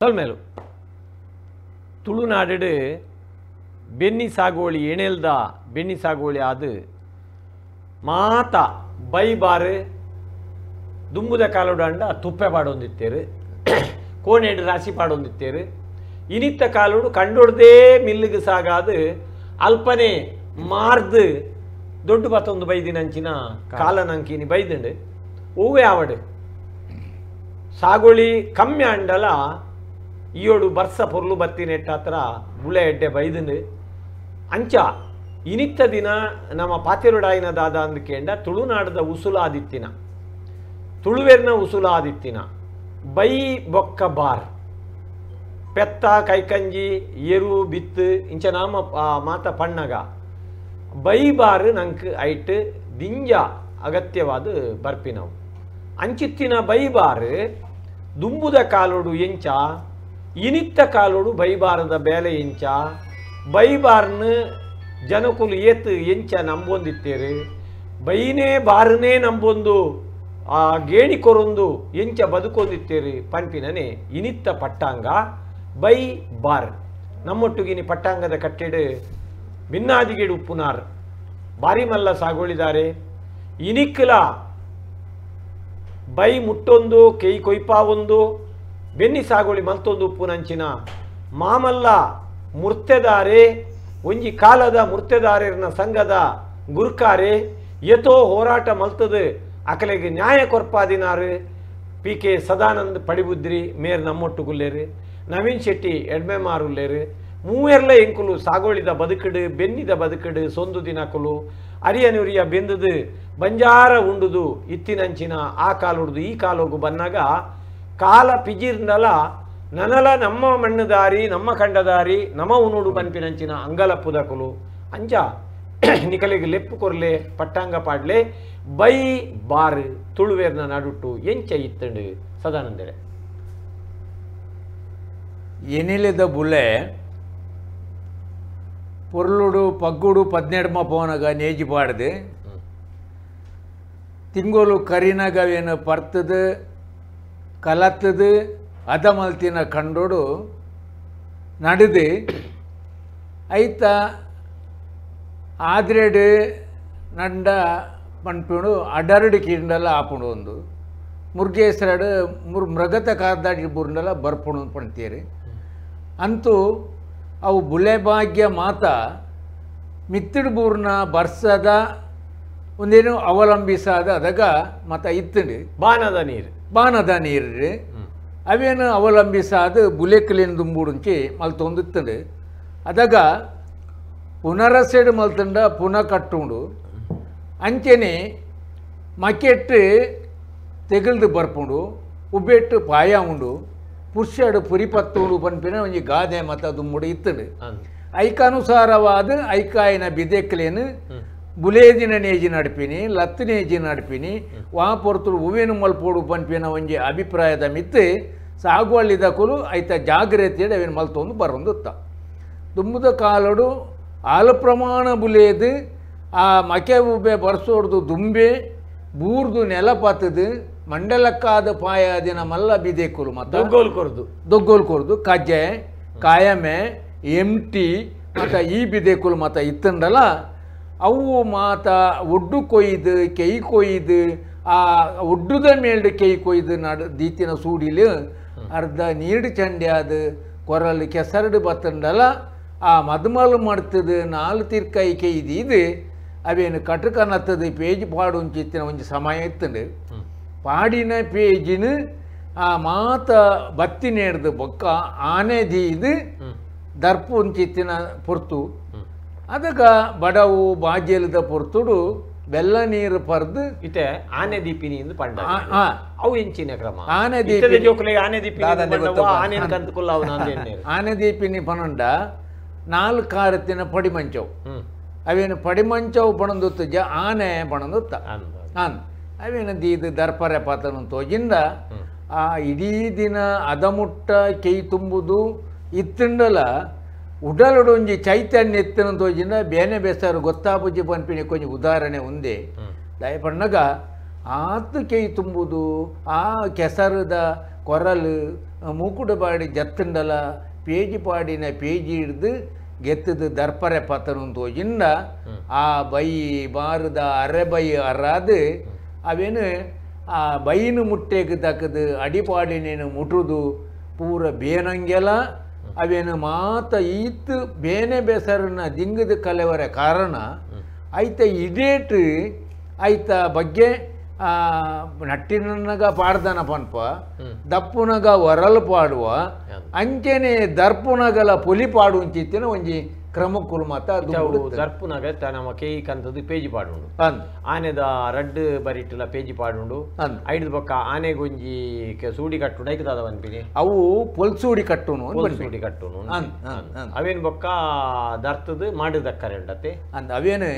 ಮೇಲು ತುಳುನಾಡು ಬೆನ್ನಿ ಸಾಗೋಳಿ ಎಣೆಲ್ದ ಬೆನ್ನಿ ಸಾಗೋಳಿ ಆದ ಮಾತ ಬೈಬಾರು ದುಂಬುದ ಕಾಲೋಡಂಡ ತುಪ್ಪೆ ಪಾಡೊಂದಿತ್ತೇರು ಕೋಣೆಡು ರಾಶಿ ಪಾಡೊಂದಿತ್ತೇರು ಇನಿತ್ತ ಕಾಲೋಡು ಕಂಡೊಡ್ದೇ ಮಿಲ್ಲಿಗೆ ಸಾಗಾದು ಅಲ್ಪನೆ ಮಾರ್ದು ದೊಡ್ಡ ಬತ್ತೊಂದು ಬೈದಿನಂಚಿನ ಕಾಲನಂಕಿನಿ ಬೈದಂಡು ಹೂವೇ ಆವಡು ಸಾಗೋಳಿ ಕಮ್ಮಿ ಅಂಡಲ ಈಯೋಡು ಬರ್ಸ ಪೊರ್ಲು ಬತ್ತಿನೆಟ್ಟ ಹತ್ರ ಬುಳೆ ಎಡ್ಡೆ ಬೈದಂಡು ಅಂಚ ಇನಿತ್ತ ದಿನ ನಮ್ಮ ಪಾತಿರುಡಾಯಿನ ದಾದ ಅಂದ್ಕೇಂಡ ತುಳುನಾಡದ ಉಸುಲಾದಿತ್ತಿನ ತುಳುವೆರ್ನ ಉಸುಲಾದಿತ್ತಿನ ಬೈ ಬೊಕ್ಕ ಬಾರ್ ಪೆತ್ತ ಕೈಕಂಜಿ ಎರು ಬಿತ್ತು ಇಂಚ ನಾಮ ಮಾತ ಪಣ್ಣಗ ಬೈ ಬಾರ್ ನಂಕ್ ಐಟ್ ದಿಂಜ ಅಗತ್ಯವಾದ ಬರ್ಪಿನವು ಅಂಚಿತ್ತಿನ ಬೈ ಬಾರ್ ದುಂಬುದ ಕಾಲೋಡು ಎಂಚ ಇನಿತ್ತ ಕಾಲೋಡು ಬೈಬಾರದ ಬೇಲೆ ಎಂಚ ಬೈಬಾರ್ನ ಜನಕುಲು ಏತ್ ಎಂಚ ನಂಬೊಂದಿತ್ತೇರು ಬೈನೇ ಬಾರನೇ ನಂಬೊಂದು ಆ ಗೇಣಿ ಕೊರೊಂದು ಎಂಚ ಬದುಕೊಂದಿತ್ತೇರು ಪಂಪಿನನೆ ಇನಿತ್ತ ಪಟ್ಟಾಂಗ ಬೈ ಬಾರ್ ನಮ್ಮೊಟ್ಟುಗಿನಿ ಪಟ್ಟಾಂಗದ ಕಟ್ಟೆಡು ಭಿನ್ನಾದಿಗೇಡು ಉಪ್ಪುನಾರ್ ಬಾರಿ ಮಲ್ಲ ಸಾಗೋಳಿದಾರೆ ಇನಿಕ್ಕಲ ಬೈ ಮುಟ್ಟೊಂದು ಕೈ ಕೊಯ್ಪಾವೊಂದು ಬೆನ್ನಿ ಸಾಗೋಳಿ ಮಲ್ತೊಂದು ಉಪ್ಪುನಂಚಿನ ಮಾಮಲ್ಲ ಮುರ್ತೆದಾರೆ ಒಂಜಿ ಕಾಲದ ಮುರ್ತೆದಾರನ ಸಂಘದ ಗುರ್ಕಾರೆ ಯಥೋ ಹೋರಾಟ ಮಲ್ತದು ಅಕಲೆಗೆ ನ್ಯಾಯ ಕೊರ್ಪಾದಿನಾರು ಪಿ ಕೆ ಸದಾನಂದ್ ಪಡಿಬುದ್ರಿ ಮೇರ್ ನಮ್ಮೊಟ್ಟುಗುಲ್ಲೇರು ನವೀನ್ ಶೆಟ್ಟಿ ಎಡ್ಮೆ ಮಾರುಲ್ಲೇರು ಮೂವೆರ್ಲ ಎಂಕುಲು ಸಾಗೋಳಿದ ಬದುಕಡು ಬೆನ್ನಿದ ಬದುಕಡು ಸೊಂದು ದಿನಕುಲು ಅರಿಯನುರಿಯ ಬೆಂದದು ಬಂಜಾರ ಉಂಡುದು ಇತ್ತಿನಂಚಿನ ಆ ಕಾಲುಡ್ದು ಈ ಕಾಲೋಗು ಬನ್ನಾಗ ಕಾಲ ಪಿಜಿರ್ನಲ ನನಲ ನಮ್ಮ ಮಣ್ಣುದಾರಿ ನಮ್ಮ ಕಂಡದಾರಿ ನಮ್ಮ ಉನುಡು ಪನ್ಪಿನಂಚಿನ ಅಂಗಲಪ್ಪುದಕುಲು ಅಂಚ ನಿಕಲಿಗೆ ಲೆಪ್ಪು ಕೊರ್ಲೆ ಪಟ್ಟಾಂಗ ಪಾಡ್ಲೆ ಬೈ ಬಾರ್ ತುಳುವೇರ್ನ ನಡುಟ್ಟು ಎಂಚ ಇತ್ತಂಡು ಸದಾನಂದರೆ ಎನಿಲೆದ ಬುಲೆ ಪೊರ್ಲುಡು ಪಗ್ಗುಡು 17 ಪೋನಗ ನೇಜಿ ಪಾಡ್ದು ತಿಂಗೋಲು ಕರಿನಗವೇನು ಪರ್ತದು ಕಲತ್ತದು ಅದ ಮಲ್ತಿನ ಕಂಡೋಡು ನಡೆದು ಐತ ಆದ್ರೆಡು ನಂಡ ಪಂಪಿಡು ಅಡರಡು ಕಿಂಡಲ ಆಪುಂಡು ಒಂದು ಮುರ್ಗೇಶ್ವರಡು ಮೃಗತ ಕಾರ್ದಾಡಿ ಬುರ್ಂಡಲ ಬರ್ಪುಣು ಪಣ್ತೀರಿ ಅಂತೂ ಅವು ಬುಲೆ ಭಾಗ್ಯ ಮಾತ ಮಿತ್ತಿಡು ಬೂರ್ನ ಬರ್ಸದ ಒಂದೇನು ಅವಲಂಬಿಸಾದ ಅದಾಗ ಮತ ಇತ್ತಂಡು ಬಾನದ ನೀರು ಅವೇನು ಅವಲಂಬಿಸಾದ ಬುಲೆಕ್ಕಲೇನು ದುಂಬುಡುಂಚಿ ಮಲ್ತೊಂದಿತ್ತಂಡು ಅದಾಗ ಪುನರಸೆಡು ಮಲ್ತಂಡ ಪುನಃ ಕಟ್ಟುಂಡು ಅಂಚೆನೆ ಮಕೆಟ್ಟು ತೆಗಲ್ದು ಬರ್ಪುಂಡು ಉಬ್ಬೆಟ್ಟು ಪಾಯ ಉಂಡು ಪುಷ್ಯಡು ಪುರಿಪತ್ತುಂಡು ಪನ್ಪಿನ ಒಂಜಿ ಗಾದೆ ಮತ ದುಂಬುಡು ಇತ್ತಂಡು ಐಕಾನುಸಾರವಾದ ಐಕಾಯಿನ ಬಿದೆಕ್ಕಲೇನು ಬುಲೇದಿನ ನೇಜಿ ನಡಿಪಿನಿ ಲತ್ತು ನೇಜಿ ನಡಿಪಿನಿ ವಾ ಪೊರ್ತುಡು ಹೂವೇನು ಮಲ್ಪೋಡು ಪನ್ಪಿನ ಒಂಜಿ ಅಭಿಪ್ರಾಯದ ಮಿತ್ತು ಸಾಗುವಳ್ಳಿದಕುಲು ಐತ ಜಾಗ್ರತೆಯಡು ಅವೇನು ಮಲ್ತೊಂದು ಬರೊಂದುತ್ತ ದುಂಬುದ ಕಾಲಡು ಆಲು ಪ್ರಮಾಣ ಬುಲೇದು ಆ ಮಕೆ ಉಬ್ಬೆ ಬರ್ಸೋಡ್ದು ದುಂಬೆ ಬೂರ್ದು ನೆಲ ಪತ್ತದು ಮಂಡಲಕ್ಕಾದ ಪಾಯಾದಿನ ಮಲ್ಲ ಬಿದೆಕುಲು ಮತ್ತು ದೊಗ್ಗೋಲ್ ಕೊರ್ದು ಕಜ್ಜೆ ಕಾಯಮೆ ಎಂಟಿ ಮತ್ತು ಈ ಬಿದೆಕುಲು ಮತ್ತು ಇತ್ತಂಡಲ್ಲ ಅವು ಮಾತ ಒಡ್ಡು ಕೊಯ್ದು ಕೈ ಕೊಯ್ದು ಆ ಒಡ್ಡುದ ಮೇಲ್ಡು ಕೈ ಕೊಯ್ದು ದೀತಿನ ಸೂಡಿಲು ಅರ್ಧ ನೀರು ಚಂಡ್ಯಾದ ಕೊರಲು ಕೆಸರಡು ಬತ್ತಂಡಲ್ಲ ಆ ಮದುಮಲು ಮಾಡ್ತದು ನಾಲ್ಕು ತಿರ್ಕಾಯಿ ಕೈದು ಇದು ಅವೇನು ಕಟಕನತ್ತದು ಪೇಜ್ ಪಾಡು ಒಂಚಿತ್ತಿನ ಒಂಜಿ ಸಮಯ ಇತ್ತಂಡು ಪಾಡಿನ ಪೇಜಿನ ಆ ಮಾತ ಬತ್ತಿನೇರ್ದು ಬೊಕ್ಕ ಆನೆ ದೀದು ದರ್ಪು ಒಂಚಿತ್ತಿನ ಪೊರ್ತು ಅದಕ್ಕ ಬಡವು ಬಾಜ್ಯಲದ ಪೊರ್ತುಡು ಬೆಲ್ಲ ನೀರು ಪರ್ದು ಇತ್ತೆ ಆನೆ ದೀಪಿನಿ ಎಂದು ಪಂಡ ಅವು ಎಂಚಿನ ಕ್ರಮ ಆನೆ ದೀಪಿನಿ ಪನಂಡ 4 ಕಾರತ್ತಿನ ಪಡಿಮಂಚವು ಅವೇನು ಪಡಿಮಂಚವು ಪಣಂದುತ್ತ ಆನೆ ಪಣಂದುತ್ತ ಅವೇನು ದೀದು ದರ್ಪರೆ ಪಾತನು ತೋಜಿಂದ ಆ ಇಡೀ ದಿನ ಅದಮುಟ್ಟ ಕೈ ತುಂಬುದು ಇತ್ತಂಡಲ ಉಡಲೊಡೊಂಜಿ ಚೈತನ್ಯ ಎತ್ತನ ತೋಜಿಂದ ಬೇನೆ ಬೇಸಾರು ಗೊತ್ತಾಪುಜಿ ಪನ್ಪಿನಿ ಕೊಂಚ ಉದಾಹರಣೆ ಉಂದೆ ದಯಪಣ್ಣಗ ಆತು ಕೈ ತುಂಬುದು ಆ ಕೆಸರದ ಕೊರಲು ಮೂಕುಡು ಜತ್ತಂಡಲ ಪೇಜಿ ಪಾಡಿನ ಪೇಜಿ ಹಿಡ್ದು ಗೆತ್ತದು ದರ್ಪರೆ ಪತನು ತೋಜಿಂದ ಆ ಬೈ ಬಾರದ ಅರೆ ಬೈ ಅರಾದು ಅವೇನು ಆ ಬೈನು ಮುಟ್ಟೆಗೆ ತಕ್ಕದು ಅಡಿಪಾಡಿನೇನು ಮುಟ್ಟುದು ಪೂರ ಬೇನಂಗೆಲ್ಲ ಅವೇನು ಮಾತ ಈತು ಬೇನೆ ಬೇಸರನ್ನ ದಿಂಗದ ಕಲೆವರ ಕಾರಣ ಐತ ಇಡೇಟ್ ಐತ ಬಗ್ಗೆ ನಟ್ಟಿನಗ ಪಾಡ್ದನ ಪನ್ಪ ದಪ್ಪುನಗ ಒರಲು ಪಾಡುವ ಅಂಚೆನೆ ದರ್ಪುನಗಲ ಪೊಲಿ ಪಾಡುವಂಚಿತ್ತಿನ ಒಂಜಿ ಕ್ರಮಕ್ಕುಲು ಮಾತ ದರ್ಪುನಗ ನಮ್ಮ ಕೇಯಿ ಕಂತದ್ದು ಪೇಜಿ ಪಾಡುಂಡು ಆನೆದ ರಡ್ ಬರಿಟ್ಲ ಪೇಜಿ ಪಾಡುಂಡು ಐದು ಬೊಕ್ಕ ಆನೆಗೊಂಜಿ ಸೂಡಿ ಕಟ್ಟುಂಡು ಐಕ್ ದಾದ ಬಂದ್ಬಿನಿ ಅವು ಪೊಲ್ಸೂಡಿ ಕಟ್ಟುನು ಸೂಡಿ ಕಟ್ಟುನು ಅವೇನು ಬೊಕ್ಕ ದರ್ತದ ಮಾಡಿದಕ್ಕರೆ ಉಂಡತೆ ಅಂದ ಅವೇನು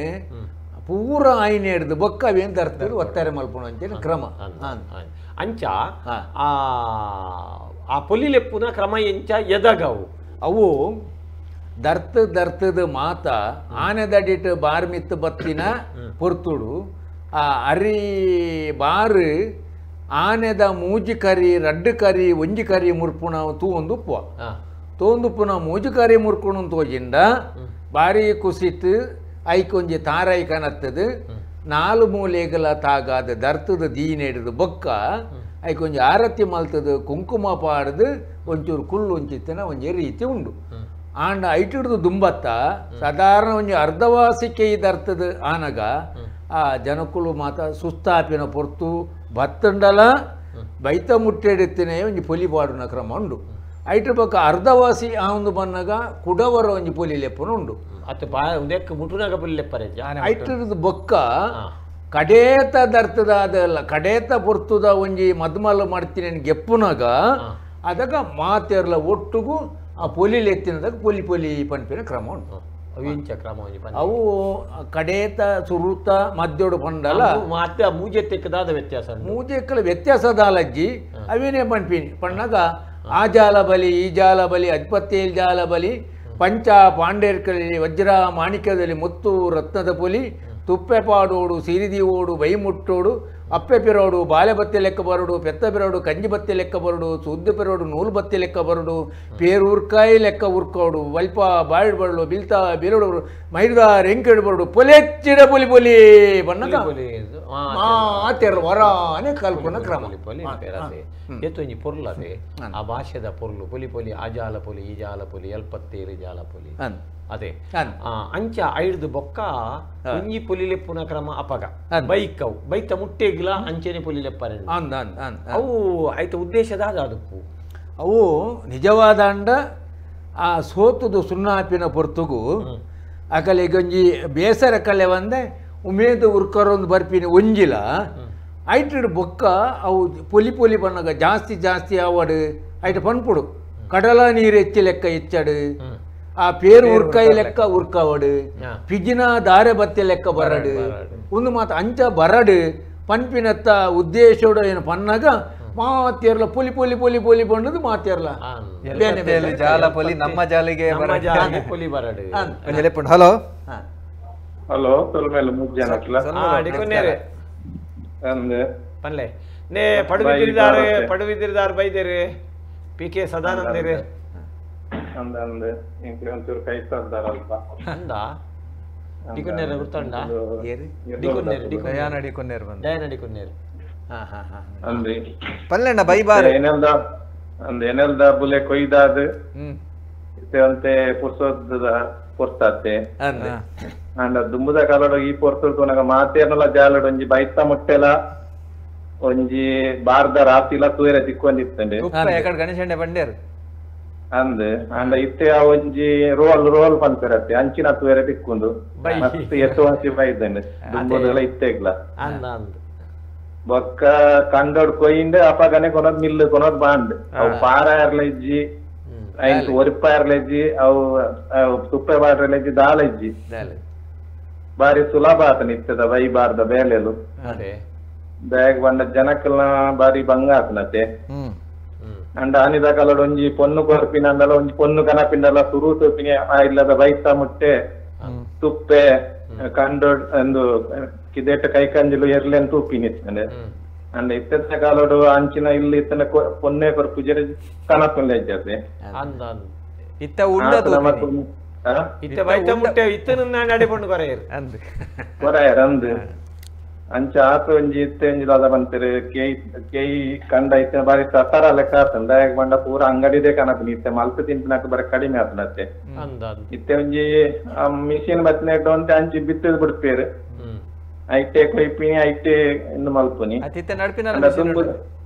ಪೂರ ಆಯ್ನೆ ಹಿಡ್ದು ಬೊಕ್ಕ ಅವೇನು ದರ್ತದ ಒತ್ತಾರೆ ಮಲ್ಪುಣು ಅಂಚೆ ಕ್ರಮ ಅಂಚ ಆ ಪೊಲಿಲೆಪ್ಪುನ ಕ್ರಮ ಎಂಚ ಎದಗವು ಅವು ದರ್ತದ ಮಾತ ಆನೆದಡಿಟ್ ಬಾರ್ ಮಿತ್ತು ಬತ್ತಿನ ಪೊರ್ತುಡು ಆ ಅರಿ ಬಾರು ಆನೆದ ಮೂಜಿ ಕರಿ ರಡ್ಡು ಕರಿ ಒಂಜಿ ಕರಿ ಮುರ್ಪುಣ ತೂಂದುಪ್ಪುನ ಮೂಜಿ ಕರಿ ಮುರ್ಪುಣ ತೋಜಿಂದ ಬಾರಿ ಕುಸಿತು ಐಕೊಂಜಿ ತಾರೈ ಕನತ್ತದು ನಾಲು ಮೂಲೆಗಲ ತಾಗಾದ ದರ್ತದ ದೀನೆಡ್ದು ಬೊಕ್ಕ ಐಕೊಂಜಿ ಆರತಿ ಮಲ್ತದು ಕುಂಕುಮ ಪಾಡ್ದು ಒಂಚೂರು ಕುಳ್ಳು ಒಂಚಿತ್ತಿನ ಒಂಜಿ ರೀತಿ ಉಂಡು ಆಂಡ ಐಟಿಡ್ದು ದುಂಬತ್ತ ಸಾಧಾರಣ ಒಂಜಿ ಅರ್ಧವಾಸಿಕೆ ದರ್ತದ ಆನಗ ಆ ಜನಕ್ಕುಲು ಮಾತ ಸುಸ್ತಾಪಿನ ಪೊರ್ತು ಬತ್ತಂಡಲ ಬೈತ ಮುಟ್ಟೆಡುತ್ತಿನೇ ಒಂಜಿ ಪೊಲಿ ಪಾಡುನ ಕ್ರಮ ಉಂಡು ಐಟ್ರ ಪಕ್ಕ ಅರ್ಧವಾಸಿ ಆ ಒಂದು ಬನ್ನಾಗ ಕುಡವರ ಒಂಜಿ ಪೊಲಿ ಲೆಪ್ಪನ ಉಂಡು ಅತ್ತು ಉದಕ್ಕೆ ಮುಟ್ಟುನಾಗ ಪೊಲಿ ಲೆಪ್ಪರೆ ಐಟ್ರದ್ದು ಬೊಕ್ಕ ಕಡೇತ ದರ್ತದ ಅದಲ್ಲ ಕಡೇತ ಪೊರ್ತುದ ಒಂಜಿ ಮದ್ಮಲ್ಲ ಮಾಡ್ತೀನಿ ಗೆಪ್ಪುನಾಗ ಅದಗ ಮಾತೆರ್ಲ ಒಟ್ಟುಗು ಆ ಪೊಲಿಲ್ ಎತ್ತಿನದಾಗ ಪೊಲಿ ಪನ್ಪಿನ ಕ್ರಮ ಉಂಟು ಕ್ರಮ ಅವು ಕಡೇತ ಸುರುತ ಮದ್ದೋಡು ಪಂಡಲ ಮತ್ತೆ ಮೂಜೆತ್ತಕ್ಕದಾದ ವ್ಯತ್ಯಾಸ ಮೂಜೆಕ್ಕಲ ವ್ಯತ್ಯಾಸದಾಲಜ್ಜಿ ಅವೇನೇ ಪನ್ಪಿನಿ ಪಣ್ಣಾಗ ಆ ಜಾಲ ಬಲಿ ಈ ಜಾಲ ಬಲಿ ಅಧಿಪತ್ಯೇಲ್ ಜಾಲ ಬಲಿ ಪಂಚ ಪಾಂಡೇರ್ಕಲಿ ವಜ್ರ ಮಾಣಿಕ್ಯದಲ್ಲಿ ಮುತ್ತು ರತ್ನದ ಪೊಲಿ ತುಪ್ಪೆ ಪಾಡೋಡು ಸಿರಿದಿ ಓಡು ಬೈ ಮುಟ್ಟೋಡು ಅಪ್ಪೆ ಪಿರೋಡು ಬಾಲೆ ಬತ್ತೆ ಲೆಕ್ಕ ಬರಡು ಪೆತ್ತ ಪಿರೋಡು ಕಂಜಿ ಬತ್ತೆ ಲೆಕ್ಕ ಬರಡು ಸುದ್ದ ಪಿರೋಡು ನೂಲು ಬತ್ತೆ ಲೆಕ್ಕ ಬರಡು ಪೇರೂರ್ಕಾಯಿ ಲೆಕ್ಕ ಉರ್ಕೋಡು ವಲ್ಪ ಬಾಯಿಡ್ ಬರಡು ಬಿಲ್ತಾ ಬಿರೋಡು ಮೈದ ರೆಂಕೆಡು ಬರಡು ಪೊಲೆಚ್ಚಿಡ ಪೊಲಿ ಪೊಲಿ ಬಣ್ಣದ ಮಾತೆರ ವರಾನೆ ಕಲ್ಪನ ಕ್ರಮ ಎತ್ತೊಂಜಿ ಪೊರ್ಲು ಅದೇ ಆ ಭಾಷೆದ ಪೊರ್ಲು ಪೊಲಿ ಆ ಜಾಲ ಪೊಲಿ ಈ ಜಾಲ ಪೊಲಿ ಎಲ್ಪತ್ತೇರು ಜಾಲ ಪೊಲಿ ಅದೇ ಅಂಚ ಐಡ್ದು ಬೊಕ್ಕ ಒಂಜಿ ಪೊಲಿಲೆಪ್ಪುನ ಕ್ರಮ ಅಪಗ ಬೈಕ್ ಅವು ಬೈತ ಮುಟ್ಟೆಗ್ಲ ಅಂಚೆನೆ ಪೊಲಿಲೆಪ್ಪರೆ ಅವು ಐತ ಉದ್ದೇಶದ ಅದಕ್ಕೂ ಅವು ನಿಜವಾದ ಅಂಡ ಆ ಸೋತುದು ಸುಣ್ಣಾಪಿನ ಪೊರ್ತುಗು ಅಕಲೆ ಒಂಜಿ ಬೇಸರ ಕಲೆ ಒಂದೆ ಉಮೇದು ಉರ್ಕರೊಂದು ಬರ್ಪಿನ ಒಂಜಿಲ ಐಟಿಡ್ ಬೊಕ್ಕ ಅವು ಪೊಲಿ ಬಣ್ಣಗ ಜಾಸ್ತಿ ಆವಡು ಐಟ ಪನ್ಪುಡು ಕಡಲ ನೀರು ಎಚ್ಚಿ ಲೆಕ್ಕ ಹೆಚ್ಚಡು ಆ ಪೇರು ಉರ್ಕಾಯಿ ಲೆಕ್ಕ ಉರ್ಕವಡು ಪಿಜಿನ ದಾರೆ ಬತ್ತೆ ಲೆಕ್ಕ ಬರಡು ಒಂದು ಮಾತು ಅಂಚ ಬರಡು ಪನ್ಪಿನತ್ತ ಉದ್ದೇಶೋಡು ಏನು ಪನ್ನಾಗ ಮಾತೇರ್ಲ ಪೊಲಿ ಬಂಡದು ಮಾತೇರ್ಲ ಜಾಲ ಪೊಲಿ ನಮ್ಮ ಜಾಲಿಗೆ ಪೊಲಿ ಬರಡು ಹಲೋ ಹಲೋ ತೊಲ್ಮೇಲೆ ಮುಗ್ಜನಕ್ಲ ಪನ್ಲೆ ನೇ ಪಡುವಿದ್ದಿದ್ದಾರೆ ಬೈದೇರಿ ಪಿ ಕೆ ಸದಾನಂದರಿ ಅಂದ ಒಂಚೂರು ಕೈ ಸರ್ದಾರಲ್ಪ ಅಂದ ಡಿಕೊನ್ನೇರ ಗುರ್ತಂಡ ಡಿಕೊನ್ನೇರು ಅಂದ್ರಿ ಪಲ್ಲೆಣ್ಣ ಬೈ ಬಾರೆ ಏನೆಲ್ದ ಬುಲೆ ಕೊಯ್ದಾದ ಅಂತೆ ಪುರ್ಸೋದ ಪೊರ್ತಾತೆ ಅಂಡ ದುಂಬುದ ಕಾಲಡು ಈ ಪೊರ್ತುನಗ ಮಾತೇನಲ್ಲ ಜಾಲಡು ಒಂಜಿ ಬೈತ ಮುಟ್ಟೆಲ ಒಂಜಿ ಬಾರ್ದ ರಾತಿಲ ತೂಯರ ದಿಕ್ಕೊಂಡಿತ್ತಂಡೆ ಗಣೇಶಂಡೆ ಬಂಡೇರು ಅಂದ್ ಅಂಡ ಇತ್ತೆ ಆ ಒಂಜಿ ರೋಲ್ ಪನ್ಪೆರತ್ತೆ ಅಂಚಿನ ತೂಯರ ದಿಕ್ಕೊಂಡು ಮಸ್ತ್ ಎತ್ತುವಂಚಿ ಬೈದಂಡೆ ದುಂಬುದೆಲ್ಲ ಇತ್ತೆಗ್ಲ ಬೊಕ್ಕ ಕಂಡೋಡ್ ಕೊಯ್ಯಿಂದ ಅಪಗನೆ ಕೊನೋದ್ ಮಿಲ್ಲು ಕೊನೋದ್ ಬಾಂಡ್ ಅವು ಪಾರ ಇರ್ಲಿಜ್ಜಿ ಐದು ಒರಿಪ್ಪ ಇರ್ಲಿಜ್ಜಿ ಅವು ತುಪ್ಪೆ ಬಾಡ್ರಲಿಜ್ಜಿ ದಾಲಜ್ಜಿ ಬಾರಿ ಸುಲಭ ಆತ ನಿತ್ಯದ ಬೈಬಾರ್ದ ಬೇಲೆಲು ಬ್ಯಾಗ್ ಬಂಡ ಜನಕ್ಕೆಲ್ಲ ಬಾರಿ ಭಂಗ ಆತನತೆ ಅಂಡ ಆನಿದ ಕಲಡ್ ಒಂಜಿ ಪೊನ್ನು ಕೊರ್ಪಿನಂದಲ ಒಂಜಿ ಪೊನ್ನು ಕನಪಿಂದಲ ಸುರು ತುಪ್ಪಿನ ಇಲ್ಲದ ಬೈತ ಮುಟ್ಟೆ ತುಪ್ಪೆ ಕಂಡೋಡ್ ಒಂದು ಕಿದೇಟ ಕೈ ಕಂಜಿಲು ಎರ್ಲೆ ಅಂತ ಉಪ್ಪಿನಿತ್ತಂಡೆ ಅಂಡ್ ಇತ್ತ ಕಾಲೋಡು ಅಂಚಿನ ಇಲ್ಲಿ ಇತ್ತನ ಪೊನ್ನೆ ಕೊರ ಪೂಜೆ ಕನಪಲ್ಲೆ ಇದ್ದದೆ ಅಂದ ಇತ್ತ ಉಂಡದು ಇತ್ತ ಬೈತ ಮುಟ್ಟೆ ಇತ್ತನ ನಡಿಕೊಂಡು ಕೊರೆಯರು ಅಂದ್ ಕೊರೆಯರ್ ಅಂದ್ ಅಂಚ ಆತ ಒಂಜಿ ಇತ್ತೆ ಒಂಜಿ ದಾದ ಬಂತಾರೆ ಕೇಯಿ ಕಂಡ ಇತ್ತೆ ಬಾರಿ ತರ ಲೆಕ್ಕ ಆತಂಡ ಬಂಡ ಪೂರ ಅಂಗಡಿದೇ ಕನಪನಿ ಇತ್ತೆ ಮಲ್ಪೆ ತಿನ್ಪಿನಕ ಬರ ಕಡಿಮೆ ಆತನತ್ತೆ ಅಂದ ಇತ್ತೆ ಒಂಜಿ ಮಿಷಿನ್ ಬತ್ನೆಟ್ಟು ಅಂತ ಅಂಚಿ ಬಿತ್ತದ ಬಿಡ್ತೇರು ಐಟೆ ಕೊಯ್ಪಿನಿ ಐಟೆ ಇನ್ನು ಮಲ್ಪುನಿ ಅತಿತ್ತ ನಡಪಿನಲ್ಲ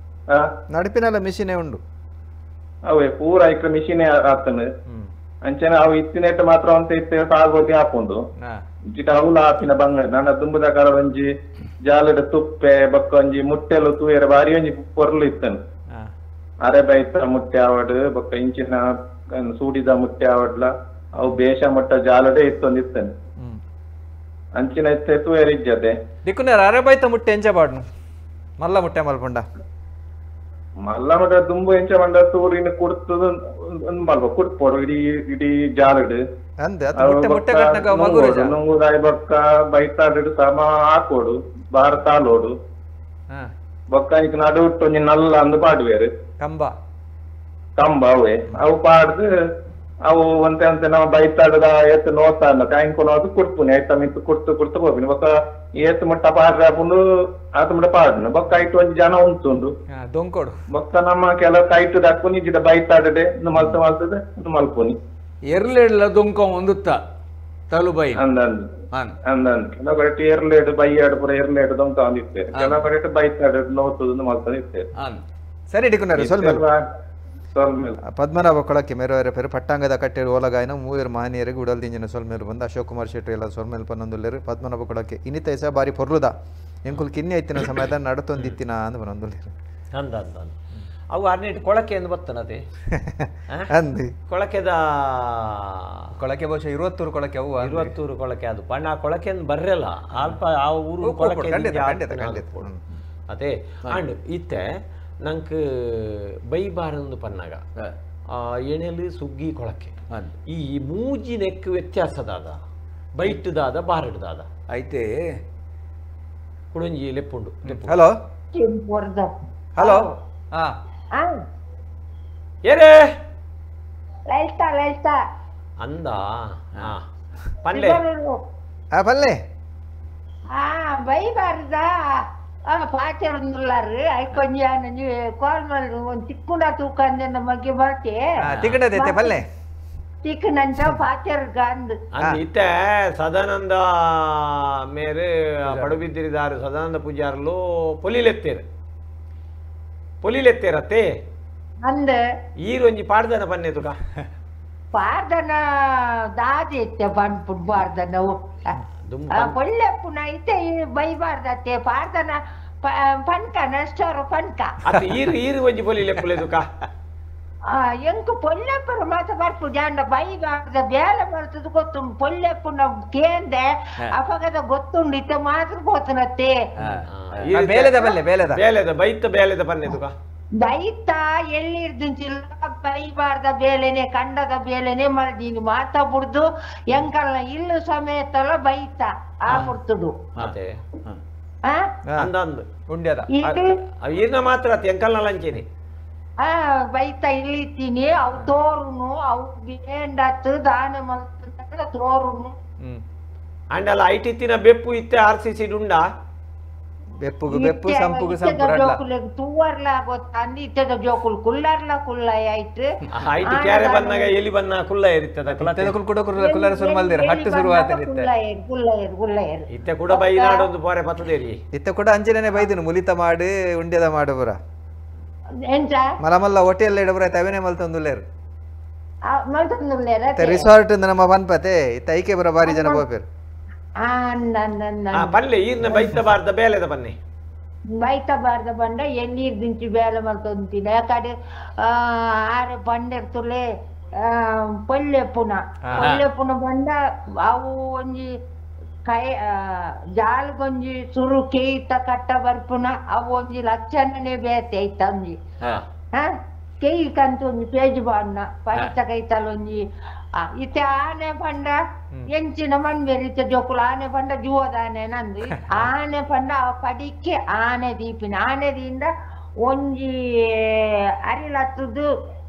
ನಡುಪಿನಲ್ಲ ಮಿಷಿನೇ ಉಂಡು ಅವೇ ಪೂರ ಐಕ್ಲ ಮಿಷಿನೇ ಆತನು ಅಂಚನೆ ಅವು ಇತ್ತಿನೆಟ್ಟು ಮಾತ್ರ ಅಂತ ಇತ್ತೆ ಸಾಗೋದಿ ಹಾಕೊಂಡು ಜಿಟ ಅವಲ ಆಪಿನ ಬಂಗ ನನ್ನ ದುಂಬದ ಕಾಲ ಒಂಜಿ ಜಾಲದ ತುಪ್ಪೆ ಬಕ್ಕ ಒಂಜಿ ಮುಟ್ಟೆಲು ತೂಯರ ಬಾರಿ ಒಂಜಿ ಪೊರ್ಲು ಇತ್ತನು ಅರೆ ಬೈತ ಮುಟ್ಟೆ ಆವಡ್ ಬಕ್ಕ ಇಂಚಿನ ಸೂಡಿದ ಮುಟ್ಟೆ ಆವಡ್ಲ ಅವು ಬೇಷ ಮುಟ್ಟ ಜಾಲಡೆ ಇತ್ತೊಂದಿತ್ತನು ಅಂಚಿನ ಇತ್ತೆ ತೂಯರ ಇಜ್ಜದೆ ದಿಕ್ಕುನೇರ ಅರೆ ಬೈತ ಮುಟ್ಟೆ ಎಂಚ ಬಾಡ್ನು ಮಲ್ಲ ಮುಟ್ಟೆ ಮಲ್ಪುಂಡ ಮಲ್ಲ ಮಟ ದುಂಬು ಎಂಚ ಮಂಡ ತೂರಿನ ಕುಡ್ತದ ಮಲ್ವ ಕುಡ್ಪೋಡು ಇಡೀ ಜಾಲಡ್ ಅಂದ್ ಅತ್ತ ಮುಟ್ಟೆ ಮುಟ್ಟೆ ಕಟ್ನಗ ಮಗುರಜ ನುಂಗುದಾಯಿ ಬೊಕ್ಕ ಬೈತಾಡಿಡು ಸಮ ಹಾಕೋಡು ಬಾರ ತಾಲೋಡು ಬೊಕ್ಕ ಈಗ ನಡು ಒಂಜಿ ನಲ್ಲ ಅಂದು ಪಾಡುವೇರು ಕಂಬ ಅವೇ ಅವು ಪಾಡ್ದು ಅವು ಒಂತೆ ಅಂತೆ ನಾವು ಬೈತಾಡದ ಎತ್ತು ನೋಡ್ತಾ ಅನ್ನ ಟ್ಯಾಂಕ್ ನೋದು ಕುಡ್ಪುನಿ ಐತ ಮಿತ್ತು ಕುಡ್ತು ಹೋಗ್ಬಿನಿ ಬೊಕ್ಕ ಏತ್ ಮುಟ್ಟ ಪಾಡ್ರೆ ಹಾಕೊಂಡು ಆತ ಮುಟ್ಟ ಪಾಡ್ನು ಬೊಕ್ಕ ಐಟು ಒಂಜಿ ಜನ ಉಂಟುಂಡು ದೊಂಕೋಡು ಬೊಕ್ಕ ನಮ್ಮ ಕೆಲವು ಕೈಟ್ ಹಾಕೊಂಡು ಇಜ್ಜಿದ ಬೈತಾಡದೆ ಇನ್ನು ಮಲ್ತದೆ ಇನ್ನು ಮಲ್ಪುನಿ ಎರ್ಲೆಡ್ಲ ದೊಂಕ ಒಂದುತ್ತ ತಲುಬೈ ಅಂದಂದು ಕೆಲವು ಕಡೆ ಎರ್ಲೇಡು ಬೈಯಾಡು ಪೂರ ಎರ್ಲೇಡು ದೊಂಕ ಒಂದಿರ್ತೇವೆ ಕೆಲವು ಕಡೆ ಬೈತಾಡು ನೋಡ್ತದ ಮಲ್ತದ ಇರ್ತೇವೆ ಸರಿ ಡಿಕ್ಕುನೇರ ಪದ್ಮನಾಭ ಕೊಳಕ್ಕೆ ಮೇರೆವರೆ ಪೇರು ಪಟ್ಟಾಂಗದ ಕಟ್ಟೆರು ಓಲಗಾಯನ ಮೂವರು ಮಹನೀಯರಿಗೆ ಉಡಲ್ ದಿಂಜಿನ ಸೊಲ್ಮೇರು ಬಂದ ಅಶೋಕ್ ಕುಮಾರ್ ಶೆಟ್ಟಿ ಎಲ್ಲ ಸೊಲ್ಮೇಲ್ ಪನ್ನೊಂದುಲ್ಲೇರು ಪದ್ಮನಾಭ ಕೊಳಕ್ಕೆ ಇನ್ನಿತ ಹೆಸ ಬಾರಿ ಪೊರ್ಲುದ ಎಂಕುಲ್ ಕಿನ್ನಿ ಐತಿನ ಸಮಯದ ನಡತೊಂದಿತ್ತಿನ ಅಂದ್ ಬನ್ನೊಂದುಲ್ಲೇರು ಅಂದ ಅವು ಅರ್ನೇಟ್ ಕೊಳಕೆ ಎಂದು ಬರ್ತನತೆ ಅಂದಿ ಕೊಳಕೆದ ಕೊಳಕೆ ಬಹುಶಃ 20 ಕೊಳಕೆ ಅವು 20 ಕೊಳಕೆ ಅದು ಪಣ್ಣ ಕೊಳಕೆ ಎಂದು ಬರ್ರಲ್ಲ ಅಲ್ಪ ಆ ಊರು ಕೊಳಕೆ ಅದೇ ಅಂಡ್ ಇತ್ತೆ ನಂಗೆ ಬೈಬಾರೊಂದು ಪನ್ನಾಗ ಎಣೆಲು ಸುಗ್ಗಿ ಕೊಳಕೆ ಈ ಮೂಜಿ ನೆಕ್ ವ್ಯತ್ಯಾಸದಾದ ಬೈಟ್ದಾದ ಬಾರಡ್ದಾದ ಐತೆ ಕುಡಂಜಿ ಲೆಪ್ಪುಂಡು ಹಲೋ ಹಲೋ ಏರೇ ಲಲಿತಾ ಅಂದ ಪಲ್ಲೆ ಪಲ್ಲೆ ಬೈಬಾರ್ದ ಪಾಚರಂದುಲ್ಲಾರು ಕೊಂಚ ಕೋಲ್ಮಲ್ ಒಂದು ತಿಕ್ಕುಂಡ ತೂಕಂದ ನಮಗೆ ಬರ್ತೆ ತಿಕ್ಕಡದೈತೆ ಪಲ್ಲೆ ತಿಕ್ಕನಂತ ಪಾಚರ್ ಗಂದು ಇತ್ತೆ ಸದಾನಂದ ಮೇರೆ ಪಡುಬಿದ್ದಿರಿದಾರು ಸದಾನಂದ ಪೂಜಾರ್ಲು ಪೊಲಿಲೆತ್ತೇರತ್ತೆ ಅಂದ ಈರೊಂಜಿ ಪಾಡ್ದನ ಪನ್ನೆ ತುಕ ಪಾರ್ದನ ದಾದಿ ಇತ್ತೆ ಬಂದ್ಬಿಟ್ಟು ಬಾರ್ದನ ಒಳ್ಳೆ ಪುನಃ ಇತ್ತೆ ಬೈಬಾರ್ದತ್ತೆ ಪಾರ್ದನ ಪನ್ಕ ನಷ್ಟರು ಪನ್ಕ ಈರು ಒಂಜಿ ಪೊಲಿಲೆಪ್ಪುಲೆ ತುಕ ಎಂಕು ಪೊಲ್ಲೆಪ್ಪರು ಮಾತ ಬರ್ಪು ಜಾಂಡ ಬೈಬಾರ್ದ ಬೇಲೆ ಬರ್ತದ ಗೊತ್ತುಂಡು ಪೊಲ್ಲೆಪ್ಪುನ ಕೇಂದೆ ಅಪಗದ ಗೊತ್ತುಂಡು ಇತ್ತೆ ಮಾತ್ರ ಗೊತ್ತನತ್ತೆ ಬೇಲೆದ ಬೇಲೆದ ಪನ್ನೆ ತುಕ ಬೈತ ಎಲ್ಲಿರ್ದಿಂಚಿಲ್ಲ ಬೈಬಾರ್ದ ಬೇಲೆನೆ ಕಂಡದ ಬೇಲೆನೆ ಮಲ್ದೀನಿ ಮಾತಾಡ್ದು ಎಂಕಲ್ನ ಇಲ್ಲು ಸಮೇತಲ್ಲ ಬೈತ ಆ ಮುರ್ತುಡು ಈರ್ನ ಮಾತ್ರ ಎಂಕಲ್ನ ಲಂಚೇನಿ ಬೈತ ಇಲ್ಲಿತ್ತೀನಿ ಅವು ತೋರುನು ಅವು ಬೇಂಡತ್ತು ದಾನ ಮಲ್ತ ತೋರುನು ಅಂಡಲ್ಲ ಐಟಿತ್ತಿನ ಬೆಪ್ಪು ಇತ್ತೆ RCC ಡುಂಡ ಬೆಪ್ಪು ಸಂಪುಗು ಸಂಪುರಲ್ಲ ತೂವರ್ಲ ಗೊತ್ತಂದಿ ಇತ್ತದ ಜೋಕುಲ್ ಕುಲ್ಲರ್ಲ ಕುಲ್ಲೈ ಆಯ್ತು ಐಟಿ ಕ್ಯಾರೆ ಬಂದಾಗ ಎಲಿ ಬನ್ನ ಕುಲ್ಲ ಇರ್ತದ ಕುಲ್ಲರ ಶುರು ಮಲ್ದಿರ ಹಟ್ಟು ಶುರು ಆತರಿತ್ತೆ ಕುಲ್ಲೈರ್ ಇತ್ತೆ ಕೂಡ ಬೈನಾಡೊಂದು ಪೋರೆ ಪತ್ತದೇರಿ ಇತ್ತೆ ಕೂಡ ಅಂಜನೆ ಬೈದಿನು ಮುಲಿತ ಮಾಡಿ ಉಂಡ್ಯದ ಮಾಡಬುರ ಎಂಚ ಮಲಮಲ್ಲ ಹೋಟೆಲ್ ಇಡಬುರ ತವೆನೆ ಮಲ್ತೊಂದುಲ್ಲೇರು ಮಲ್ತೊಂದುಲ್ಲೇರ ರಿಸಾರ್ಟ್ ನಮ್ಮ ಬನ್ಪತೆ ಇತ್ತ ಐಕೆ ಬರ ಬಾರಿ ಜನ ಬೋಪೇರು ಪಲ್ಲೆ ಈರ್ನ ಬೈತಬಾರ್ದ ಬೇಲೆದ ಬನ್ನಿ ಬೈತಬಾರ್ದ ಬಂಡ ಎಣ್ಣೀರ್ ದಿಂಚಿ ಬೇಲೆ ಮಲ್ತೊಂತಿನ ಯಾಕಡೆ ಆರೆ ಬಂಡಿರ್ತುಲೆ ಪೊಲ್ಲೆ ಪುನ ಬಂಡ ಅವು ಒಂಜಿ ಕೈ ಜಾಲ್ಗೊಂಜಿ ಸುರು ಕೇಯ್ತ ಕಟ್ಟ ಬರ್ಪುನ ಅವು ಒಂಜಿ ಲಕ್ಷಣನೆ ಬೇತೆ ಐತ ಒಂಜಿ ಕೇಯಿ ಕಂತು ಒಂಜಿ ಪೇಜ್ ಬಾಡ್ನ ಪೈತ ಕೈತಲ್ ಒಂಜಿ ಇತ್ತೆ ಆನೆ ಪಂಡ ಎಂಚಿನ ಮಣ್ಬೇರು ಇತ್ತೆ ಜೋಕುಲು ಆನೆ ಪಂಡ ಜೂವದ ಆನೆ ನಂದು ಆನೆ ಪಂಡ ಪಡಿಕೆ ಆನೆ ದೀಪಿನ ಆನೆದಿಂದ ಒಂಜಿ ಅರಿಲತ್ತದು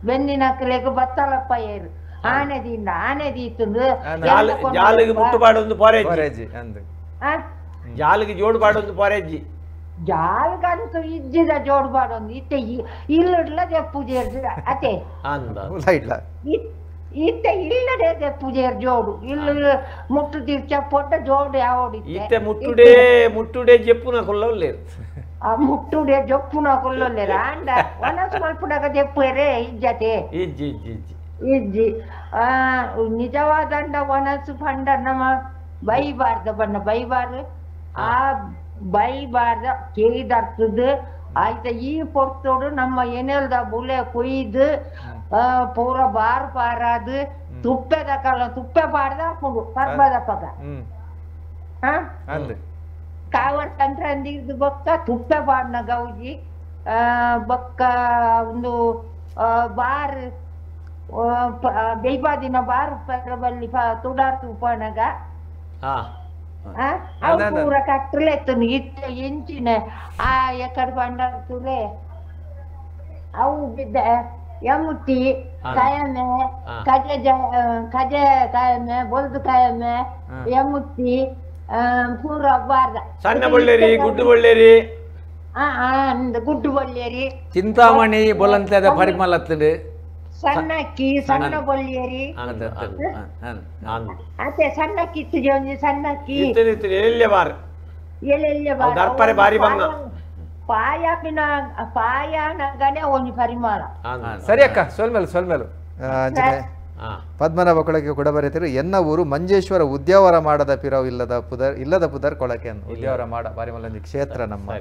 ಬೆನ್ನಿನ ಕಲೆಗೆ ಬತ್ತಲಪ್ಪ ಏರು ಆನೆದಿಂದ ಆನೆ ದೀತುಂದು ಜಾಲಿಗೆ ಮುಟ್ಟುಪಾಡೊಂದು ಪೊರೆಜ್ಜಿ ಅಂದು ಜಾಲಿಗೆ ಜೋಡುಪಾಡೊಂದು ಪೊರೆಜ್ಜಿ ಜಾಲ್ಗಂತೂ ಇಜ್ಜಿದ ಜೋಡ್ಬಾಡೊಂದು ಇತ್ತೆ ಇಲ್ಲಡ್ಲದೆ ಪೂಜೆ ಅತೆ ಅಂದ ಇಲ್ಲ ಇತ್ತೆ ಇಲ್ಲದೆ ಪೂಜೆರ್ ಜೋಡು ಇಲ್ಲ ಮುಟ್ಟು ತೀರ್ಚ ಪೊಡ್ಡ ಜೋಡು ಯಾವೋಡು ಇತ್ತೆ ಮುಟ್ಟುಡೆ ಜೆಪ್ಪುನ ಕೊಲ್ಲವಲ್ಲೇರು ಆ ಮುಟ್ಟುಡೆ ಜೊಪ್ಪುನ ಕೊಲ್ಲೊಲ್ಲೇರ ಅಂಡ ಒನಸು ಮಲ್ಪುಡಾಗ ಜೆಪ್ಪುರೆ ಇಜ್ಜತೆ ಇಜ್ಜಿ ಇಜ್ಜಿ ಇಜ್ಜಿ ಇಜ್ಜಿ ನಿಜವಾದಂಡ ಒನಸು ಪಂಡ ನಮ್ಮ ಬೈಬಾರ್ದ ಬಣ್ಣ ಬೈಬಾರ್ದು ಆ ಬೈಬಾರ್ದ ಕೇಳಿದರ್ತದ ಆಯ್ತ ಈ ಪೊರ್ತೋಡು ನಮ್ಮ ಏನೆಲ್ದ ಬುಲೆ ಕೊಯ್ದು ಪೂರ ಬಾರ್ ಪಾರಾದು ತುಪ್ಪೆದ ಕಲ್ಲ ತುಪ್ಪೆ ಪಾಡ್ದ ಹಾಕೊಂಡು ಪರ್ಬದ ಪಗ ಕಾವರ್ ಸಂಕ್ರಾಂತಿ ಬೊಕ್ಕ ತುಪ್ಪೆ ಪಾಡ್ನ ಗೌಜಿ ಬೊಕ್ಕ ಒಂದು ಬಾರ್ ದೈವಾದಿನ ಬಾರ್ ಬಲ್ಲಿ ತುಡಾರ್ ತುಪ್ಪನಗ ಅವು ಪೂರ ಕಟ್ಟಲೆತ್ತು ಇತ್ತ ಎಂಚಿನ ಆ ಎಕಡೆ ಬಂಡಾರ್ತುಲೆ ಅವು ಬಿದ್ದ ಯಮುತಿ ಕಾಯಮೆ ಕಜೆ ಕಾಯಮೆ ಬೊಲ್ದು ಕಾಯಮೆ ಯಮುತಿ ಪೂರ ಬಾರ್ದ ಸಣ್ಣ ಬಳ್ಳೇರಿ ಗುಡ್ಡು ಬಳ್ಳೇರಿ ಗುಡ್ಡು ಬಳ್ಳೇರಿ ಚಿಂತಾಮಣಿ ಬೊಲಂತದ ಪರಿಮಳತ್ತದು ಸಣ್ಣಕ್ಕಿ ಸಣ್ಣ ಬಳ್ಳಿಯರಿ ಅತ್ತೆ ಸಣ್ಣಕ್ಕಿ ಇತ್ತು ಒಂಜಿ ಸಣ್ಣಕ್ಕಿ ಎಲ್ಲೆ ಬಾರ್ ಎಲ್ಲೆಲ್ಲೆ ದರ್ಪರೆ ಬಾರಿ ಬಂಗ ಪಾಯನಗನೆ ಒಂಜಿ ಪರಿಮಳ ಸರಿ ಅಕ್ಕ ಸೊಲ್ಮೇಲು ಪದ್ಮನಾಭ ಕೊಳಕೆ ಕೂಡ ಬರೀತಿರು ಎನ್ನ ಊರು ಮಂಜೇಶ್ವರ ಉದ್ಯಾವರ ಮಾಡದ ಪಿರವು ಇಲ್ಲದ ಪುದರ್ ಕೊಳಕೆ ಉದ್ಯಾವರ ಮಾಡ ಬಾರಿಮಲ್ಲೊಂದು ಕ್ಷೇತ್ರ ನಮ್ಮ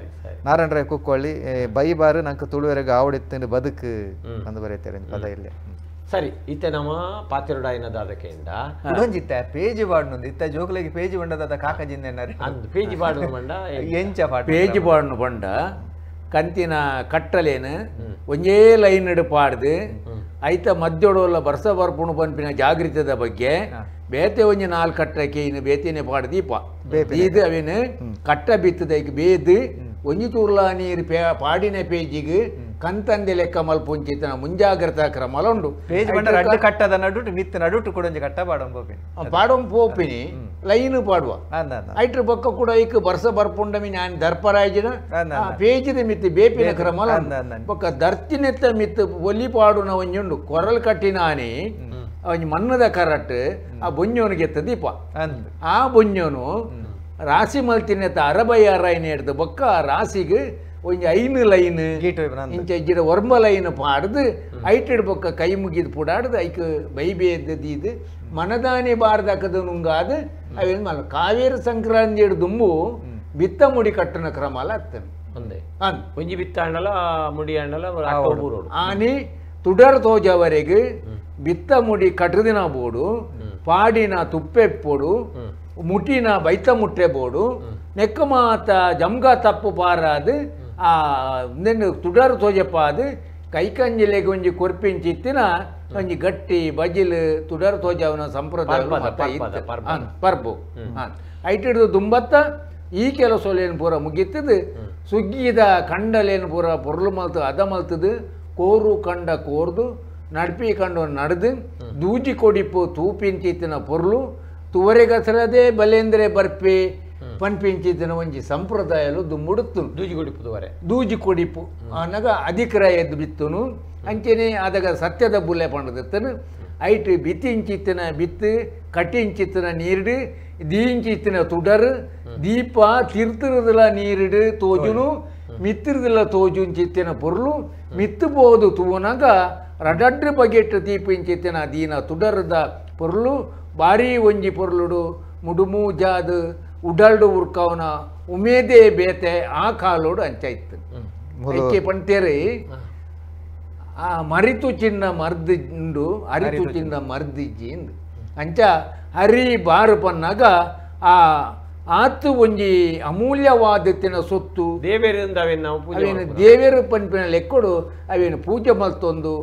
ನಾರಾಯಣರಾಯ್ ಕುಕ್ಕೊಳ್ಳಿ ಬೈಬಾರು ನಂಗೆ ತುಳುವರೆಗೆ ಆವಡಿತ್ತು ಬದುಕು ಅಂದು ಬರೀತಾರೆ ಪದ ಇಲ್ಲಿ ಸರಿ ಇತ್ತೆ ನಮ್ಮ ಪಾತಿರುಡಾಯಿನದ ಅದಕ್ಕೆಂಡ ಇದೊಂಜಿತ್ತ ಪೇಜಿ ಬಾಡ್ನೊಂದು ಇತ್ತ ಜೋಕುಲಿಗೆ ಪೇಜಿ ಬಂಡದ ಕಾಕಜಿಂದೇನಾರಿ ಅಂದು ಪೇಜಿ ಬಾಡು ಬಂಡ ಎಂಚ ಪಾಠ ಪೇಜಿ ಬಾಡ್ನು ಬಂಡ ಕಂತಿನ ಕಟ್ಟಲೇನು ಒಂಜೇ ಲೈನ್ ಹಿಡು ಪಾಡ್ದು ಐತ ಮಧ್ಯೊಡೋಲ್ಲ ಬರ್ಸ ಬರ್ಪುಣು ಪನ್ಪಿನ ಜಾಗೃತದ ಬಗ್ಗೆ ಬೇತೆ ಒಂಜಿ 4 ಕಟ್ಟಕ್ಕೆ ಇನ್ನು ಬೇತೆನೆ ಪಾಡು ದೀಪ ಇದು ಅವೇನು ಕಟ್ಟ ಬಿತ್ತದ ಈಗ ಬೇದು ಒಂಜಿ ತೂರ್ಲ ನೀರು ಪಾಡಿನ ಪೇಜಿಗೆ ಕಂತಂದೆ ಲೆಕ್ಕ ಮಲ್ಪುಂಚಿತನ ಮುಂಜಾಗ್ರತಾ ಕ್ರಮ ಉಂಡು ಪೇಜ್ ಬಂಡ ಅಡ್ಡ ಕಟ್ಟದ ನಡುಟು ಮಿತ್ ನಡುಟು ಕೂಡ ಒಂಜಿ ಕಟ್ಟ ಪಾಡೊಂ ಪೋಪಿನಿ ಲೈನ್ ಪಾಡುವ ಐಟ್ರ ಬೊಕ್ಕ ಕೂಡ ಐಕ್ ಬರ್ಸ ಬರ್ಪುಂಡಮಿ ನಾನು ದರ್ಪರಾಯ್ಜಿನ ಪೇಜಿದ ಮಿತ್ ಬೇಪಿನ ಕ್ರಮ ಬೊಕ್ಕ ದರ್ತಿನೆತ್ತ ಮಿತ್ ಒಲಿ ಪಾಡುನ ಒಂಜುಂಡು ಕೊರಲ್ ಕಟ್ಟಿನಾನಿ ಒಂಜಿ ಮಣ್ಣದ ಕರಟ್ ಆ ಬೊಂಜೋನಿಗೆ ಎತ್ತ ದೀಪ ಆ ಬೊಂಜೋನು ರಾಶಿ ಮಲ್ತಿನೆತ್ತ ಅರಬಯ್ಯಾರಾಯನ ಹಿಡ್ದು ಬೊಕ್ಕ ರಾಶಿಗೆ ಒಂಜಿ 5 ಲೈನ್ ಇಂಚ ಇಜ್ಜಿಡ ಒರ್ಮ ಲೈನ್ ಪಾಡ್ದು ಐಟಿಡ್ ಬೊಕ್ಕ ಕೈ ಮುಗಿದು ಪುಡಾಡ್ದು ಐಕ್ ಬೈಬೇದ್ದು ಮನದಾನಿ ಬಾರ್ದಾಕದ ನುಂಗಾದ ಅವೇನು ಮಲ್ಲ ಕಾವೇರಿ ಸಂಕ್ರಾಂತಿ ದುಂಬು ಬಿತ್ತ ಮುಡಿ ಕಟ್ಟನ ಕ್ರಮ ಅಲ್ಲ ಅತ್ತನು ಒಂದೇ ಒಂಜಿ ಬಿತ್ತ ಅಂಡಲ ಮುಡಿ ಅಂಡಲ ಆನಿ ತುಡರ್ ತೋಜವರೆಗೆ ಬಿತ್ತ ಮುಡಿ ಕಟ್ಟದಿನ ಬೋಡು ಪಾಡಿನ ತುಪ್ಪೆಪ್ಪೊಡು ಮುಟ್ಟಿನ ಬೈತ ಮುಟ್ಟೆ ಬೋಡು ನೆಕ್ಕ ಮಾತ ಜಮ್ಗ ತಪ್ಪು ಪಾರಾದು ಆ ತುಡರ್ ತೋಜಪ್ಪಾದು ಕೈಕಂಜಿಲೆಗೆ ಒಂಜಿ ಕೊರ್ಪಿಂಚಿತ್ತಿನ ಒಂಜಿ ಗಟ್ಟಿ ಬಜಿಲು ತುಡರ್ ತೋಜವನ ಸಂಪ್ರದಾಯ ಪರ್ಬು ಐಟಿಡ್ದು ದುಂಬತ್ತ ಈ ಕೆಲಸಲೇನು ಪೂರ ಮುಗಿತದು ಸುಗ್ಗಿದ ಕಂಡಲೇನು ಪೂರ ಪೊರ್ಲು ಮಲ್ತು ಅದ ಮಲ್ತದು ಕೋರು ಕಂಡ ಕೋರ್ದು ನಡ್ಪಿ ಕಂಡು ನಡೆದು ದೂಜಿ ಕೊಡಿಪು ತೂಪಿಂಚಿತ್ತಿನ ಪೊರ್ಲು ತುವರೆಗಸರದೇ ಬಲೇಂದ್ರೆ ಬರ್ಪಿ ಪನ್ಪಿಂಚಿತ್ತಿನ ಒಂಜಿ ಸಂಪ್ರದಾಯಲು ದುಮ್ಮುಡುತ್ತು ದೂಜಿ ಕೊಡಿಪು ಅನ್ನಗ ಅಧಿಕರ ಎದ್ದು ಬಿತ್ತುನು ಅಂಚೆನೆ ಅದಾಗ ಸತ್ಯದ ಬುಲ್ಲೆ ಪಂಡದತ್ತನು ಐಟ್ ಬಿತ್ತಿಂಚಿತ್ತಿನ ಬಿತ್ತು ಕಟ್ಟಿಂಚಿತ್ತಿನ ನೀರಿಡು ದೀಂಚಿತ್ತಿನ ತುಡರು ದೀಪ ತಿರ್ತಿರದಲ ನೀರಿಡು ತೋಜುನು ಮಿತ್ತಿರದಿಲ್ಲ ತೋಜುಂಚಿತ್ತಿನ ಪೊರ್ಲು ಮಿತ್ತುಬೋದು ತೂನಗ ರಡಡ್ರ ಬಗೆಟ್ ದೀಪಿಂಚಿತ್ತಿನ ದೀನ ತುಡರದ ಪೊರ್ಲು ಬಾರಿ ಒಂಜಿ ಪೊರ್ಲುಡು ಮುಡುಮೂಜಾದು ಉಡಲ್ಡು ಉರ್ಕವನ ಉಮೇದೇ ಬೇತೆ ಆ ಕಾಲೋಡು ಅಂಚಾಯ್ತು ಐಕೆ ಪಂತೇರಿ ಆ ಮರಿತು ಚಿನ್ನ ಮರ್ದಿಂಡು ಅರಿತು ಚಿನ್ನ ಮರ್ದಿಜ್ಜಿ ಅಂಚ ಹರಿ ಬಾರು ಪನ್ನಾಗ ಆ ಆತು ಒಂಜಿ ಅಮೂಲ್ಯವಾದತ್ತಿನ ಸೊತ್ತು ದೇವೇರಿಂದ ಅವೇನು ದೇವೇರು ಪನ್ಪಿನ ಲೆಕ್ಕಡು ಅವೇನು ಪೂಜೆ ಮಲ್ತೊಂದು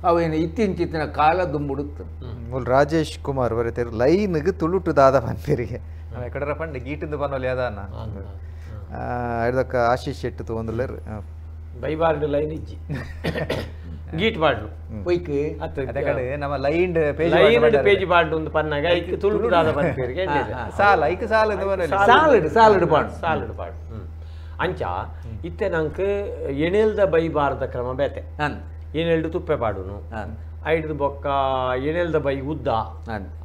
ಅವೇನು ಇತ್ತೀಚಿನ ಕಾಲ ದುಂಬುಡುತ್ತೆ. ಮೂಲ ರಾಜೇಶ್ ಕುಮಾರ್ ಬರೀತಾರೆ ಲೈನ್ಗೆ ತುಳುಟು ದಾದ ಪನ್ಪೇರಿಗೆ ಎಕಡರ ಪಂಡ ಗೀಟಿಂದು ಪನ್ನೋಲಿ ಅದಾನ ಹಿಡ್ದಕ್ಕ ಆಶೀಶ್ ಶೆಟ್ಟಿ ತೊಗೊಂದುಲ್ಲರ್ ಬೈಬಾರ್ಡು ಲೈನ್ ಇಜ್ಜಿ ಗೀಟ್ ಬಾಡ್ಲು ಒಯ್ಕೆ ಅದೇ ಕಡೆ ನಮ್ಮ ಲೈನ್ ಪೇಜ್ ಬಾಡ್ಲು ಒಂದು ಪನ್ನಾಗ ಐಕ್ ತುಳುಟು ದಾದ ಪನ್ಪೇರಿಗೆ ಸಾಲ ಐಕ್ ಸಾಲ ಸಾಲಡ್ ಪಾಡು ಸಾಲಡ್ ಪಾಡು ಅಂಚ ಇತ್ತೆ ನಂಗೆ ಎಣೆಲ್ದ ಬೈಬಾರ್ದ ಕ್ರಮ ಬೇತೆ ಎಣೆಲ್ದು ತುಪ್ಪೆ ಪಾಡುನು ಐಡ್ದು ಬೊಕ್ಕ ಎಣೆಲ್ದ ಬೈ ಉದ್ದ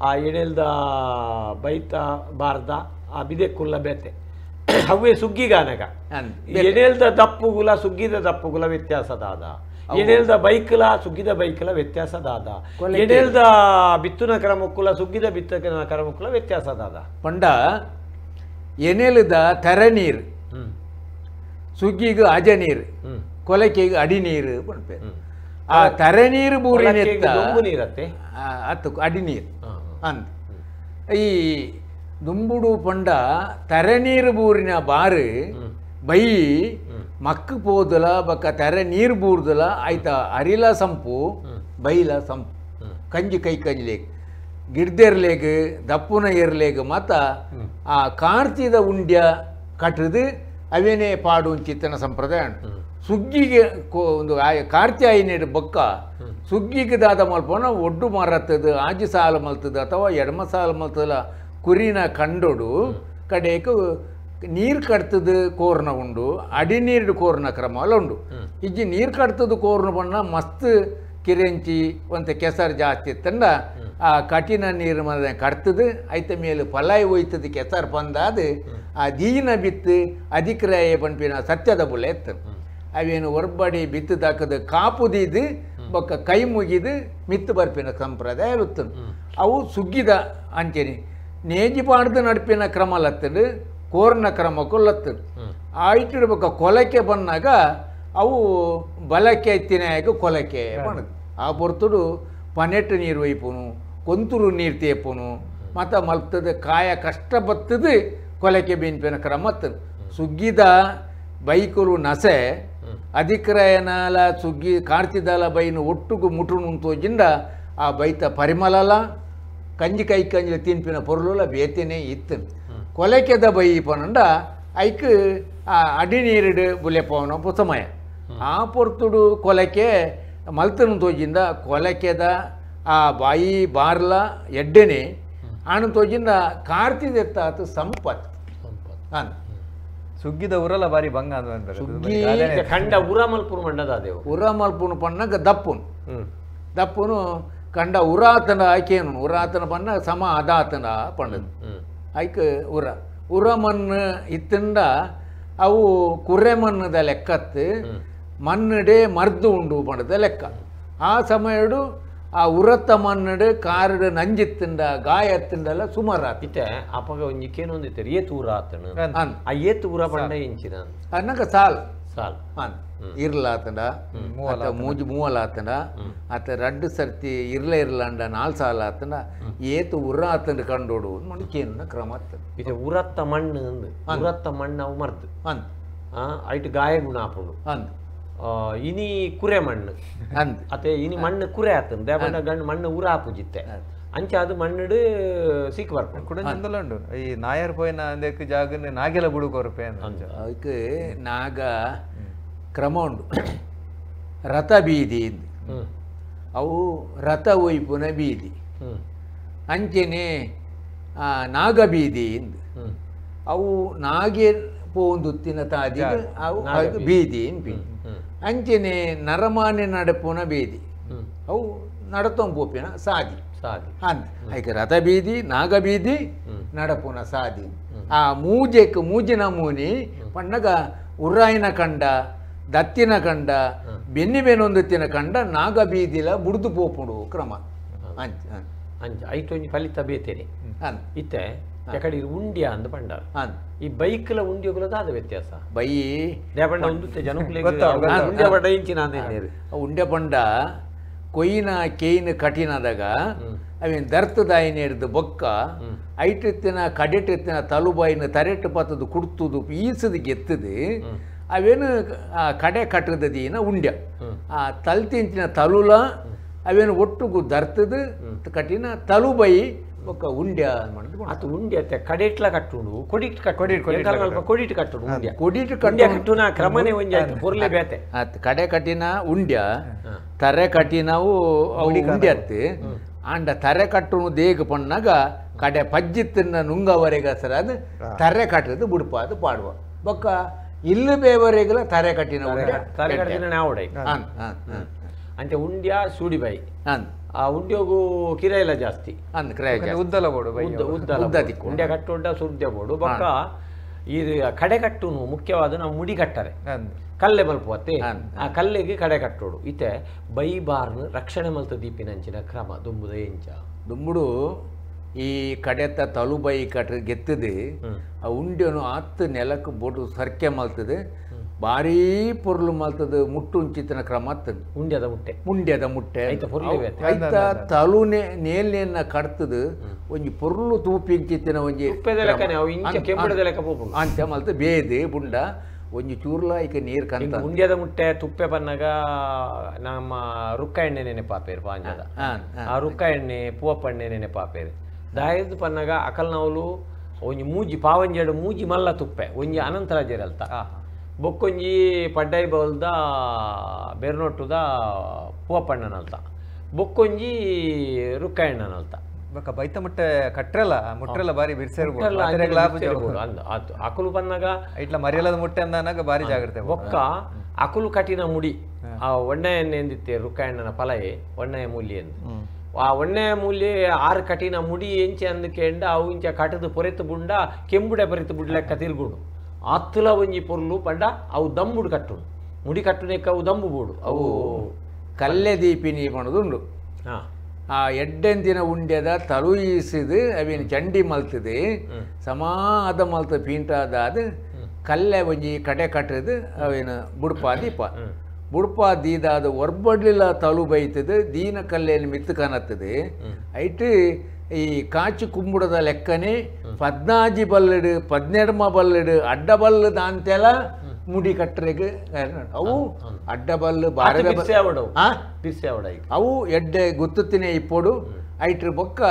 ಆ ಎಣೆಲ್ದ ಬೈತ ಬಾರ್ದ ಆ ಬಿದೆಕ್ಕುಲ್ಲ ಬೇತೆ ಅವೇ ಸುಗ್ಗಿಗಾನಗ ಎಣೆಲ್ದ ದಪ್ಪುಗುಲ ಸುಗ್ಗಿದ ದಪ್ಪುಗುಲ ವ್ಯತ್ಯಾಸದಾದ ಎಣೆಲ್ದ ಬೈಕ್ಲ ಸುಗ್ಗಿದ ಬೈಕ್ಲ ವ್ಯತ್ಯಾಸದಾದ ಎಣೆಲ್ದ ಬಿತ್ತುನ ಕ್ರಮಕ್ಕುಲ ಸುಗ್ಗಿದ ಬಿತ್ತನ ಕ್ರಮಕ್ಕುಲ ವ್ಯತ್ಯಾಸದಾದ ಪಂಡ ಎಣೆಲ್ದ ತೆರ ನೀರು ಸುಗ್ಗಿಗೆ ಅಜ ನೀರು ಕೊಲಕೆಗೆ ಅಡಿ ನೀರು ಪಂಪೇರು ಆ ತೆರೆ ನೀರು ಬೂರಿನ ನೀರತ್ತೆ ಅತ್ತು ಅಡಿ ನೀರು ಅಂತ ಈ ದುಂಬುಡು ಪಂಡ ತೆರೆ ನೀರು ಬೂರಿನ ಬಾರು ಬೈ ಮಕ್ಕ ಪೋದಲ ಬಕ್ಕ ತೆರೆ ನೀರು ಬೂರ್ದಲ ಆಯ್ತ ಅರಿಲ ಸಂಪು ಬೈಲ ಸಂಪು ಕಂಜಿ ಕೈ ಕಂಜ್ಲೇಗ್ ಗಿಡ್ದೆರ್ಲೇಗ್ ದಪ್ಪುನ ಏರ್ಲೇಗ್ ಮತ್ತ ಆ ಕಾರ್ತಿದ ಉಂಡ್ಯ ಕಟ್ಟದು ಅವೇನೇ ಪಾಡು ಚಿತ್ತನ ಸಂಪ್ರದಾಯ ಸುಗ್ಗಿಗೆ ಒಂದು ಕಾರ್ತಿ ಆಯ್ನೇಡು ಬೊಕ್ಕ ಸುಗ್ಗಿಗೆ ದಾದ ಮಲ್ಪನ ಒಡ್ಡು ಮಾರತ್ತದು ಆಜಿ ಸಾಲ ಮಲ್ತದ ಅಥವಾ ಎಡಮ ಸಾಲ ಮಲ್ತದ ಕುರಿನ ಕಂಡೋಡು ಕಡೆಗೆ ನೀರು ಕಟ್ತದ ಕೋರ್ನ ಉಂಡು ಅಡಿ ನೀರು ಕೋರ್ನ ಕ್ರಮ ಅಲ್ಲ ಉಂಡು ಇಜ್ಜಿ ನೀರು ಕಟ್ತದ ಕೋರ್ನ ಬಣ್ಣ ಮಸ್ತ್ ಕಿರೆಂಚಿ ಒಂತ ಕೆಸರು ಜಾಸ್ತಿ ಇತ್ತಂಡ ಆ ಕಠಿಣ ನೀರು ಮದ ಕಟ್ತದ ಐತ ಮೇಲೆ ಫಲಾಯಿ ಹೋಯ್ತದ ಕೆಸರು ಬಂದಾದ ಆ ದೀನ ಬಿತ್ತು ಅಧಿಕ್ರಾಯ ಪಂಪಿನ ಸತ್ಯದ ಬುಲೆ ಎತ್ತ ಅವೇನು ಹೊರ್ಬಡಿ ಬಿತ್ತದಾಕದ ಕಾಪುದಿದ್ದು ಬೊಕ್ಕ ಕೈ ಮುಗಿದು ಮಿತ್ತು ಬರ್ಪಿನ ಸಂಪ್ರದಾಯ ಇರುತ್ತ ಅವು ಸುಗ್ಗಿದ ಅಂಚೆನಿ ನೇಜಿ ಪಾಡ್ದು ನಡ್ಪಿನ ಕ್ರಮ ಲತ್ತದು ಕೋರ್ನ ಕ್ರಮ ಕೊಲ್ಲತ್ತದು ಆಯ್ತು ಬೊಕ್ಕ ಕೊಲಕೆ ಬಂದಾಗ ಅವು ಬಲಕ್ಕೆ ಎತ್ತಿನಾಗ ಕೊಲಕೆ ಮಾಡೋದು ಆ ಹೊರ್ತುಡು ಪನೆಟ್ಟು ನೀರು ಒಯ್ಪುನು ಕೊಂತುರು ನೀರು ತೇಪುನು ಮತ್ತು ಮಲ್ತದ ಕಾಯ ಕಷ್ಟ ಬತ್ತದು ಕೊಲಕೆ ಬೆಂಪಿನ ಕ್ರಮ ಸುಗ್ಗಿದ ಬೈಕುಲು ನಸೆ ಅಧಿಕ್ರಯನಾಲ ಸುಗ್ಗಿ ಕಾರ್ತಿದಾಲ ಬೈನು ಒಟ್ಟುಗು ಮುಟುನು ತೋಜಿಂದ ಆ ಬೈತ ಪರಿಮಳಲ ಕಂಜಿ ಕೈ ಕಂಜಿ ತಿನ್ಪಿನ ಪೊರುಲ ಬೇತೇನೆ ಇತ್ತು ಕೊಲಕೆದ ಬೈ ಪನಂಡ ಐಕ್ ಆ ಅಡಿ ನೀರಿಡು ಬುಲೆಪವನ ಪುಸಮಯ ಆ ಪೊರ್ತುಡು ಕೊಲಕೆ ಮಲ್ತನು ತೋಜಿಂದ ಕೊಲಕೆದ ಆ ಬಾಯಿ ಬಾರ್ಲ ಎಡ್ಡೆನೆ ಆಣ ತೋಜಿಂದ ಕಾರ್ತಿದೆತ್ತಾತು ಸಂಪತ್ ಹಾಂ ಸುಗ್ಗಿದ ಉರಲ ಬಾರಿ ಬಂಗ ಸುಗ್ಗಿ ಖಂಡ ಉರ ಮಲ್ಪುನು ಮಂಡದಾದೇವು ಉರ ಮಲ್ಪುನು ಪನ್ನಗ ದಪ್ಪುನು ದಪ್ಪುನು ಕಂಡ ಉರಾತನ ಆಯ್ಕೇನು ಉರಾತನ ಪನ್ನ ಸಮ ಅದಾತನ ಪಂಡದು ಆಯ್ಕೆ ಉರ ಮಣ್ಣು ಇತ್ತಿಂದ ಅವು ಕುರ್ರೆ ಮಣ್ಣದ ಲೆಕ್ಕತ್ತು ಮಣ್ಣಡೆ ಮರ್ದು ಉಂಡು ಪಂಡದ ಲೆಕ್ಕ ಆ ಸಮಯಡು ಆ ಉರತ್ತ ಮಣ್ಣಡು ಕಾರಡು ನಂಜಿತ್ತಿಂದ ಗಾಯ ಎತ್ತಿಂದಲ್ಲ ಸುಮಾರು ಇತ್ತೆ ಅಪಗ ಒಂಜಿಕೇನು ಒಂದಿತ್ತೆ ಏತು ಊರ ಆತನು ಆ ಏತು ಊರ ಪಂಡ ಇಂಚಿನ ಅನ್ನಕ ಸಾಲ್ ಸಾಲ್ ಇರ್ಲಾತಂಡ ಮೂಜಿ ಮೂವಲಾತಂಡ ಅತ್ತ ರಡ್ಡು ಸರ್ತಿ ಇರ್ಲಾಂಡ 4 ಸಾಲ ಆತಂಡ ಏತು ಉರ ಆತಂಡ ಕಂಡೋಡು ಮಣಿಕೇನು ಕ್ರಮ ಆಗ್ತದೆ ಇದು ಉರತ್ತ ಮಣ್ಣು ಉರತ್ತ ಮಣ್ಣು ಅವು ಮರ್ದು ಐಟು ಗಾಯ ಗುಣ ಆಪುಂಡು ಇನಿ ಕುರೆ ಮಣ್ಣು ಅತ್ತೆ ಇನಿ ಮಣ್ಣು ಕುರೆ ಆತಂದು ದೇವಣ್ಣ ಗಂಡು ಮಣ್ಣು ಊರ ಆಪುಜಿತ್ತೆ ಅಂಚೆ ಅದು ಮಣ್ಣು ಸಿಕ್ ಬರ್ಕೊಂಡು ಕುಡಂಜಲ ಉಂಡು ಈ ನಾಯರ್ ಪೋಯಿನ ಅಂದಕ್ಕೆ ಜಾಗನೆ ನಾಗೆಲ ಬುಡುಕೋರ್ಪೆ ಅದಕ್ಕೆ ನಾಗ ಕ್ರಮ ಉಂಡು ರಥ ಬೀದಿ ಅವು ರಥ ಒಯ್ಪುನ ಬೀದಿ ಅಂಚೆನೆ ನಾಗ ಬೀದಿ ಅವು ನಾಗೆ ಪೋಂದುತ್ತಿನ ತಾದಿ ಅವು ಬೀದಿ ಅಂಚೆನೆ ನರಮಾನೆ ನಡಪುನ ಬೀದಿ ಅವು ನಡತೊಂ ಪೋಪಿನ ಸಾದಿ ಅಂತ ಐಕೆ ರಥ ಬೀದಿ ನಾಗ ಬೀದಿ ನಡಪುನ ಸಾದಿ ಆ ಮೂಜೆಕ್ ಮೂಜಿನ ಮೂನಿ ಪಣ್ಣಗ ಉರ್ರಾಯಿನ ಕಂಡ ದತ್ತಿನ ಕಂಡ ಬೆನ್ನಿ ಬೆನೊಂದತ್ತಿನ ಕಂಡ ನಾಗ ಬೀದಿಲ ಬುಡ್ದು ಪೋಪುಡು ಕ್ರಮ ಅಂಚ ಅಂಚ ಐಟೊಂಜಿ ಫಲಿತ ಬೇತೇನೆ ಇತ್ತೆ ಯಾಕಡೆ ಉಂಡ್ಯ ಅಂದ ಪಂಡ ಈ ಬೈಕ್ಲ ಉಂಡ್ಯಗುಲದಾದ ವ್ಯತ್ಯಾಸ ಬೈ ದೇಪಂಡ ಉಂದುತ್ತೆ ಜನಕ್ಕೆ ಉಂಡ್ಯ ಪಂಡ ಕೊಯ್ಯಿನ ಕೇಯಿನ ಕಠಿಣದಾಗ ಅವೇನು ದರ್ತದಾಯಿನ ಹಿಡಿದು ಬೊಕ್ಕ ಐಟೆತ್ತಿನ ಕಡೆಟೆತ್ತಿನ ತಲುಬಾಯಿನ ತರೆಟ್ಟು ಪತ್ತದು ಕುಡ್ತುದು ಈಸದು ಗೆತ್ತದು ಅವೇನು ಕಡೆ ಕಟ್ಟದದೀನ ಉಂಡ್ಯ ಆ ತಲ್ತಿಂಚಿನ ತಲುಲ ಅವೇನು ಒಟ್ಟುಗು ದರ್ತದು ಕಟ್ಟಿನ ತಲುಬೈ ఒక ಉಂಡ್ಯ ಅದು ಉಂಡ್ಯ ಕಡೆಟ್ಲ ಕಟ್ಟುಂಡು ಕೊಡಿಟ್ ಕೊಡಿಟ್ ಕಟ್ಟುಂಡು ಉಂಡ್ಯ ಕೊಡಿಟ್ ಕಟ್ಟುನ ಕ್ರಮನೇ ಒಂಜಿ ಆಯ್ತು ಪೊರ್ಲೆ ಬೇತೆ ಕಡೆ ಕಟ್ಟಿನ ಉಂಡ್ಯ ತರೆ ಕಟ್ಟಿನವು ಉಂಡ್ಯತ್ತು ಅಂಡ ತರೆ ಕಟ್ಟುನು ದೇಗ ಪಣ್ಣಾಗ ಕಡೆ ಪಜ್ಜಿತ್ತಿನ ನುಂಗವರೆಗೆ ಸರ ಅದು ತರೆ ಕಟ್ಟದು ಬುಡ್ಪಾದು ಪಾಡುವ ಬೊಕ್ಕ ಇಲ್ಲು ಬೇವರೆಗಲ ತರೆ ಕಟ್ಟಿನ ತರೆ ಕಟ್ಟಿನ ನಾವುಡೈ ಅಂತೆ ಉಂಡ್ಯ ಸೂಡಿಬೈ ಆ ಉಂಡ್ಯೋಗು ಕಿರಾಯಿಲ ಜಾಸ್ತಿ ಉದ್ದಲ ಬೋಡು ಉಂಡ್ಯ ಕಟ್ಟುಂಡ ಸುದ್ಯ ಬೋಡು ಬೊಕ್ಕ ಈ ಕಡೆ ಕಟ್ಟುನು ಮುಖ್ಯವಾದ ನಾವು ಮುಡಿ ಕಟ್ಟರೆ ಕಲ್ಲೆ ಮಲ್ಪುವತ್ತೆ ಆ ಕಲ್ಲೆಗೆ ಕಡೆ ಕಟ್ಟೋಡು ಇತ್ತೆ ಬೈಬಾರ್ನು ರಕ್ಷಣೆ ಮಲ್ತ ದೀಪಿನಂಚಿನ ಕ್ರಮ ದುಂಬುದ ಎಂಚ ದುಂಬುಡು ಈ ಕಡೆತ ತಲುಬೈ ಕಟ್ಟ ಗೆತ್ತದೆ ಆ ಉಂಡ್ಯನು ಆತ್ತು ನೆಲಕ್ಕೆ ಬೋಟು ಸರ್ಕೆ ಮಲ್ತದೆ ಭಾರೀ ಪೊರ್ಲು ಮಲ್ತದ ಮುಟ್ಟು ಉಂಚಿತ್ತಿನ ಕ್ರಮ ಅತ್ತದು ಮುಂಡ್ಯದ ಮುಟ್ಟೆ ಐತ ತಲುನೆ ನೇಲ್ನೆಯನ್ನ ಕಡ್ತದು ಒಂಜಿ ಪೊರ್ಲು ತೂಪಿಂಚಿತ್ತಿನ ಒಂಜಿ ಅಂಚ ಮಲ್ತ ಬೇದೆ ಬುಂಡ ಒಂಜಿ ಚೂರ್ಲ ಈಗ ನೀರು ಕಂತ ಮುಂಡ್ಯದ ಮುಟ್ಟೆ ತುಪ್ಪೆ ಬನ್ನಾಗ ನಮ್ಮ ರುಕ್ಕ ಎಣ್ಣೆ ನೆನೆಪಾಪೇರು ಪಾಂಜದ ಆ ರುಕ್ಕ ಎಣ್ಣೆ ಪೂವಪ್ಪ ಎಣ್ಣೆ ನೆನೆಪಾಪೇರು ದಾಯದ ಪನ್ನಾಗ ಅಕಲ್ ನಾವಲು ಒಂಜಿ ಮೂಜಿ ಪಾವಂಜೆಡು ಮೂಜಿ ಮಲ್ಲ ತುಪ್ಪೆ ಒಂಜಿ ಅನಂತರಾಜರಲ್ತ ಬೊಕ್ಕೊಂಜಿ ಪಡ್ಡಾಯಿ ಬೌಲ್ದ ಬೆರ್ನೊಟ್ಟುದ ಪೂವಪ್ಪಣ್ಣನಲ್ತ ಬೊಕ್ಕೊಂಜಿ ರುಕ್ಕ ಎಣ್ಣನಲ್ತ ಬೊಕ್ಕ ಬೈತ ಮುಟ್ಟೆ ಕಟ್ರಲ್ಲ ಮುಟ್ರೆಲ್ಲ ಬಾರಿ ಬಿರ್ಸೇರ್ಬೋದು ಅಕುಲು ಪನ್ನಾಗ ಇಟ್ಲ ಮರಿಯಲ್ಲದ ಮುಟ್ಟೆ ಅಂದಾಗ ಬಾರಿ ಜಾಗ್ರತೆ ಬೊಕ್ಕ ಅಕುಲು ಕಟಿನ ಮುಡಿ ಆ ಒಣ್ಣೆ ಎಣ್ಣೆ ಎಂದಿತ್ತೆ ರುಕ್ಕ ಎಣ್ಣನ ಫಲಯೇ ಒಣ್ಣೆಯ ಮೂಲ್ಯ ಎಂದು ಆ ಒಣ್ಣೆಯ ಮೂಲ್ಯ 6 ಕಟಿನ ಮುಡಿ ಎಂಚೆ ಅಂದಕೆಂಡ ಅವು ಇಂಚ ಕಟದು ಪೊರೆತು ಬುಂಡ ಕೆಂಬುಡೆ ಪೊರೆತು ಬುಡ್ಲೆಕ್ಕ ತಿರ್ಗುಡು ಆತ್ತುಲ ಒಂಜಿ ಪೊರ್ಲು ಪಂಡ ಅವು ದಮ್ಮುಡು ಕಟ್ಟುಡು ಮುಡಿ ಕಟ್ಟುನೆಕ್ಕ ಅವು ದಮ್ಮು ಬೋಡು ಅವು ಕಲ್ಲೆ ದೀಪಿನಿ ಪಣದುಂಡು ಆ ಎಡ್ಡೆಂದಿನ ಉಂಡ್ಯದ ತಲು ಈಸಿದು ಅವೇನು ಚಂಡಿ ಮಲ್ತದೆ ಸಮಾದ ಮಲ್ತ ಪೀಂಟಾದಾದ ಕಲ್ಲೆ ಒಂಜಿ ಕಡೆ ಕಟ್ಟದು ಅವೇನು ಬುಡ್ಪಾದೀಪ ಬುಡ್ಪಾದೀದಾದ ಒರ್ಬಡ್ಲಿಲ್ಲ ತಲು ಬೈತದೆ ದೀನ ಕಲ್ಲೆಯನ್ನು ಮಿತ್ತು ಕಾಣತ್ತದೆ ಐಟು ಈ ಕಾಚು ಕುಂಬುಡದ ಲೆಕ್ಕನೆ 14 ಬಲ್ಲಡು 12 ಬಲ್ಲಡು ಅಡ್ಡ ಬಲ್ಲದ ಅಂತೆಲ್ಲ ಮುಡಿ ಕಟ್ಟರೆಗೆ ಅವು ಅಡ್ಡ ಬಲ್ಲು ಅವು ಎಡ್ಡೆ ಗುತ್ತುತ್ತಿನೇ ಇಪ್ಪೋಡು ಐಟ್ರ ಬೊಕ್ಕ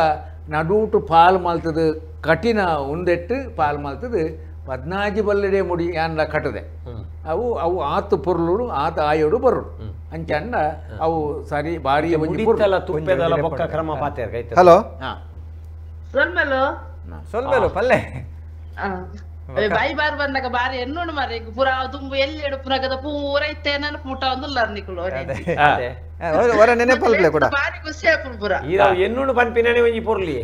ನಡೂಟು ಪಾಲ್ ಮಲ್ತದ ಕಠಿಣ ಉಂದೆಟ್ಟು ಪಾಲ್ ಮಲ್ತದ 14 ಬಲ್ಲಡೆ ಮುಡಿ ಯಾನ್ಲ ಕಟ್ಟದೆ ಅವು ಅವು ಆತು ಪೊರ್ಲುಡು ಆತ ಆಯೋಡು ಬರುಡು ಅಂಚಂಡ ಅವು ಸರಿ ಬಾರಿ ಕ್ರಮ ಹಲೋ ಸೊಲ್ಮೆಲು ಪಲ್ಲೆ ಬೈಬಾರ್ ಬಂದಾಗ ಬಾರಿ ಎನ್ನೋಡು ಮಾರೆ ಪೂರ ತುಂಬು ಎಲ್ಲಿ ಎಡು ಪುನಗದ ಪೂರ ಇತ್ತೆ ನಾನು ಪೂಟ ಒಂದು ನಿಕ್ಳು ಒರ ನೆನೆಪಲ್ಲೆ ಕೂಡ ಬಾರಿ ಖುಷಿ ಆಪುಡು ಪೂರ ಎನ್ನೂನು ಪನ್ಪಿನೇ ಒಂಜಿ ಪೊರ್ಲಿ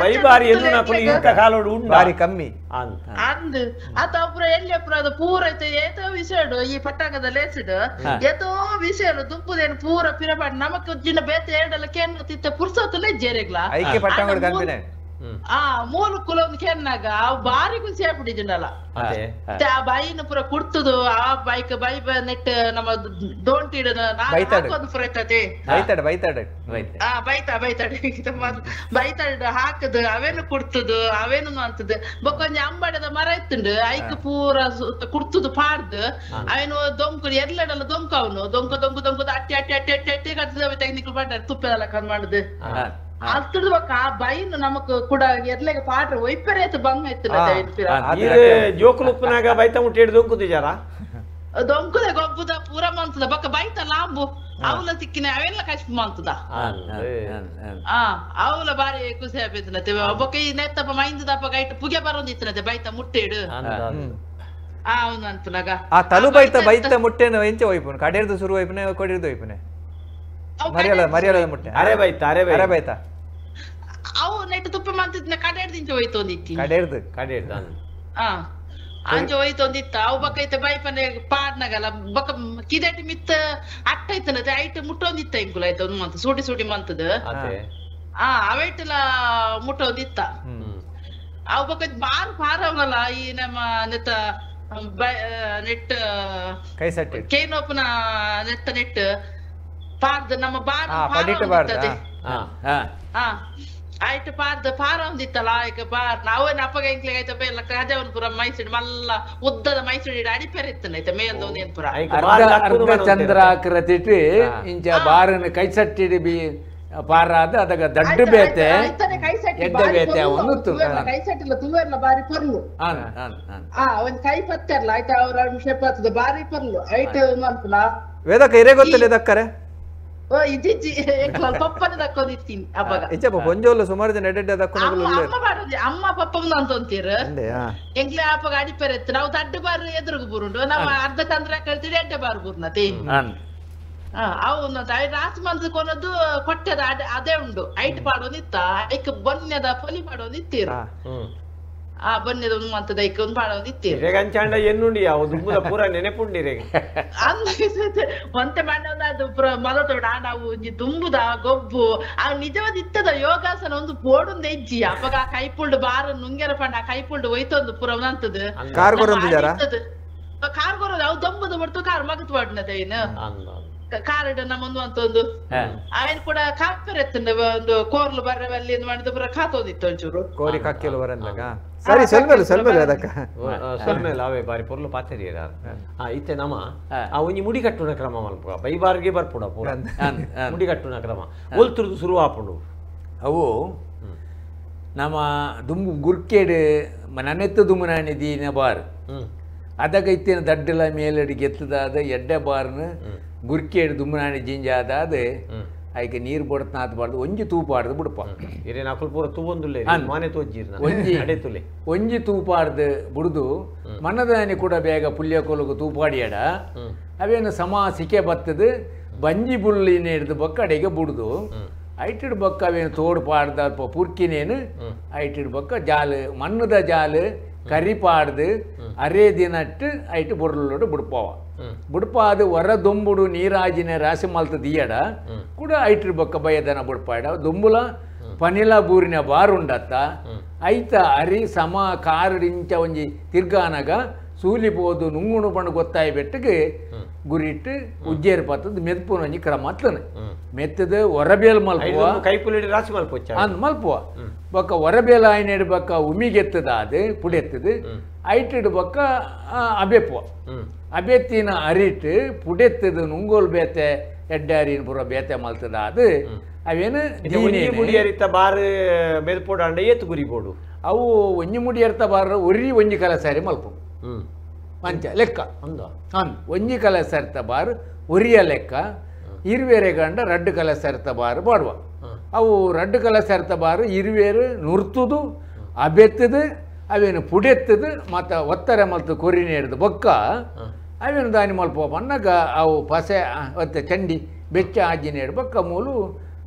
ಬೈಬಾರಿ ಎನ್ನು ನಕುಲು ಇಂತ ಕಾಲೋಡು ಉಂಡು ಬಾರಿ ಕಮ್ಮಿ ಅಂದ್ ಆತ ಪೂರ ಎಲ್ಲಿ ಪೂರ ಅದು ಪೂರ ಐತೆ ಏತೋ ವಿಷಯಡು ಈ ಪಟಾಕದ ಲೇಸಿಡು ಏತೋ ವಿಷಯಡು ದುಪ್ಪುದೇನು ಪೂರ ಪಿರಬಾಡ್ ನಮಕ್ ಜಿನ ಬೇತೆ ಎರಡಲ್ಲ ಕೇನ್ ತಿತ್ತ ಪುರ್ಸೋತಲೇ ಜೇರೆಗ್ಲಾ ಐಕೆ ಪಟಾಂಗಡು ಕನ್ಪಿನೆ ಮೂಲ ಕುಲೊಂದು ಕೆನ್ನಾಗ ಬಾರಿ ಖುಷಿ ಆಗ್ಬಿಟ್ಟಿದ್ದೀನಲ್ಲ ಆ ಬಾಯಿನ ಪೂರ ಕುಡ್ತದು ಆ ಬೈಕ್ ಬೈ ನೆಟ್ ನಮ್ಮ ದೋಂಟಿಡ ಬೈತಾಡ ಹಾಕದು ಅವೇನು ಕುಡ್ತದು ಅವೇನು ಅಂತದ್ದು ಬೊಕ್ಕೊಂಜ ಅಂಬಡದ ಮರ ಇತ್ತುಂಡು ಐಕ್ ಪೂರ ಕುಡ್ತದು ಪಾಡ್ದು ಅವೇನು ದೊಂಕು ಎಲ್ಲೆಡಲ್ಲ ದೊಂಕು ಅವನು ದೊಂಕು ದೊಂಕು ದೊಂಕುದು ಅಟ್ಟಿ ಅಟ್ಟಿ ಅಟ್ಟಿ ಅಟ್ಟಿ ಅಟ್ಟಿ ಕಟ್ಟದ ಟೆಕ್ನಿಕಲ್ ಪಾಡ್ತಾರೆ ತುಪ್ಪದಲ್ಲ ಕಂಡು ಮಾಡುದು ಅತ್ತದ ಬೊಕ್ಕ ಆ ಬೈನು ನಮಕ್ ಕೂಡ ಎರ್ಲೆಗೆ ಪಾಡ್ರೆ ಒಯ್ಪರೇತ ಬಂಗ ಜೋಕುಲು ಉಪ್ಪನಾಗ ಬೈತ ಮುಟ್ಟಿಡು ದೊಂಕುದು ಜರ ದೊಂಕುದೆ ಗೊಬ್ಬುದ ಪೂರ ಮಂತದ ಬೊಕ್ಕ ಬೈತ ಲಾಂಬು ಅವಲ ತಿಕ್ಕಿನ ಅವೆಲ್ಲ ಕಷ್ಟ ಮಂತದ ಅವಲ ಬಾರಿ ಖುಷಿ ಆಗ್ಬೇಕನತೆ ಬೊಕ್ಕ ಈ ನೆತ್ತಪ್ಪ ಮೈಂದದಪ್ಪ ಗೈಟ್ ಪುಗೆ ಬರೋದಿತ್ತನತೆ ಬೈತ ಮುಟ್ಟೇಡು ಅವನಂತನಾಗ ಆ ತಲು ಬೈತ ಮುಟ್ಟೆನ ಎಂಚ ಒಯ್ಪುನು ಕಡೆರ್ದು ಶುರು ಒಯ್ಪುನೆ ಕೊಡಿರ್ದು ಒಯ್ಪುನೆ ಮರಿಯಾದ ಮುಟ್ಟೆ ಅರೆ ಬೈತ ಅವು ನೆಟ್ ತುಪ್ಪ ಮಾಡ್ತಿದ್ನ ಕಡೆರ್ದಿಂಚ ಹೋಯ್ತೊಂದಿತ್ತಿ ಕಡೆರ್ದು ಅಂಚ ಹೋಯ್ತೊಂದಿತ್ತ ಅವು ಬಕ್ಕ ಐತೆ ಬೈಪನೆ ಪಾಡ್ನಾಗಲ್ಲ ಬಕ್ಕ ಕಿದೆಟ್ ಮಿತ್ತ ಅಟ್ಟ ಐತನತೆ ಐಟ್ ಮುಟ್ಟೊಂದಿತ್ತ ಇಂಕುಲ ಆಯ್ತು ಒಂದು ಮಂತ್ ಸೂಟಿ ಸೂಟಿ ಮಂತದ ಅವೈಟೆಲ್ಲ ಮುಟ್ಟೊಂದಿತ್ತ ಅವು ಬಕ್ಕ ಬಾರ್ ಪಾರವಲ್ಲ ಈ ನಮ್ಮ ನೆತ್ತ ನೆಟ್ ಕೈ ಸಟ್ಟಿ ಕೇನೋಪನ ನೆತ್ತ ನೆಟ್ ಪಾರ್ದ ನಮ್ಮ ಬಾರ್ ಆಯ್ತು ಪಾರ್ದ ಪಾರ ಒಂದಿತ್ತಲ್ಲ ಆಯ್ಕೆ ಪಾರ್ ನಾವೇನ್ ಅಪ್ಪಗ ಇಂಕ್ಲೆ ಆಯ್ತಪ್ಪ ಎಲ್ಲ ರಾಜವನ್ ಪುರ ಮೈಸೂಡಿ ಮಲ್ಲ ಉದ್ದದ ಮೈಸೂಡಿ ಅಡಿಪೇರ್ ಇತ್ತಲ್ಲ ಮೇಲ್ದ ಒಂದೇನ್ ಪುರ ಅರ್ಧ ಚಂದ್ರಾಕೃತಿ ಇಂಚ ಬಾರನ ಕೈ ಸಟ್ಟಿಡಿ ಬಿ ಪಾರಾದ ಅದಗ ದಡ್ಡ ಬೇತೆ ಎಡ್ಡ ಬೇತೆ ಅವನು ಕೈ ಸಟ್ಟಿಲ್ಲ ತುವೆರ್ಲ ಬಾರಿ ಪರ್ಲು ಒಂದ್ ಕೈ ಪತ್ತರ್ಲ ಆಯ್ತಾ ಅವ್ರ ಶೆಪ್ಪತ್ತದ ಬಾರಿ ಪರ್ಲು ಐಟ್ ಅನ್ಪುಲ ವೇದಕ ಇರೇ ಗೊತ್ತಿಲ್ಲ ದಕ್ಕರೆ ಇಜ್ಜಿ ಪಪ್ಪನ ದಕ್ಕೋದಿತ್ತೀನಿ ಅವಾಗ ಇಚ್ಚಪ್ಪ ಹೊಂಜೋಲ್ಲ ಸುಮಾರು ಜನ ಎಡ್ಡೆ ದಕ್ಕೊಂಡು ಅಮ್ಮ ಪಪ್ಪನ ಅಂತ ಅಂತೀರ ಎಂಗ್ಲೆ ಅಪ್ಪಗ ಅಡಿಪೇರ್ ಇತ್ತು ನಾವು ದಡ್ಡ ಬಾರು ಎದುರುಗು ಬುರುಂಡು ನಾವು ಅರ್ಧ ಚಂದ್ರ ಕಳ್ತಿಡಿ ಎಡ್ಡೆ ಬಾರು ಬುರ್ನತಿ అవును రాసి మంది కొనదు కొట్టేది అదే ఉండు ఐట్ పాడోనిತ್ತ ಐಕ್ ಬನ್ಯದ ಪೊಲಿ ಪಾಡೋನಿತ್ತೀರು ಆ ಬನ್ಯದ ಮಂತದ ಐಕ್ ಒಂದು ಪಾಡೋನಿತ್ತೀರು ರೇಗಂಚಾಂಡ ಎನ್ನುಂಡಿ ಅವು ದುಮ್ಮದ ಪೂರ ನೆನೆಪುಂಡಿ ರೇಗ ಒಂತೆ ಮಾಡದ ಅದು ಮೊದಲ ನಾವು ದುಂಬುದ ಗೊಬ್ಬು ಆ ನಿಜವಾದ ಇತ್ತದ ಯೋಗಾಸನ ಒಂದು ಬೋಡುಂದ ಇಜ್ಜಿ ಅವಾಗ ಕೈಪುಲ್ಡು ಬಾರ ನುಂಗೆರ ಪಂಡ ಕೈಪುಲ್ಡು ಒಯ್ತೊಂದು ಪುರ ಅಂತದ ಕಾರ್ಗೊರೋದು ಅವು ದೊಂಬುದ ಬಿಡ್ತು ಕಾರ್ ಮಗತ್ ಬಾಡ್ನದ ಏನು ಕಾರಡ ನಮ್ಮೊಂದು ಅಂತ ಒಂದು ఆయన ಕೂಡ ಕಾಪರ್ ಎತ್ತಂದ ಒಂದು ಕೋರ್ಲು ಬರ್ರವಲ್ಲಿ ಮಾಡಿದ ಪುರ ಕಾತೋದಿತ್ತು ಒಂಚೂರು ಕೋರಿ ಕಕ್ಕೆಲು ಬರಂದಾಗ ಸರಿ ಸಲ್ಮೇಲೆ ಅದಕ್ಕ ಸಲ್ಮೇಲೆ ಅವೇ ಬಾರಿ ಪೊರ್ಲು ಪಾತೆರಿಯರ ಇತ್ತೆ ನಮ ಆ ಒಂಜಿ ಮುಡಿ ಕಟ್ಟುನ ಕ್ರಮ ಮಲ್ಪ ಬೈಬಾರ್ಗೆ ಬರ್ಪುಡ ಪೂರ ಮುಡಿ ಕಟ್ಟುನ ಕ್ರಮ ಒಲ್ತುರ್ದು ಶುರು ಆಪುಂಡು ಅವು ನಮ್ಮ ದುಂಬು ಗುರ್ಕೇಡು ನನೆತ್ತು ದುಮ್ಮನಾಣಿ ದೀನ ಬಾರ್ ಅದಗ ಇತ್ತಿನ ದಡ್ಡಲ ಮೇಲಡಿ ಗೆತ್ತದಾದ ಎಡ್ಡೆ ಬಾರ್ನ ಗುರ್ಕೇಡು ದುಮ್ಮನಾಣಿ ಜಿಂಜಾದಾದ ಆಯ್ಕೆ ನೀರು ಬಡತ್ನಾದ್ಬಾರ್ದು ಒಂಜಿ ತೂಪಾಡ್ದು ಬಿಡಪ್ಪ ಇರೇನು ಅಕಲ್ ಪೂರ ತೂವೊಂದುಲ್ಲೆ ಮಾನೆ ತೋಜ್ಜಿರ್ನ ಒಂಜಿ ಅಡೆತುಲೆ ಒಂಜಿ ತೂಪಾಡ್ದು ಬಿಡುದು ಮನದಾನಿ ಕೂಡ ಬೇಗ ಪುಲ್ಯ ಕೊಲಗು ತೂಪಾಡಿಯಾಡ ಅವೇನು ಸಮ ಸಿಕೆ ಬತ್ತದು ಬಂಜಿ ಬುಳ್ಳಿನ ಹಿಡ್ದು ಬಕ್ಕ ಅಡೆಗೆ ಬಿಡುದು ಐಟಿಡ್ ಬಕ್ಕ ಅವೇನು ತೋಡು ಪಾಡ್ದ ಪುರ್ಕಿನೇನು ಐಟಿಡ್ ಬಕ್ಕ ಜಾಲು ಮಣ್ಣದ ಜಾಲು ಕರಿ ಪಾಡ್ದು ಅರೇ ದಿನಟ್ಟು ಐಟು ಬುರ್ಲೋಡು ಬಿಡ್ಪವ ಬಿಡ್ಪಾದು ಹೊರ ದೊಂಬುಡು ನೀರಾಜಿನ ರಾಸಿ ಮಲ್ತ ದಿಯಡ ಕೂಡ ಐಟ್ರ ಬಕ್ಕ ಬಯದನ ಬಿಡ್ಪಾಡ ದುಂಬುಲ ಪನಿಲ ಬೂರಿನ ಬಾರುಂಡತ್ತ ಐತ ಅರಿ ಸಮ ಕಾರಡಿಂಚ ಒಂಜಿ ತಿರ್ಗಾನಗ ಸೂಲಿಬೋದು ನುಂಗುಣು ಬಣ್ಣ ಗೊತ್ತಾಯಿ ಬೆಟ್ಟಗೆ ಗುರಿಟ್ಟು ಉಜ್ಜೇರಿ ಪತ್ತದ ಮೆತ್ಪುನ ಒಂಜಿ ಕ್ರಮ ಅತ್ತನೆ ಮೆತ್ತದ ಹೊರಬೇಲ್ ಮಲ್ಪುವ ಕೈಪುಲಿಡಿ ರಾಸಿ ಮಲ್ಪೊಚ್ಚ ಅಂದ್ ಮಲ್ಪುವ ಬೊಕ್ಕ ಹೊರಬೇಲ ಆಯ್ನೆಡು ಬಕ್ಕ ಉಮಿಗೆತ್ತದ ಅದು ಪುಡೆತ್ತದು ಐಟಿಡು ಬಕ್ಕ ಅಬೆಪ್ಪುವ ಅಬೆತ್ತಿನ ಅರಿಟ್ಟು ಪುಡೆತ್ತದು ನುಂಗೋಲ್ ಬೇತೆ ಎಡ್ಡಾರಿನ ಪುರ ಬೇತೆ ಮಲ್ತದ ಅದು ಅವೇನು ಮುಡಿ ಅರಿತ ಬಾರ್ ಮೆಲ್ಪೋಡು ಅಂಡ ಏತು ಗುರಿ ಬೋಡು ಅವು ಒಂಜಿ ಮುಡಿ ಅರ್ಥ ಬಾರ ಒರಿ ಒಂಜಿ ಕಲ ಸಾರಿ ಮಲ್ಪು ಮಂಚ ಲೆಕ್ಕ ಒಂಜಿ ಕಲ ಸರ್ತ ಬಾರ್ ಒರಿಯ ಲೆಕ್ಕ ಇರುವೇರೆ ಗಂಡ ರಡ್ಡು ಕಲ ಸರ್ತ ಬಾರು ಬಾಡುವ ಅವು ರಡ್ಡು ಕಲ ಸರ್ತ ಬಾರು ಇರುವೇರು ನುರ್ತುದು ಅಬೆತ್ತದು ಅವೇನು ಪುಡೆತ್ತದು ಮತ್ತು ಒತ್ತರ ಮಲ್ತು ಕೊರಿನ ಹಿಡ್ದು ಬೊಕ್ಕ ಅವೇನು ದಾನಿ ಮಲ್ಪ ಪನ್ನಗ ಅವು ಪಸೆ ಒತ್ತೆ ಚಂಡಿ ಬೆಚ್ಚ ಆಜಿನ ಹಿಡ್ದು ಬೊಕ್ಕ ಮೂಲು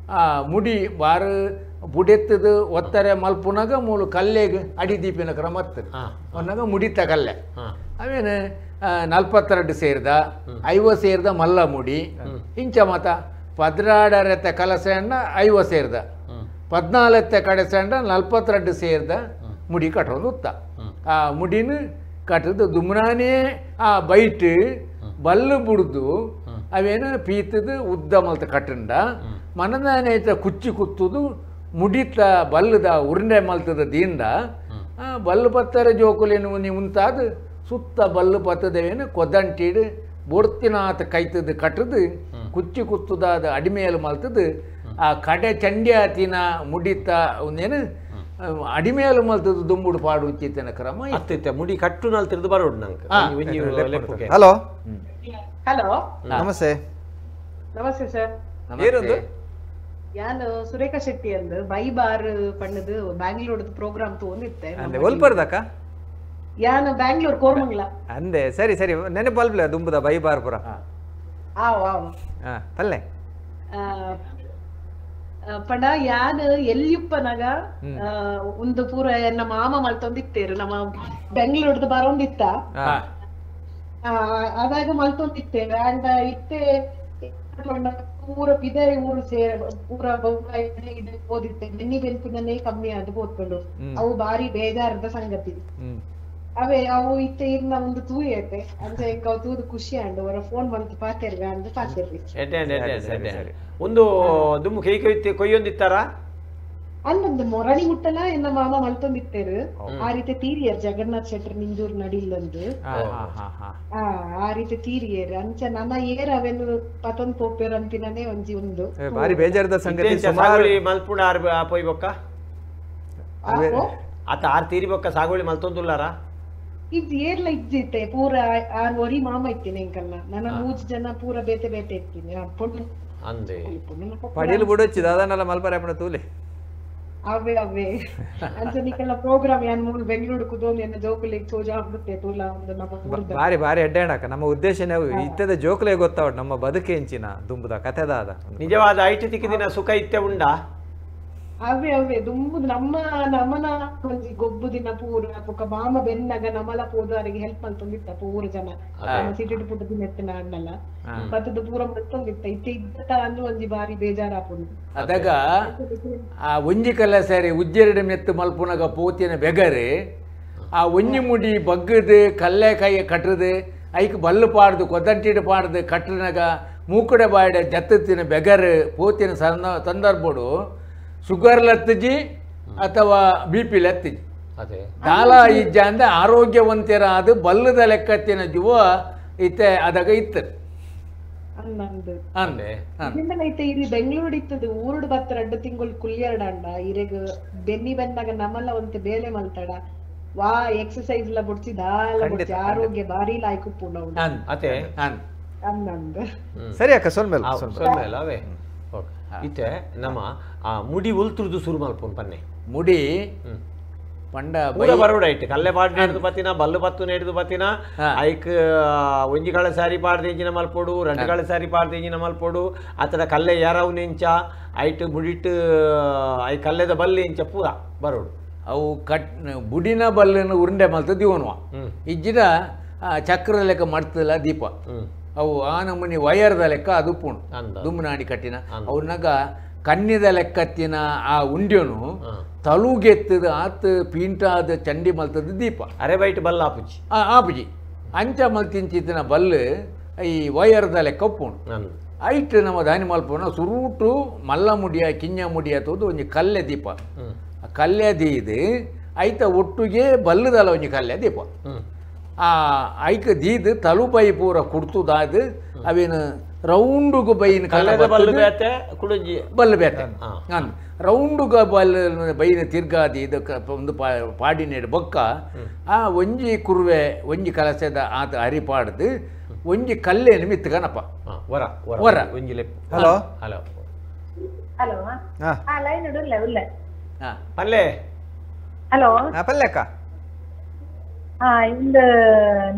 ಮುಡಿ ಬಾರು ಪುಡೆತ್ತದು ಒತ್ತರ ಮಲ್ಪುನಾಗ ಮೂಲು ಕಲ್ಲೆಗೆ ಅಡಿದೀಪಿನ ಕ್ರಮ ಹತ್ತದು ಒನ್ನಾಗ ಮುಡಿತ ಕಲ್ಲೆ ಅವೇನು 42 ಸೇರ್ದ 50 ಸೇರ್ದ ಮಲ್ಲ ಮುಡಿ ಇಂಚ ಮತ 16 ಕಲಸೆಂಡ 50 ಸೇರ್ದ 14 ಕಡೆಸೆಂಡ 42 ಸೇರ್ದ ಮುಡಿ ಕಟ್ಟೋದು ಉತ್ತ ಆ ಮುಡಿನ ಕಟ್ಟದು ದುಮ್ರಾನೇ ಆ ಬೈಟ್ ಬಲ್ಲು ಬುಡ್ದು ಅವೇನು ಪೀತದು ಉದ್ದ ಮಲ್ತ ಕಟ್ಟಂಡ ಮನದಾನೆ ಕುಚ್ಚಿ ಕುತ್ತುದು ಮುಡಿತ ಬಲ್ಲದ ಉರುಂಡೆ ಮಲ್ತದ ದೀಂಡ ಬಲ್ಲು ಪತ್ತರ ಜೋಕುಲೇನು ನೀವು ಮುಂತಾದ ಸುತ್ತ ಬಲ್ಲು ಪತ್ತದೇವೇನು ಕೊದಂಟೀಡು ಬೊಡ್ತಿನಾಥ ಕೈತದ ಕಟ್ಟದು ಕುಚ್ಚಿ ಕುತ್ತುದಾದ ಅಡಿಮೆಯಲ್ಲಿ ಮಲ್ತದು ಆ ಕಡೆ ಚಂಡ್ಯಾತಿನ ಮುಡಿತ ಒಂದೇನು ಅಡಿಮೆಯಲ್ಲಿ ಮಲ್ತದ್ದು ದುಂಬುಡು ಪಾಡು ಉಚ್ಚಿತನ ಕ್ರಮ ಅತ್ತಿತ್ತ ಮುಡಿ ಕಟ್ಟು ನಾಲ್ ತಿರ್ದು ಬರೋಡು ನಂಗೆ ಹಲೋ ಹಲೋ ನಮಸ್ತೆ ನಮಸ್ತೆ ಸರ್ ಏನೊಂದು ಯಾನು ಸುರೇಖಾ ಶೆಟ್ಟಿ ಅಂದು ಬೈ ಬಾರ್ ಪಣ್ಣದು ಬ್ಯಾಂಗ್ಳೂರ್ದು ಪ್ರೋಗ್ರಾಮ್ ತಗೊಂಡಿತ್ತೆ ಒಲ್ಪರ್ದಕ್ಕ ಯಾನು ಬ್ಯಾಂಗ್ಳೂರ್ ಕೋರ್ಮಂಗ್ಲ ಅಂದೆ ಸರಿ ಸರಿ ನೆನಪಲ್ಪ್ಲ ದುಂಬುದ ಬೈ ಬಾರ್ ಪುರ ಪಲ್ಲೆ ಪಂಡ ಯಾನ್ ಎಲ್ಲಿಪ್ಪನಾಗ ಒಂದು ಪೂರ ನಮ್ಮ ಮಾಮ ಮಲ್ತೊಂದಿತ್ತೇರು ನಮ್ಮ ಬೆಂಗಳೂರ್ದು ಬರೋಂದಿತ್ತ ಅದಾಗ ಮಲ್ತೊಂದಿತ್ತೇವೆ ಅಂಡ ಇತ್ತೆ ಪೂರ ಬಿದೆ ಊರು ಪೂರ ಓದಿತ್ತೆ ಬೆನ್ನಿ ಬೆನ್ಪಿನೇ ಕಮ್ಮಿ ಅದು ಓದ್ಕೊಂಡು ಅವು ಬಾರಿ ಬೇಜಾರದ ಸಂಗತಿ ಅವೇ ಅವು ಇತ್ತೆ ಇನ್ನ ಒಂದು ತೂಯತೆ ಅಂದ್ರೆ ಅವು ತೂದು ಖುಷಿ ಅಂಡು ಅವರ ಫೋನ್ ಬಂತು ಪಾತಿರ್ಗ ಅಂದು ಪಾತಿರ್ರಿ ಒಂದು ದುಮ್ಮು ಕೈ ಕೊಯ್ಯೊಂದಿತ್ತಾರ ಅಂದಂದು ಮೊರಣಿ ಮುಟ್ಟಲ ಎನ್ನ ಮಾಮ ಮಲ್ತೊಂದಿತ್ತೇರು ಆ ರೀತಿ ತೀರಿಯರ್ ಜಗನ್ನಾಥ್ ಶೆಟ್ರ್ ನಿಂಜೂರ್ ನಡಿಲ್ಲಂದು ಆ ರೀತಿ ತೀರಿಯರ್ ಅಂಚ ನನ್ನ ಏರ್ ಅವೆನು ಪತೊಂದ್ ಪೋಪೇರ್ ಅಂತಿನೇ ಒಂಜಿ ಒಂದು ಬಾರಿ ಬೇಜಾರದ ಸಂಗತಿ ಸಾಗುಳಿ ಮಲ್ಪುಣ ಪೋಯ್ ಬೊಕ್ಕ ಆತ ಆರ್ ತೀರಿ ಬೊಕ್ಕ ಸಾಗುಳಿ ಮಲ್ತೊಂದುಲ್ಲಾರ ಇದು ಏರ್ಲ ಇದ್ದಿತ್ತೆ ಪೂರ ಆ ಒರಿ ಮಾಮ ಇತ್ತೇನೆ ಎಂಕಲ್ಲ ನನ್ನ 3 ಜನ ಪೂರ ಬೇತೆ ಬೇತೆ ಇರ್ತೀನಿ ಪೊಣ್ಣು ಅಂದೆ ಪಡಿಯಲು ಬಿಡೊಚ್ಚಿದ ಅದನ್ನೆಲ್ಲ ಮಲ್ಪರಾಪಣ ತೂಲೆ ಅವೇ ಅಂಚ ನಿಕ್ಕೆಲ್ಲ ಪ್ರೋಗ್ರಾಮ್ ಯಾನ್ ಮೂಲ ಬೆಂಗಳೂರು ಕುದೋನ್ ಎನ್ನ ಜೋಕುಲಿಗೆ ಸೋಜಾ ಆಗ್ಬಿಟ್ಟೆ ತೂಲ ಒಂದು ನಮ್ಮ ಬಾರಿ ಬಾರಿ ಎಡ್ಡಾಕ ನಮ್ಮ ಉದ್ದೇಶನೇ ಇತ್ತದ ಜೋಕುಲೆ ಗೊತ್ತಾವಡ್ ನಮ್ಮ ಬದುಕೆ ಎಂಚಿನ ದುಂಬುದ ಕಥೆದಾದ ನಿಜವಾದ ಐಟಿ ತಿಕ್ಕಿದಿನ ಸುಖ ಇತ್ತೆ ಉಂಡ ಅವೇ ದುಂಬುದು ನಮ್ಮನ ಒಂಜಿ ಗೊಬ್ಬು ದಿನ ಪೂರ ಪುಕ್ಕ ಮಾಮ ಬೆನ್ನಗ ನಮಲ ಪೋದವರಿಗೆ ಹೆಲ್ಪ್ ಮಲ್ತೊಂದಿತ್ತ ಪೂರ ಜನ ಸಿಟಿಡ್ ಪುಟ್ಟ ದಿನ ಎತ್ತಿನ ಅಣ್ಣಲ್ಲ ಬತ್ತದ ಪೂರ ಮಲ್ತೊಂದಿತ್ತ ಇದ್ದ ಅಂದು ಒಂಜಿ ಬಾರಿ ಬೇಜಾರಾಪುಂಡು ಅದಾಗ ಆ ಒಂಜಿ ಕಲ ಸರಿ ಉಜ್ಜೆರಡು ಮೆತ್ತು ಮಲ್ಪುನಗ ಪೋತಿನ ಬೆಗರೆ ಆ ಒಂಜಿ ಮುಡಿ ಬಗ್ಗದು ಕಲ್ಲೆ ಕೈ ಕಟ್ಟದು ಐಕ್ ಬಲ್ಲು ಪಾಡ್ದು ಕೊದ್ದಂಟಿಡು ಪಾಡ್ದು ಕಟ್ಟನಾಗ ಮೂಕುಡೆ ಬಾಡ ಜತ್ತಿನ ಬೆಗರು ಪೋತಿನ ಸಂದರ್ಭಡು ಶುಗರ್ ಲತ್ತಿಜಿ ಅಥವಾ BP ಲತ್ತಿಜಿ ದಾಲ ಇಜ್ಜ ಅಂದ್ರೆ ಆರೋಗ್ಯವಂತರ ಅದು ಬಲ್ಲದ ಲೆಕ್ಕತ್ತಿನ ಜುವ ಇತ್ತೆ ಅದಾಗ ಇತ್ತು ಅನ್ನಂದು ಐತೆ ಇಲ್ಲಿ ಬೆಂಗಳೂರು ಇತ್ತದು ಊರುಡು ಬತ್ತ 2 ತಿಂಗಳು ಕುಲ್ಯರ್ಡಂಡ ಇರೆಗ್ ಬೆನ್ನಿ ಬಂದಾಗ ನಮ್ಮಲ್ಲ ಒಂತೆ ಬೇಲೆ ಮಲ್ತಾಡ ವಾ ಎಕ್ಸರ್ಸೈಸ್ ಎಲ್ಲ ಬುಡ್ಸಿ ದಾಲ ಬುಡ್ಸಿ ಆರೋಗ್ಯ ಬಾರಿ ಲಾಯ್ಕು ಪೂರ್ಣ ಅತೆ ಅನ್ನಂದು ಸರಿ ಅಕ್ಕ ಸೊಲ್ಮೇಲ್ ಅವೇ ಇತ್ತೆ ನಮ್ಮ ಆ ಮುಡಿ ಉಲ್ತುರ್ದು ಸುರು ಮಲ್ಪುನ್ ಪನ್ನೆ ಮುಡಿ ಪಂಡ ಬರೋಡ ಇಟ್ಟು ಕಲ್ಲೆ ಪಾಡ್ ನೆಡ್ದು ಬತ್ತಿನ ಬಲ್ಲು ಬತ್ತು ನೆಡ್ದು ಬತ್ತಿನ hike ಒಂಜಿಗಳ sorry ಪಾಡ್ದೇಂಜಿನ ಮಲ್ಪೋಡು 2 sorry ಪಾಡ್ದೇಂಜಿನ ಮಲ್ಪೋಡು ಆತಡ Kalbe ಯಾರವ್ ನೆಂಚ eight ಮುಡಿಟ್ಟು I ಕಲ್ಲೆದ ಬಲ್ಲೆ ಇಂಚ ಪೂರ ಬರೋಡು ಅವು ಬುಡಿನ ಬಲ್ಲನ್ನು ಉರುಂಡೆ ಮಲ್ತ ದಿವನ್ವ ಇಜ್ಜಿದ ಚಕ್ರದ ಲೆಕ್ಕ ಮಾಡ್ತಲ್ಲ ದೀಪ ಅವು ಆ ನಮೂನಿ ವಯರ್ದ ಲೆಕ್ಕ ಅದು ಪೂಣು ದುಮ್ಮನಾಡಿ ಕಟ್ಟಿನ ಅವನಾಗ ಕನ್ಯದ ಲೆಕ್ಕತ್ತಿನ ಆ ಉಂಡ್ಯನು ತಲುಗೆತ್ತದ ಆತ ಪೀಂಟಾದ ಚಂಡಿ ಮಲ್ತದ ದೀಪ ಅರೆ ಬೈಟ್ ಬಲ್ಲ ಆಪುಜಿ ಆಪುಜಿ ಅಂಚ ಮಲ್ತಿಂಚಿತ್ತಿನ ಬಲ್ಲು ಈ ವಯರ್ದ ಲೆಕ್ಕ ಪೂಣು ಐಟ್ ನಮ್ಮ ದಾನಿ ಮಲ್ಪನ ಸುರೂಟು ಮಲ್ಲ ಮುಡಿಯ ಕಿಂಜ ಮುಡಿಯ ತೋದು ಒಂಜಿ ಕಲ್ಲೆ ದೀಪ ಕಲ್ಲೆ ದೀದು ಐತ ಒಟ್ಟಿಗೆ ಬಲ್ಲದಲ್ಲ ಒಂಜಿ ಕಲ್ಲೆ ದೀಪ ಆ ಐಕ ದೀದ್ ತಲು ಬೈ ಪೂರ ಕುಡ್ತುದಾದ ಅವೇನು ರೌಂಡುಗು ಬೈನ ಬಲ್ಲು ಬೇತೆ ಕುಡುಜಿ ಬಲ್ಲು ಬೇತೆ ರೌಂಡುಗ ಬಲ್ ಬೈನ ತಿರ್ಗಾದಿ ಇದಕ್ಕೆ ಒಂದು ಪಾಡಿನೇಡು ಬೊಕ್ಕ ಆ ಒಂಜಿ ಕುರುವೆ ಒಂಜಿ ಕಲಸದ ಆತ ಹರಿಪಾಡ್ದು ಒಂಜಿ ಕಲ್ಲೇನು ಮಿತ್ಕನಪ್ಪ ವರ ವರ ಒಂಜಿ ಲೆಪ್ ಹಲೋ ಹಲೋ ಹಲೋ ಆ ಲೈನ್ ಇಡಲ್ಲ ಉಲ್ಲ ಪಲ್ಲೆ ಹಲೋ ಪಲ್ಲೆಕ್ಕ ಇಂದ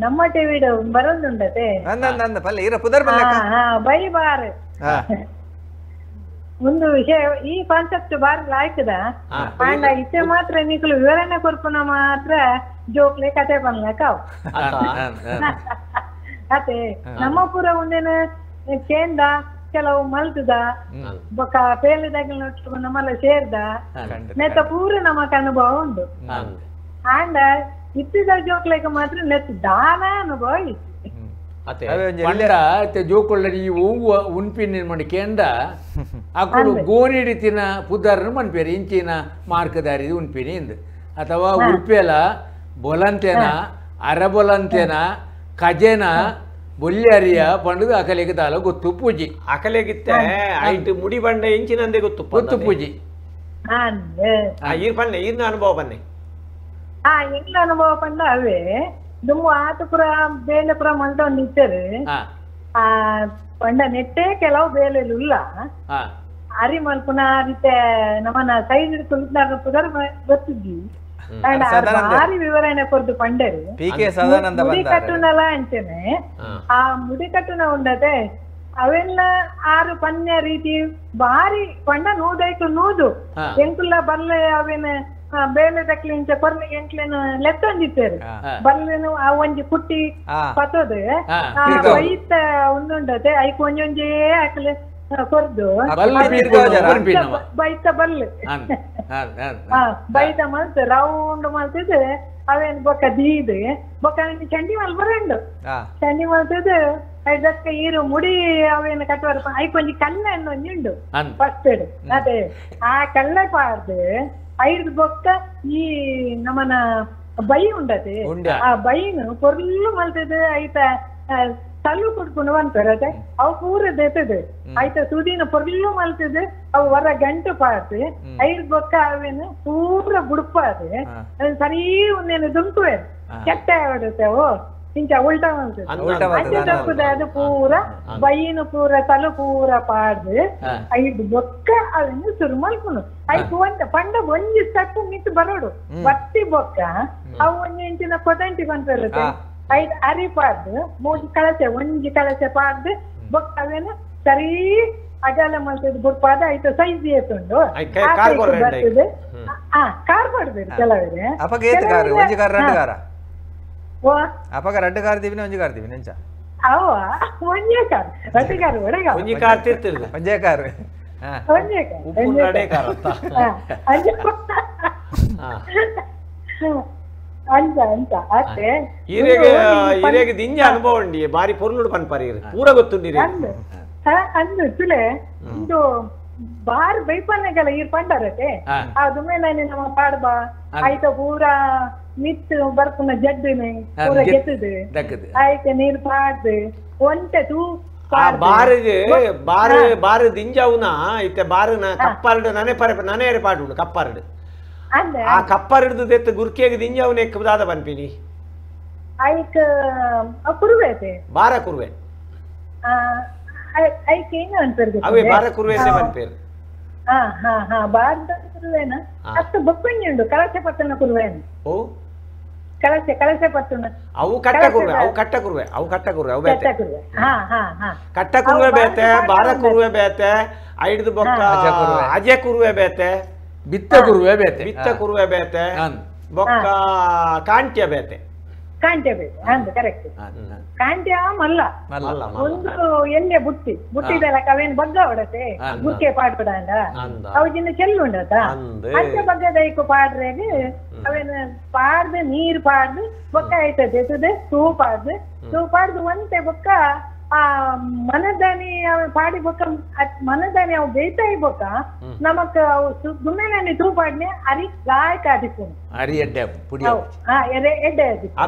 ನಮ್ಮ ಟಿವಿಡ್ ಬರೋದುಂಡತೆ ಅಂದ ಪಲ್ಲೆ ಇರ ಪುದರ್ ಪಲ್ಲೆಕ್ಕ ಬೈಬಾರ್ ಒಂದು ವಿಷಯ ಈ ಕಾನ್ಸೆಪ್ಟ್ ಬಾರಿ ಲಾಯ್ಕದ ಅಂಡ ಇತ್ತೆ ಮಾತ್ರ ನಿಕಲು ವಿವರಣೆ ಕೊರ್ಪುನ ಮಾತ್ರ ಜೋಕ್ಲೆ ಕತೆ ಪನ್ಲಕಾವ್ ಅತೆ ನಮ್ಮ ಪೂರ ಒಂದೇನ ಕೇಂದ ಕೆಲವು ಮಲ್ತದ ಬೊಕ್ಕ ಪೇಲಿದಾಗ ನಮ್ಮಲ್ಲ ಸೇರ್ದ ನೆತ್ತ ಪೂರ ನಮಕ್ ಅನುಭವ ಉಂಡು ಅಂಡ ಇತ್ತಿದ ಜೋಕ್ಲೆಗ ಮಾತ್ರ ನೆತ್ತ ದಾನ ಅನುಭವ ಇತ್ತು ಪಂಡ ಜೋಕೊಳ್ಳಿ ಈ ಹೂವು ಉನ್ಪಿನ ಮಾಡಿ ಕೇಂದ ಅಕ್ಕಳು ಗೋನಿಡಿ ತಿನ್ನ ಪುದಾರನು ಮನ್ಪೇರಿ ಇಂಚಿನ ಮಾರ್ಕದಾರಿ ಉನ್ಪಿನಿ ಇಂದು ಅಥವಾ ಉಡುಪೇಲ ಬೊಲಂತೇನ ಅರಬೊಲಂತೇನ ಕಜೇನ ಬೊಲ್ಯಾರಿಯ ಪಂಡದು ಅಕಲೆಗೆ ದಾಲ ಗೊತ್ತು ಪೂಜಿ ಅಕಲೆಗಿತ್ತೆ ಐಟ್ ಮುಡಿ ಬಂಡೆ ಇಂಚಿನಂದೆ ಗೊತ್ತು ಪೂಜಿ ಈರ್ ಪನ್ನೆ ಈರ್ನ ಅನುಭವ ಪನ್ನೆ ಎಂಗ್ಲ ಅನುಭವ ಪಂಡ ಅವೇ ದುಮ್ಮು ಆತ ಪುರ ಬೇಲೆ ಪುರ ಮಂಟೊಂದು ಇಟ್ಟರು ಆ ಪಂಡ ನೆಟ್ಟೆ ಕೆಲವು ಬೇಲೆಲು ಇಲ್ಲ ಅರಿ ಮಲ್ಪುನ ರೀತೆ ನಮ್ಮನ ಸೈಜ್ ಕುಳಿತಾಗ ಪುದರ್ ಗೊತ್ತಿದ್ವಿ ಭಾರಿ ವಿವರಣೆ ಕೊರ್ದು ಪಂಡರು ಮುಡಿ ಕಟ್ಟುನಲ ಅಂಚೆನೆ ಆ ಮುಡಿ ಕಟ್ಟುನ ಉಂಡತೆ ಅವೆಲ್ಲ 6 ಪನ್ಯ ರೀತಿ ಬಾರಿ ಪಂಡ ನೂದೈಕು ನೂದು ಎಂಕುಲ್ಲ ಬಲ್ಲೆ ಅವೇನ ಬೇಲೆ ದಕ್ಲಿಂಚ ಕೊರ್ಲೆ ಎಂಕ್ಲೇನು ಲೆತ್ತೊಂದಿತ್ತೇರು ಬಲ್ಲೆನು ಆ ಒಂಜಿ ಪುಟ್ಟಿ ಪತ್ತೋದು ಬೈತ ಉಂದುಂಡತೆ ಐಕ್ ಒಂಜೊಂಜೇ ಆಕಲೆ ಕೊರ್ದು ಬೈತ ಬಲ್ಲು ಬೈತ ಮಲ್ತು ರೌಂಡ್ ಮಲ್ತಿದ್ದು ಅವೇನು ಬೊಕ್ಕ ದೀದು ಬೊಕ್ಕ ಚಂಡಿ ಮಲ್ ಬರಂಡು ಚಂಡಿ ಮಲ್ತಿದ್ದು ಇದಕ್ಕೆ ಈರು ಮುಡಿ ಅವೇನು ಕಟ್ಟುವರು ಐಕೊಂಜಿ ಕಲ್ಲನ್ನು ಒಂಜುಂಡು ಅಂದ್. ಫಸ್ಟ್ ಅದೇ ಆ ಕಲ್ಲ ಪಾಡ್ದು ಐದು ಬೊಕ್ಕ ಈ ನಮ್ಮನ ಬೈ ಉಂಡತೆ ಆ ಬೈನು ಪೊರ್ಲು ಮಲ್ತದ ಐತ ತಲ್ಲು ಕುಡ್ಕೊಂಡು ಬಂತಾರೆ ಅವು ಪೂರ ದೆತ್ತದು ಆಯ್ತ ಸುದಿನ ಪೊರ್ಲು ಮಲ್ತದ ಅವು ಹೊರ ಗಂಟು ಪಾಡ್ದು ಐದು ಬೊಕ್ಕ ಅವೇನು ಪೂರ ಬುಡುಪಾದು ಸರಿ ಒಂದೇನು ದುಂಕುವೆ ಕೆಟ್ಟ ಹೊಡುತ್ತೇವು ಇಂಚ ಉಲ್ಟಾ ತಪ್ಪದ ಅದು ಪೂರ ಬೈನು ಪೂರ ತಲು ಪೂರ ಪಾಡ್ದು ಐದು ಬೊಕ್ಕ ಅದನ್ನು ಶುರು ಮಲ್ಕೊಂಡು ಐದು ಒಂದ ಪಂಡ ಒಂಜಿ ತಪ್ಪು ಮಿತ್ತು ಬರೋಡು ಬತ್ತಿ ಬೊಕ್ಕ ಅವು ಒಂಜಿ ಇಂಚಿನ ಕೊದಂಟಿ ಬಂದಿರುತ್ತೆ ಐದು ಅರಿ ಪಾಡ್ದು ಮೂಜಿ ಕಳಸೆ ಒಂಜಿ ಕಳಸೆ ಪಾಡ್ದು ಬೊಕ್ಕ ಅವೇನು ಸರಿ ಅಗಲ ಮಲ್ತದ ಬುಡ್ಪಾದ ಐತ ಸೈಜ್ ಏತುಂಡು ಬರ್ತದೆ ಕಾರ್ ಮಾಡ್ಬೇಕು ಕೆಲವರೆ ಅಪಗ ರಡ್ಡು ಕಾರ್ ದಿವಿನ ಒಂಜಿ ಕಾರ್ ದಿವಿನ ಎಂಚ ಅವ ಒಂಜೇ ಕಾರ್ ರಡ್ಡು ಕಾರ್ ಒಳಗ ಒಂಜಿ ಕಾರ್ ತಿರ್ತಿರ್ದು ಒಂಜೇ ಕಾರ್ ಒಂಜೇ ಕಾರ್ ಉಪ್ಪು ನಡೆ ಕಾರ್ ಅಂತ ಅಂಚ ಅಂಚ ಅತ್ತೆ ಈರೆಗೆ ದಿಂಜ ಅನುಭವ ಉಂಡಿ ಬಾರಿ ಪೊರ್ಲುಡು ಪನ್ಪರಿ ಪೂರ ಗೊತ್ತುಂಡಿರಿ ಅಂದು ತುಲೆ ಇದು ಬಾರ್ ಬೈಪನ್ನೆಗೆಲ್ಲ ಈರ್ ಪಂಡರತೆ ಅದು ಮೇಲೆ ನಮ್ಮ ಪಾಡ್ಬಾ ಆಯ್ತ ಪೂರ ಮಿತ್ತು ಬರ್ಪುನ ಜಡ್ಡುನೆ ಪೂರ ಗೆತ್ತದು ಆಯ್ತ ನೀರ್ ಪಾಡ್ದು ಒಂಟೆ ತೂ ಬಾರು ದಿಂಜಾವುನ ಐತೆ ಬಾರುನ ಕಪ್ಪಾರ್ಡು ನನೆ ಪಾಡು ಕಪ್ಪಾರ್ಡು ಆ ಕಪ್ಪಾರ್ದು ದೆತ್ತು ಗುರ್ಕೆಗೆ ದಿಂಜಾವುನ ಎಕ್ಕದಾದ ಬನ್ಪಿನಿ ಐಕ ಕುರುವೇತೆ ಬಾರ ಕುರುವೆ ಐಕ ಏನು ಅಂತಾರೆ ಅವೇ ಬಾರ ಕುರುವೆ ಬನ್ಪೇರು ಬಾರದ ಕುರುವೇನ ಅಷ್ಟು ಬೊಪ್ಪಂಜುಂಡು ಕಳಸೆ ಪತ್ತನ ಕುರುವೇನು ಓ ಕಳಸೆ ಪತ್ತನ ಅವು ಕಟ್ಟ ಕುರುವೆ ಅವು ಕಟ್ಟ ಕುರುವೆ ಅವು ಬೇತೆ ಕಟ್ಟ ಕುರುವೆ ಬೇತೆ ಬಾರ ಕುರುವೆ ಬೇತೆ ಐದು ಬೊಕ್ಕ ಅಜೆ ಕುರುವೆ ಬೇತೆ ಬಿತ್ತ ಕುರುವೆ ಬೇತೆ ಬೊಕ್ಕ ಕಾಂಟ್ಯ ಬೇತೆ ಕಾಂಟ್ಯ ಬೇತೆ ಅಂದು ಕರೆಕ್ಟ್ ಕಾಂಟ್ಯ ಮಲ್ಲ ಒಂದು ಎಣ್ಣೆ ಬುಟ್ಟಿದೆಲ್ಲ ಅವೇನು ಬಗ್ಗ ಹೊಡತೆ ಗುಕ್ಕೆ ಪಾಡ್ಪಡ ಅವಜಿಂದ ಚೆಲ್ಲುಂಡತ ಅಂಚ ಬಗ್ಗದ ಐಕು ಪಾಡ್ರೆಗೆ ಅವೇನು ಪಾಡ್ದು ನೀರ್ ಪಾಡ್ದು ಬೊಕ್ಕ ಆಯ್ತದೆ ತೂ ಪಾಡ್ದು ಒಂತೆ ಬೊಕ್ಕ ಆ ಮನದಾನಿ ಪಾಡಿ ಬೊಕ್ಕ ಮನದಾನಿ ಅವು ಬೇಯ್ತಾ ಬೊಕ್ಕ ನಮಕ್ ಅವು ಗುಮ್ಮೆನೆ ತೂ ಪಾಡ್ನೆ ಅರಿ ಗಾಯ ಕಾದಿಸ್ತು ಅರಿ ಎಡ್ಡೆ ಪುಡಿ ಎಡ್ಡೆ ಆ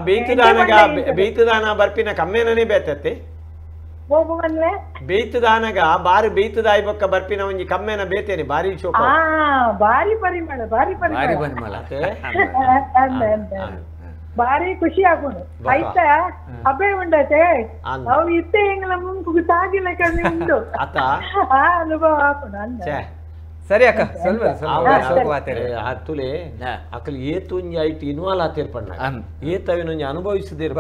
ಬೇಯ್ತದಾನ ಬರ್ಪಿನ ಕಮ್ಮೆನೇ ಬೇತತ್ತೆ ಹೋಗುವನ್ಲೆ ಬೇಯ್ತದಾನಗ ಬಾರಿ ಬೇಯ್ತದಾಯಿ ಬೊಕ್ಕ ಬರ್ಪಿನ ಒಂಜಿ ಕಮ್ಮೆನ ಬೇತೇನೆ ಬಾರಿ ಶೋಕ ಬಾರಿ ಪರಿಮಳ ಬಾರಿ ಖುಷಿ ಆಗುಂಡು ಆಯ್ತಾ ಅಬ್ಬೆ ಉಂಡತೆ ಅವು ಇತ್ತೆ ಹೆಂಗಲ ಮುಂಕು ಸಾಗಿಲ್ಲ ಕಮ್ಮಿ ಉಂಡು ಆ ಅನುಭವ ಆಗುಂಡು ಅಂದ ಸರಿ ಅಕ್ಕ ಅತ್ತುಲೆ ಅಕ್ಕಲ್ ಏತುಂಜಿ ಐಟ್ ಇನ್ವಾಲ್ ಆತೇರ್ ಪಣ್ಣ ಏತವಿನೊಂಜಿ ಅನುಭವಿಸದಿರ್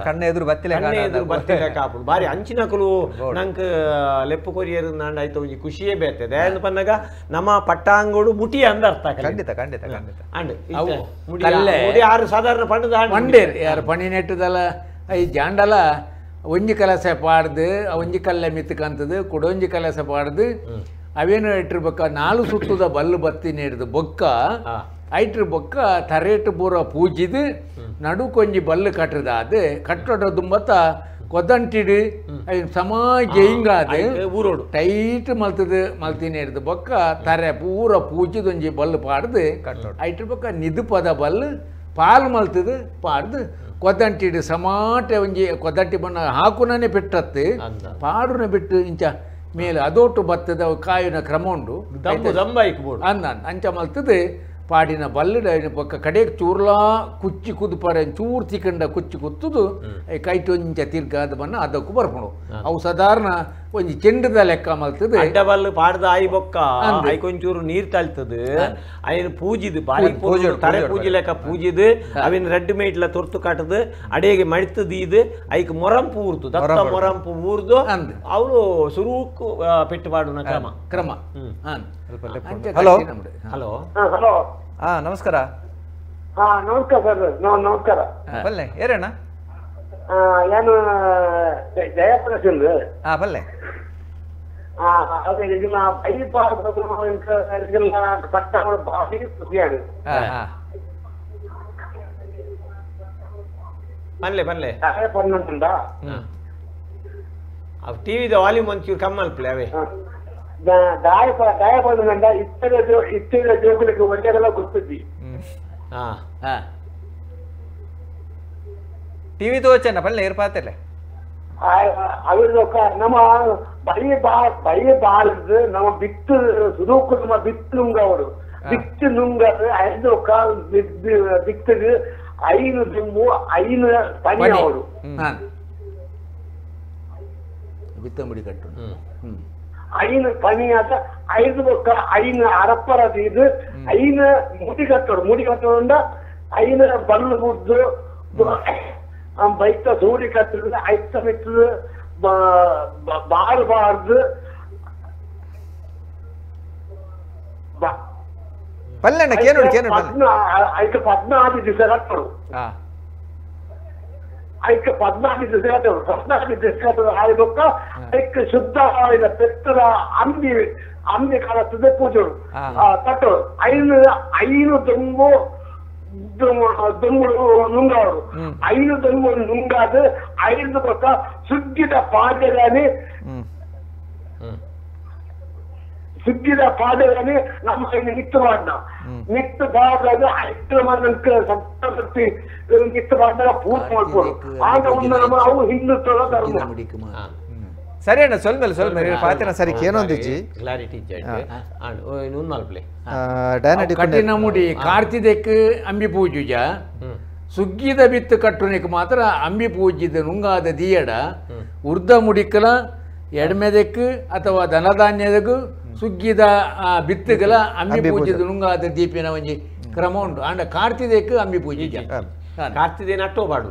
ಕಣ್ಣ ಎದುರು ಬತ್ತಿಲೆ ಕಾಪುಡು ಬಾರಿ ಅಂಚಿನಕಲು ನಂಕ್ ಲೆಪ್ಪು ಕೊರಿಯರ್ ನಂಡ ಆಯ್ತು ಒಂಜಿ ಖುಷಿಯೇ ಬೇತದೆ ಅಂದ್ ಪನ್ನಗ ನಮ್ಮ ಪಟ್ಟಾಂಗೋಡು ಮುಟಿ ಅಂದ ಅರ್ಥ ಖಂಡಿತ ಅಂಡ್ ಮುಡಿ ಆರು ಸಾಧಾರಣ ಪಂಡದ ಮಂಡೇರ್ ಯಾರು ಪಣಿ ನೆಟ್ಟದಲ್ಲ ಐ ಜಾಂಡಲ ಒಂಜಿ ಕಲಸೆ ಪಾಡ್ದು ಒಂಜಿ ಕಲ್ಲೆ ಮಿತ್ತಕಂತದು ಕುಡೊಂಜಿ ಕಲಸೆ ಪಾಡ್ದು ಅವೇನು ಇಟ್ಟಿರ್ಬೇಕ 4 ಸುತ್ತದ ಬಲ್ಲು ಬತ್ತಿ ನೀಡಿದ ಬೊಕ್ಕ ಐಟ್ರ ಬೊಕ್ಕ ತರೇಟ್ ಪೂರ ಪೂಜಿದು ನಡು ಕೊಂಜಿ ಬಲ್ಲು ಕಟ್ಟದ ಕಟ್ಟಡ ದುಂಬತ್ತ ಕೊದಂಟಿಡು ಸಮ ಜೈಂಗಾದ ಊರೋಡು ಟೈಟ್ ಮಲ್ತಿ ನೀಡಿದ ಬೊಕ್ಕ ತರೆ ಪೂರ ಪೂಜಿದೊಂಜಿ ಬಲ್ಲು ಪಾಡ್ದು ಐಟ್ರ ಬೊಕ್ಕ ನಿದುಪದ ಬಲ್ಲು ಪಾಲು ಮಲ್ತದು ಪಾಡ್ದು ಕೊದಂಟಿಡು ಸಮಾಟೆ ಒಂಜಿ ಕೊದಂಟಿ ಬಣ್ಣ ಹಾಕುನೇ ಬಿಟ್ಟತ್ತೆ ಪಾಡುನ ಬಿಟ್ಟು ಇಂಚ ಮೇಲೆ ಅದೋಟು ಬತ್ತದ ಕಾಯಿನ ಕ್ರಮ ಉಂಡು ಅಂಚ ಮಲ್ತದೆ ಪಾಡಿನ ಬಲ್ಲಡ ಪಕ್ಕ ಕಡೆಗೆ ಚೂರ್ಲಾ ಕುಚ್ಚಿ ಕುದುಪರೆ ಚೂರ್ ತಿಕ್ಕಂಡ ಕುಚ್ಚಿ ಕುತ್ತುದು ಕೈಟೊಂಚ ತಿರ್ಗಾದ ಬಣ್ಣ ಅದಕ್ಕೂ ಬರ್ಕೊಂಡು ಅವು ಸಾಧಾರಣ ಒಂಜಿ ಚೆಂಡದ ಲೆಕ್ಕ ಮಲ್ತದೆ ಅಡ್ಡಬಲ್ಲು ಪಾಡ್ದ ಆಯಿ ಬೊಕ್ಕ ಐಕೊಂಚೂರು ನೀರ್ ತಳ್ತದೆ ಅಯ್ಯನ ಪೂಜಿದು ಬಾರಿ ತರೆ ಪೂಜಿ ಲೆಕ್ಕ ಪೂಜಿದು ಅವಿನ ರೆಡ್ ಮೇಟ್ಲ ತೊರ್ತು ಕಾಟದು ಅಡಿಗೆ ಮಡಿತದ ಇದು ಐಕ್ ಮೊರಂಪು ಊರ್ತು ದತ್ತ ಮೊರಂಪು ಊರ್ದು ಅವರು ಸುರೂಕು ಪೆಟ್ಟು ಪಾಡುನ ಕ್ರಮ ಹಲೋ ಹಲೋ ಹಲೋ ನಮಸ್ಕಾರ ನಮಸ್ಕಾರ ಸರ್ ನಮಸ್ಕಾರ ಬಲ್ಲೆ ಏರಣ್ಣ ನಾನು ಜಯಪ್ರಕಾಶ್ ಬಲ್ಲೆ ಅದೇ ಇದನ್ನ ಪಟ್ಟ ಭಾರಿ ಖುಷಿಯಾಗಿ ಬಲ್ಲೆ ಪಣ್ಣುಂಟಾ ಅವು ಟಿವಿದ ವಾಲ್ಯೂಮ್ ಒಂಚೂರು ಕಮ್ಮಲ್ಪ್ಲೆ ಅವೇ ಗಾಯಪಡಿದ ಇತ್ತಿನ ಜೋಗುಲಿಗೆ ಒಳ್ಳೆಯದೆಲ್ಲ ಗೊತ್ತಿದ್ದಿ ಹಾ ಟಿವಿ ತೋಚನ ಪಲ್ಲೆ ಏರ್ಪಾತಲ್ಲ ಅವ್ರದೊಕ್ಕ ನಮ್ಮ ಬಳಿ ಬಾಳದು ನಮ್ಮ ಬಿತ್ತು ಸುದೂಕು ನಮ್ಮ ಬಿತ್ತು ನುಂಗ ಅವರು ಬಿತ್ತು ನುಂಗದು ಐದೊಕ್ಕ ಬಿತ್ತದು ಐನು ದುಮ್ಮು ಐನು ಪನಿ ಅವರು ಬಿತ್ತಂಬಡಿ ಕಟ್ಟು ಐನು ಪನಿ ಅಂತ ಐದು ಒಕ್ಕ ಐನು ಅರಪ್ಪರದು ಇದು ಐನು ಮುಡಿ ಕಟ್ಟೋಡ ಐನ ಬಲ್ಲು ಮುದ್ದು ಬೈತ ಸೂಡಿ ಕಟ್ಟದು ಐತ ಬಿಟ್ಟದು ಬಾರಬಾರ್ದು ಪಲ್ಲೆಣ್ಣ ಕೇನೋಡು ಐಕ 14 ದಿವಸ ಕಟ್ಟರು ಐಕ 14 ದಿವಸ ಕಟ್ಟರು 14 ದಿವಸ ಕಟ್ಟರು ಆಯ್ದಕ್ಕ ಐಕ ಶುದ್ಧವಾದ ಪೆತ್ತರ ಅಂಬಿ ಕಾಲತ್ತದೆ ಪೂಜರು ಕಟ್ಟರು ಐನು ದುಂಬು ನುಂಗವರು ಐದು ದುಂಬು ನುಂಗಾದು ಐದು ಪಕ್ಕ ಸುಗ್ಗಿದ ಪಾದೆಗಾನಿ ನಮ್ಮ ನಿತ್ತು ಮಾಡ ನಿತ್ತು ಬಾಗ ಐದು ಮಂದಿ ಸಪ್ತಶಕ್ತಿ ನಿತ್ತು ಮಾಡಿದಾಗ ಪೂರ್ತಿ ಮಾಡ್ಕೊಡು ಆಗ ಒಂದು ನಮ್ಮ ಅವು ಹಿಂದುತ್ವದ ಧರ್ಮ ಸರಿ ಅಣ್ಣ ಸ್ವಲ್ಪ ಪಾತಿನ ಸರಿ ಕೇನೊಂದಿಜ್ಜಿ ಕ್ಲಾರಿಟಿ ನಲ್ಪ್ಲೆ ಕಟ್ಟಿನ ಮುಡಿ ಕಾರ್ತಿದೆಕ್ ಅಂಬಿ ಪೂಜುಜ ಸುಗ್ಗಿದ ಬಿತ್ತು ಕಟ್ಟುನಿಕ್ ಮಾತ್ರ ಅಂಬಿ ಪೂಜಿದ ನುಂಗಾದ ದಿಯಡ ಉರ್ದ ಮುಡಿಕಲ ಎಡ್ಮೆದೆಕ್ ಅಥವಾ ಧನಧಾನ್ಯದಗೂ ಸುಗ್ಗಿದ ಬಿತ್ತುಗಳ ಅಂಬಿ ಪೂಜಿದ ನುಂಗಾದ ದೀಪಿನ ಒಂಜಿ ಕ್ರಮ ಉಂಟು ಅಂಡ ಕಾರ್ತಿದೆಕ್ ಅಂಬಿ ಪೂಜಿಜ ಕಾರ್ತಿದೇನ ಅಟ್ಟೋಪಾಡು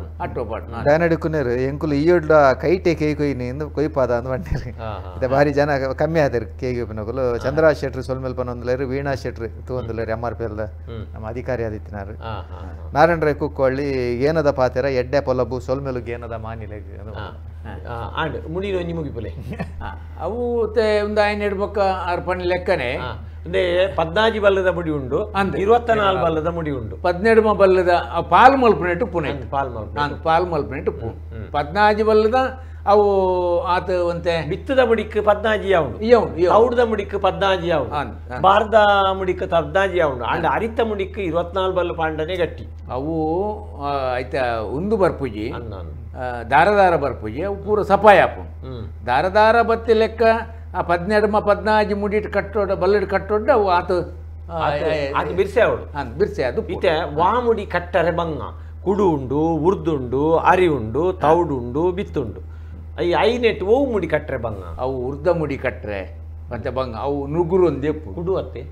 ಡ್ಯಾನಡಿಕ್ಕುನೇರು ಎಂಕುಲು ಈಯೊಡ್ಲ ಕೈಟೆ ಕೇಯಿ ಕೊಯ್ನಿ ಕೊಯ್ಪಾದ ಅಂದ್ ಬಂಟೇರಿ ಮತ್ತೆ ಭಾರಿ ಜನ ಕಮ್ಮಿ ಆದರು ಕೇಗಿ ಉಪ್ಪಿನಕುಲು ಚಂದ್ರರಾಜ್ ಶೆಟ್ರು ಸೊಲ್ಮೇಲ್ ಪನ್ನೊಂದುಲೇರು ವೀಣಾ ಶೆಟ್ರು ತೂಂದುಲೇರು MRPL ನಮ್ಮ ಅಧಿಕಾರಿ ಆದಿತ್ತಿನಾರು ನಾರಾಯಣ ರೈ ಕುಕ್ಕೊಳ್ಳಿ ಏನದ ಪಾತೆರ ಎಡ್ಡೆ ಪೊಲಬು ಸೊಲ್ಮೇಲು ಏನದ ಮಾನಿಲೆಗ್ ಆಂಡ್ ಮುಡಿನ ಒಂಜಿ ಮುಗಿಪುಲೆ ಅವು ಒಂದು ಆಯ್ನ ಇಡ್ಬೇಕ ಅರ್ಪಣೆ ಲೆಕ್ಕನೆ ಅಂದ್ರೆ 14 ಬಲ್ಲದ ಮುಡಿ ಉಂಡು 24 ಬಲ್ಲದ ಮುಡಿ ಉಂಡು 12 ಬಲ್ಲದ ಪಾಲ್ ಮಲ್ಪನೆಟ್ಟು ಪುಣೆ ಪಾಲ್ ಮಲ್ಪನೆಟ್ಟು ಪು 14 ಬಲ್ಲದ ಅವು ಆತ ಒಂತೆ ಬಿತ್ತದ ಮುಡಿಕ್ 14 ಯಾವುದು ಔಡದ ಮುಡಿಕ್ 14 ಯಾವುದು ಬಾರ್ದ ಮುಡಿಕ್ 14 ಯಾವುದು ಅಂಡ್ ಅರಿತ ಮುಡಿಕ್ 24 ಬಲ್ಲ ಪಾಂಡನೆ ಗಟ್ಟಿ ಅವು ಆಯ್ತಾ ಒಂದು ಬರ್ಪುಜಿ ದಾರದಾರ ಬರ್ಪುಜಿ ಅವು ಪೂರ ಸಪಾಯಾಪು ದಾರದಾರ ಬತ್ತಿ ಲೆಕ್ಕ ಆ 12 ಮುಡಿಟ್ ಕಟ್ಟೋಡ ಬಲ್ಲಡ್ ಕಟ್ಟೋಡ ಅವು ಆತು ಅದು ಬಿರ್ಸೆ ಅವಳು ಬಿರ್ಸೆ ಅದು ಇತ್ತೆ ವಾಮುಡಿ ಕಟ್ಟರೆ ಬಂಗ ಕುಡು ಉಂಡು ಉರ್ದುಂಡು ಅರಿ ಉಂಡು ತೌಡುಂಡು ಬಿತ್ತುಂಡು ಈ ಐನೆಟ್ ಓವು ಮುಡಿ ಕಟ್ಟರೆ ಬಂಗ ಅವು ಉರ್ದ ಮುಡಿ ಕಟ್ರೆ ಮತ್ತೆ ಬಂಗ ಅವು ನುಗುರು ಒಂದೆಪ್ಪು ಕುಡು ಅತ್ತೆ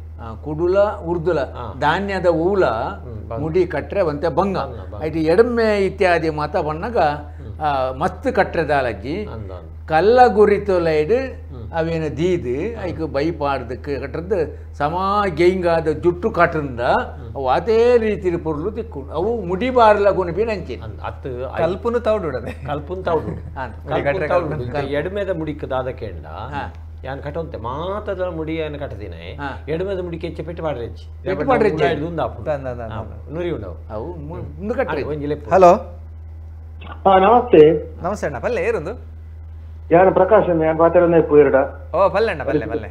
ಕುಡುಲ ಉರ್ದುಲ ಧಾನ್ಯದ ಊಲ ಮುಡಿ ಕಟ್ರೆ ಒಂತೆ ಬಂಗ ಐಟಿ ಎಡಮೆ ಇತ್ಯಾದಿ ಮಾತ ಬಣ್ಣಗ ಮಸ್ತ್ ಕಟ್ರೆ ದಾಲಜ್ಜಿ ಕಲ್ಲ ಗುರಿತೊಲೈಡ್ ಅವೇನು ದೀದು ಐಕ್ ಬೈಪಾಡ್ದಕ್ಕೆ ಕಟ್ಟದ್ದು ಸಮಾ ಗೈಂಗಾದ ಜುಟ್ಟು ಕಟ್ಟರಿಂದ ಅವು ಅದೇ ರೀತಿ ಪೊರ್ಲು ತಿಕ್ಕೊಂಡು ಅವು ಮುಡಿ ಬಾರ್ಲ ಗುಣಿಪಿ ನಂಚಿ ಅತ್ತು ಕಲ್ಪುನು ತೌಡುಡದೆ ಕಲ್ಪುನ್ ತೌಡು ಎಡಮೆದ ಮುಡಿಕದಾದ ಕೇಂಡ ಯಾನ್ ಕಟ್ಟೊಂತೆ ಮಾತದ ಮುಡಿ ಏನು ಕಟ್ಟದಿನೇ ಎಡಮೆದ ಮುಡಿಕೆ ಹೆಚ್ಚು ಪೆಟ್ಟು ಮಾಡ್ರೆಚ್ಚಿ ನುರಿ ಉಂಡವು ಅವು ಮುಂದೆ ಕಟ್ಟರೆ ಹಲೋ ನಮಸ್ತೆ ನಮಸ್ತೆ ಅಣ್ಣ ಪಲ್ಲೆ ಏರೊಂದು ಯಾನ ಪ್ರಕಾಶ್ ಯಾನ್ ಪಾತ್ರನೇ ಪೂರ್ಡ ಓ ಪಲ್ಲೆಣ್ಣ ಪಲ್ಲೆ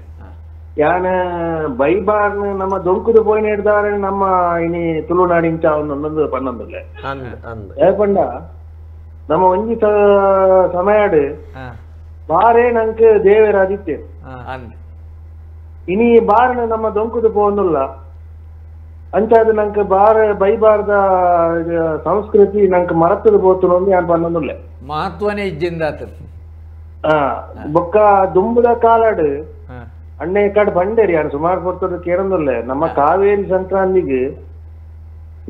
ಯಾನ ಬೈಬಾರ್ನ ನಮ್ಮ ದೊಂಕುದು ಪೋಯಿನ ಹಿಡ್ದಾರೆ ನಮ್ಮ ಇನಿ ತುಳುನಾಡಿಂಚ ಒಂದೊಂದು ಪನ್ನೊಂದುಲ್ಲೆ ಏಪಂಡ ನಮ್ಮ ಒಂಜಿ ಸಮಯಡ್ ಬಾರೇ ನಂಗೆ ದೇವರಾದಿತ್ಯ ಇನಿ ಬಾರ್ನ ನಮ್ಮ ದೊಂಕುದು ಪೋಂದುಲ್ಲ ಅಂಚಾದ ನಂಗೆ ಬೈಬಾರ್ದ ಸಂಸ್ಕೃತಿ ನಂಗೆ ಮರತದ ಪೋತು ಯಾನ್ ಪನ್ನೊಂದುಲ್ಲೆ ಮಹತ್ವನೇ ಇಜ್ಜಿಂದ ಬೊಕ್ಕ ದುಂಬುದ ಕಾಲಾಡು ಅಣ್ಣೆ ಕಡೆ ಬಂಡೇರಿ ಯಾನು ಸುಮಾರು ಪೊರ್ತದ ಕೇರಂದುಲ್ಲೆ ನಮ್ಮ ಕಾವೇರಿ ಸಂಕ್ರಾಂತಿಗೆ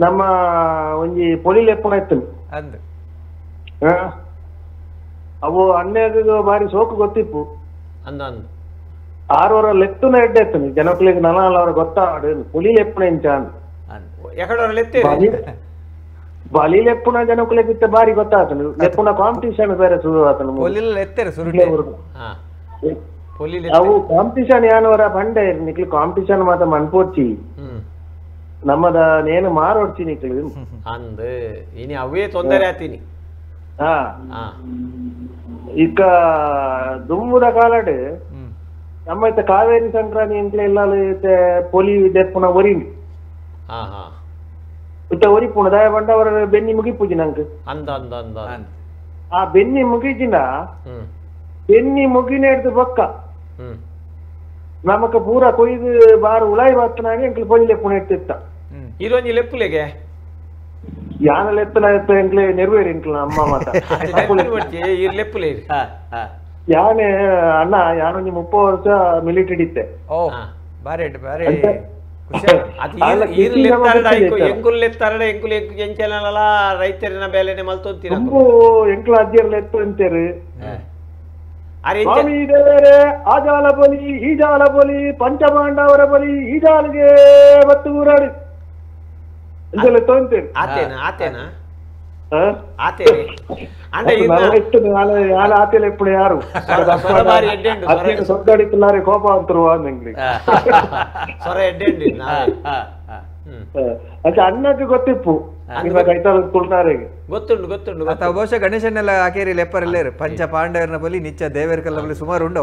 ನಮ್ಮ ಒಂಜಿ ಪೊಲಿ ಲೆಪ್ಪನ ಇತ್ತು ಅವು ಅಣ್ಣೆಗ ಬಾರಿ ಸೋಕು ಗೊತ್ತಿಪ್ಪು 6 ಲೆತ್ತುನ ಎಡ್ಡೆ ಎತ್ತು ಜನಕ್ಲಿಗೆ ನನಾಲ ಗೊತ್ತಾಡು ಪುಲಿ ಲೆಪ್ಪನ ಇಂಚ ಬಲಿ ಲೆಪ್ಪುನ ಜನಕ್ಲೆ ಬಿತ್ತ ಬಾರಿ ಗೊತ್ತಾತನು ಲೆಪ್ಪುನ ಕಾಂಪಿಟಿಷನ್ ಬೇರೆ ಶುರು ಆತನು ಅವು ಕಾಂಪಿಟಿಷನ್ ಯಾನವರ ಬಂಡೆ ನಿಕ್ಲಿ ಕಾಂಪಿಟಿಷನ್ ಮಾತ ಮನ್ಪೋರ್ಚಿ ನಮ್ಮದ ನೇನು ಮಾರೋಡ್ಚಿ ನಿಕ್ಲಿ ಅಂದ್ ಇನಿ ಅವೇ ತೊಂದರೆ ಆತೀನಿ ಈಗ ದುಮ್ಮುದ ಕಾಲಡ್ ನಮ್ಮ ಇತ್ತ ಕಾವೇರಿ ಸಂಕ್ರಾಂತಿ ಇಂಕ್ಲೆ ಇಲ್ಲ ಪೊಲಿ ದೆಪ್ಪುನ ಒರಿಂಗ್ ಇತ್ತ ಒರಿ ಪುಣ ದಯ ಬಂಡವರ ಬೆನ್ನಿ ಮುಗಿಪುಜಿ ನಂಗೆ ಅಂದ ಅಂದ ಅಂದ ಆ ಬೆನ್ನಿ ಮುಗಿಜಿನ ಬೆನ್ನಿ ಮುಗಿನ ಹಿಡ್ದು ಬೊಕ್ಕ ನಮಕ್ ಪೂರ ಕೊಯ್ದು ಬಾರು ಉಳಾಯಿ ಬರ್ತನಾಗೆ ಎಂಕ್ಲು ಪೊಲಿ ಪುಣ ಇಟ್ಟಿತ್ತ ಇರೊಂಜಿ ಲೆಪ್ಪುಲೆಗೆ ಯಾನ ಲೆಪ್ಪನ ಎಂಕ್ಲೆ ನೆರವೇರಿ ಎಂಕ್ಲ ಅಮ್ಮ ಮಾತ ಲೆಪ್ಪುಲೆ ಯಾನೆ ಅಣ್ಣ ಯಾನೊಂದು 30 ವರ್ಷ ಮಿಲಿಟರಿ ಇತ್ತೆ ಓ ಬಾರಿ ಬಾರಿ ಎಂಕುಲೆತ್ತಾರಡೆ ಎಂಕುಲು ಎಂಚೆನಲ್ಲ ರೈತರಿನ ಬೇಲೆನೆ ಮಲ್ತೊಂತೀರ ಎಂಕ್ಲ ಅದ್ದಿರ್ಲ ಎತ್ತು ಅಂತೀರಿ ಸ್ವಾಮಿ ದೇವರೇ ಆ ಜಾಲ ಬಲಿ ಈ ಜಾಲ ಬಲಿ ಪಂಚಪಾಂಡವರ ಬಲಿ ಈ ಜಾಲಿಗೆ ಬತ್ತು ಊರಾಡಿ ಇದೆಲ್ಲ ತೊಂತೀರಿ ಆತೇನ ಆತೇನ ಆತೇನೆ ಅಂದ್ರೆ ಯಾರ ಆತೇಲೆ ಎప్పుడు ಯಾರು ಸೊದ್ದಾಡಿತ್ತಲಾರೆ ಕೋಪ ಅಂತರು ಅಂದಂಗ್ಲಿ ಸೊರ ಎಡ್ಡೆಂಡಿ ಅದ ಅಣ್ಣಕ್ಕೆ ಗೊತ್ತಿಪ್ಪು ಇವಾಗ ಐತಾರ ತುಳ್ನಾರೆಗೆ ಗೊತ್ತುಂಡು ಗೊತ್ತುಂಡು ಅತ್ತ ಬಹುಶಃ ಗಣೇಶನೆಲ್ಲ ಹಾಕೇರಿ ಲೆಪ್ಪರಲ್ಲೇರು ಪಂಚ ಪಾಂಡವರನ ಬಲಿ ನಿಚ್ಚ ದೇವರ ಕಲ್ಲ ಬಲಿ ಸುಮಾರು ಉಂಡು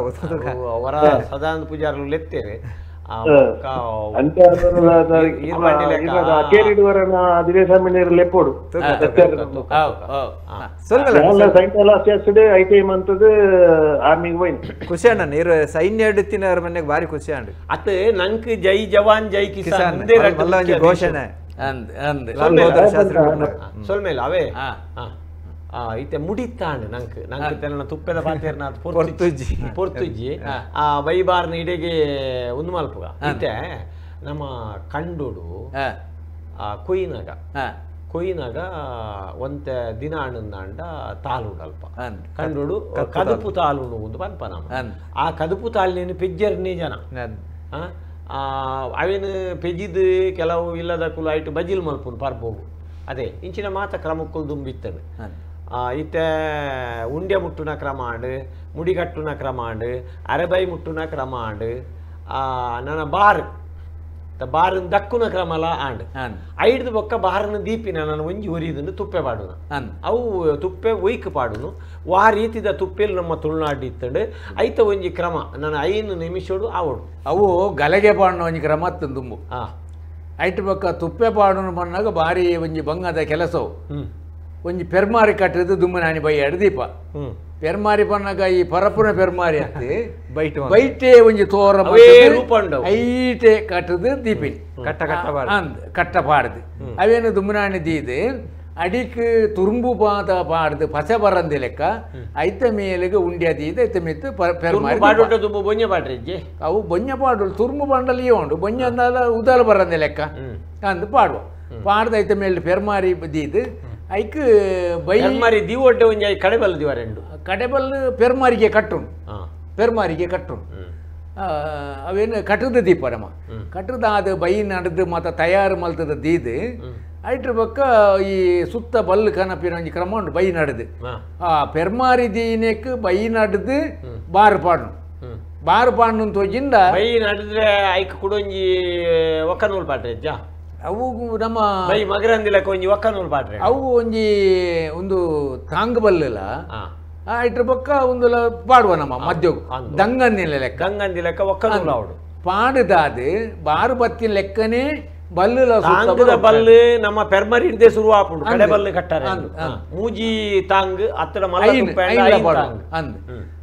ಅವರ ಸದಾನಂದ ಪೂಜಾರರು ಲೆತ್ತೇವೆ ದಿವೇಶಾಮಿನಿಯರು ಲೆಪ್ಪೋಡು ಸಾಯಂಕಾಲ ಸೇರ್ಸಿದೆ ಐಟೈಮ್ ಅಂತದ್ದು ಆರ್ಮಿಗೆ ಹೋಯ್ತು ಖುಷಿ ಅಣ್ಣ ನೀರು ಸೈನ್ಯ ಹಿಡಿತಿನವ್ರ ಮನೆಗೆ ಭಾರಿ ಖುಷಿ ಅಂಡ್ ಅತ್ ನಂಕ್ ಜೈ ಜವಾನ್ ಜೈ ಕಿಸಾನ್ ಘೋಷಣೆ ಸೊಲ್ಮೇಲೆ ಅವೇ ಇತ್ತೆ ಮುಡಿತಾಂಡ್ ನಂಗೆ ತೆನ್ನ ತುಪ್ಪದ ಪಾತ್ರೆರ್ನ ಪೊರ್ತುಜ್ಜಿ ಆ ವೈಬಾರ್ನ ಇಡೆಗೆ ಒಂದು ಮಲ್ಪುಗ ಇತ್ತೆ ನಮ್ಮ ಕಂಡುಡು ಕೊಯ್ನಾಗ ಒಂತೆ ದಿನ ಹಣ್ಣಂದಾಂಡ ತಾಲುಂಡು ಅಲ್ಪ ಕಂಡುಡು ಕದುಪು ತಾಲುಂಡು ಒಂದು ಪನ್ಪ ನಮ್ಮ ಆ ಕದುಪು ತಾಲಿನ ಪೆಜ್ಜರ್ನಿ ಜನ ಅವೇನು ಪೆಜಿದ್ ಕೆಲವು ಇಲ್ಲದ ಕುಲ ಐಟು ಬಜಿಲ್ ಮಲ್ಪುನ್ ಪರ್ಬೋಗು ಅದೇ ಇಂಚಿನ ಮಾತ ಕ್ರಮಕ್ಕುಲ್ ದುಂಬಿತ್ತನು ಇತ್ತೆ ಉಂಡೆ ಮುಟ್ಟುನ ಕ್ರಮಾಂಡ್ ಮುಡಿಗಟ್ಟುನ ಕ್ರಮಾಂಡ್ ಅರೆಬೈ ಮುಟ್ಟುನ ಕ್ರಮಾಂಡ್ ನನ್ನ ಬಾರನ್ ದಕ್ಕುನ ಕ್ರಮಲ ಆಂಡ್ ಐಡ್ದು ಬೊಕ್ಕ ಬಾರನ ದೀಪಿನ ನಾನು ಒಂಜಿ ಒರಿದನ್ನು ತುಪ್ಪೆ ಪಾಡುನ ಅವು ತುಪ್ಪೆ ಒಯ್ಕ್ ಪಾಡುನು ಆ ರೀತಿದ ತುಪ್ಪೆಲ್ ನಮ್ಮ ತುಳುನಾಡು ಇತ್ತಂಡು ಐತ ಒಂಜಿ ಕ್ರಮ ನನ್ನ 5 ನಿಮಿಷಡು ಆವಡು ಅವು ಗಲೆಗೆ ಪಾಡುನ ಒಂಜಿ ಕ್ರಮ ತುಂಬು ಐಟ್ ಬೊಕ್ಕ ತುಪ್ಪೆ ಪಾಡುನು ಬಂದಾಗ ಬಾರಿ ಒಂಜಿ ಬಂಗದ ಕೆಲಸವು ಒಂಜಿ ಪೆರ್ಮಾರಿ ಕಟ್ಟದು ದುಮ್ಮನಾನಿ ಬೈ ಎಡ್ದೀಪ ಪೆರ್ಮಾರಿ ಪನ್ನಗ ಈ ಪರಪುನ ಪೆರ್ಮಾರಿ ಅತ್ತಿ ಬೈಟೆ ಒಂಜಿ ತೋರ ಐಟೆ ಕಟ್ಟದು ದೀಪಿನಿ ಕಟ್ಟ ಪಾಡ್ದು ಅವೇನು ದುಮ್ಮನಾನಿ ದೀದು ಅಡಿಕ್ ತುರುಂಬು ಪಾದ ಪಾಡ್ದು ಪಸೆ ಬರಂದಿ ಲೆಕ್ಕ ಐತ ಮೇಲೆಗೆ ಉಂಡ್ಯ ದೀದು ಐತ ಮಿತ್ತು ಅವು ಬೊಂಜ ಪಾಡು ತುರುಂಬು ಪಾಂಡಲ್ಲಿ ಉಂಡು ಬೊಂಜ ಅಂದಲ್ಲ ಉದಾಲ ಬರಂದಿ ಲೆಕ್ಕ ಅಂದು ಪಾಡುವ ಪಾಡ್ದ ಐತ ಮೇಲೆ ಪೆರ್ಮಾರಿ ದೀದು ಐಕ್ ಬೈ ದೀವೊಡ್ಡೆ ಒಂಜಿ ಕಡೆಬಲ್ ದಿವರೆಂಡು ಕಡೆಬಲ್ ಪೆರ್ಮಾರಿಗೆ ಕಟ್ಟುಂಡು ಪೆರ್ಮಾರಿಗೆ ಕಟ್ಟುಂಡು ಅವೇನು ಕಟ್ಟದ ದೀಪ ನಮ್ಮ ಕಟ್ಟದ ಅದು ಬೈ ನಡೆದು ಮತ್ತು ತಯಾರು ಮಲ್ತದ ದೀದು ಐಟ್ರ ಬೊಕ್ಕ ಈ ಸುತ್ತ ಬಲ್ಲು ಕನಪಿನ ಒಂಜಿ ಕ್ರಮ ಉಂಡು ಬೈ ನಡೆದು ಆ ಪೆರ್ಮಾರಿ ದೀನಕ್ಕೆ ಬೈ ನಡೆದು ಬಾರು ಪಾಡ್ನು ತೋಜಿಂದ ಬೈ ನಡೆದ್ರೆ ಐಕ್ ಕುಡೊಂಜಿ ಒಕ್ಕನೂಲ್ ಪಾಟ್ರೆ ಅಜ್ಜ ಅವು ನಮ್ಮ ಬೈ ಮಗರಂದಿಲಕ ಒಂಜಿ ಒಕ್ಕನೂಲ್ ಪಾಟ್ರೆ ಅವು ಒಂಜಿ ಒಂದು ತಾಂಗ್ ಬಲ್ಲಲ ಇಟ್ರ ಪಕ್ಕ ಒಂದು ಪಾಡುವ ನಮ್ಮ ಮಧ್ಯೋಗು ದಂಗಂದಿನ ಲೆಕ್ಕ ಒಕ್ಕನೂಲ್ ಅವಡು ಪಾಡುದಾದ ಬಾರು ಬತ್ತಿನ ಲೆಕ್ಕನೇ ಬಲ್ಲು ಬಲ್ಲು ನಮ್ಮ ಪೆರ್ಮರಿ ಹಿಡ್ದೆ ಶುರು ಆಪುಂಡು ಕಡೆ ಬಲ್ಲು ಕಟ್ಟಾರೆ ಮೂಜಿ ತಾಂಗ್ ಅತ್ತಡ ಅಂದ್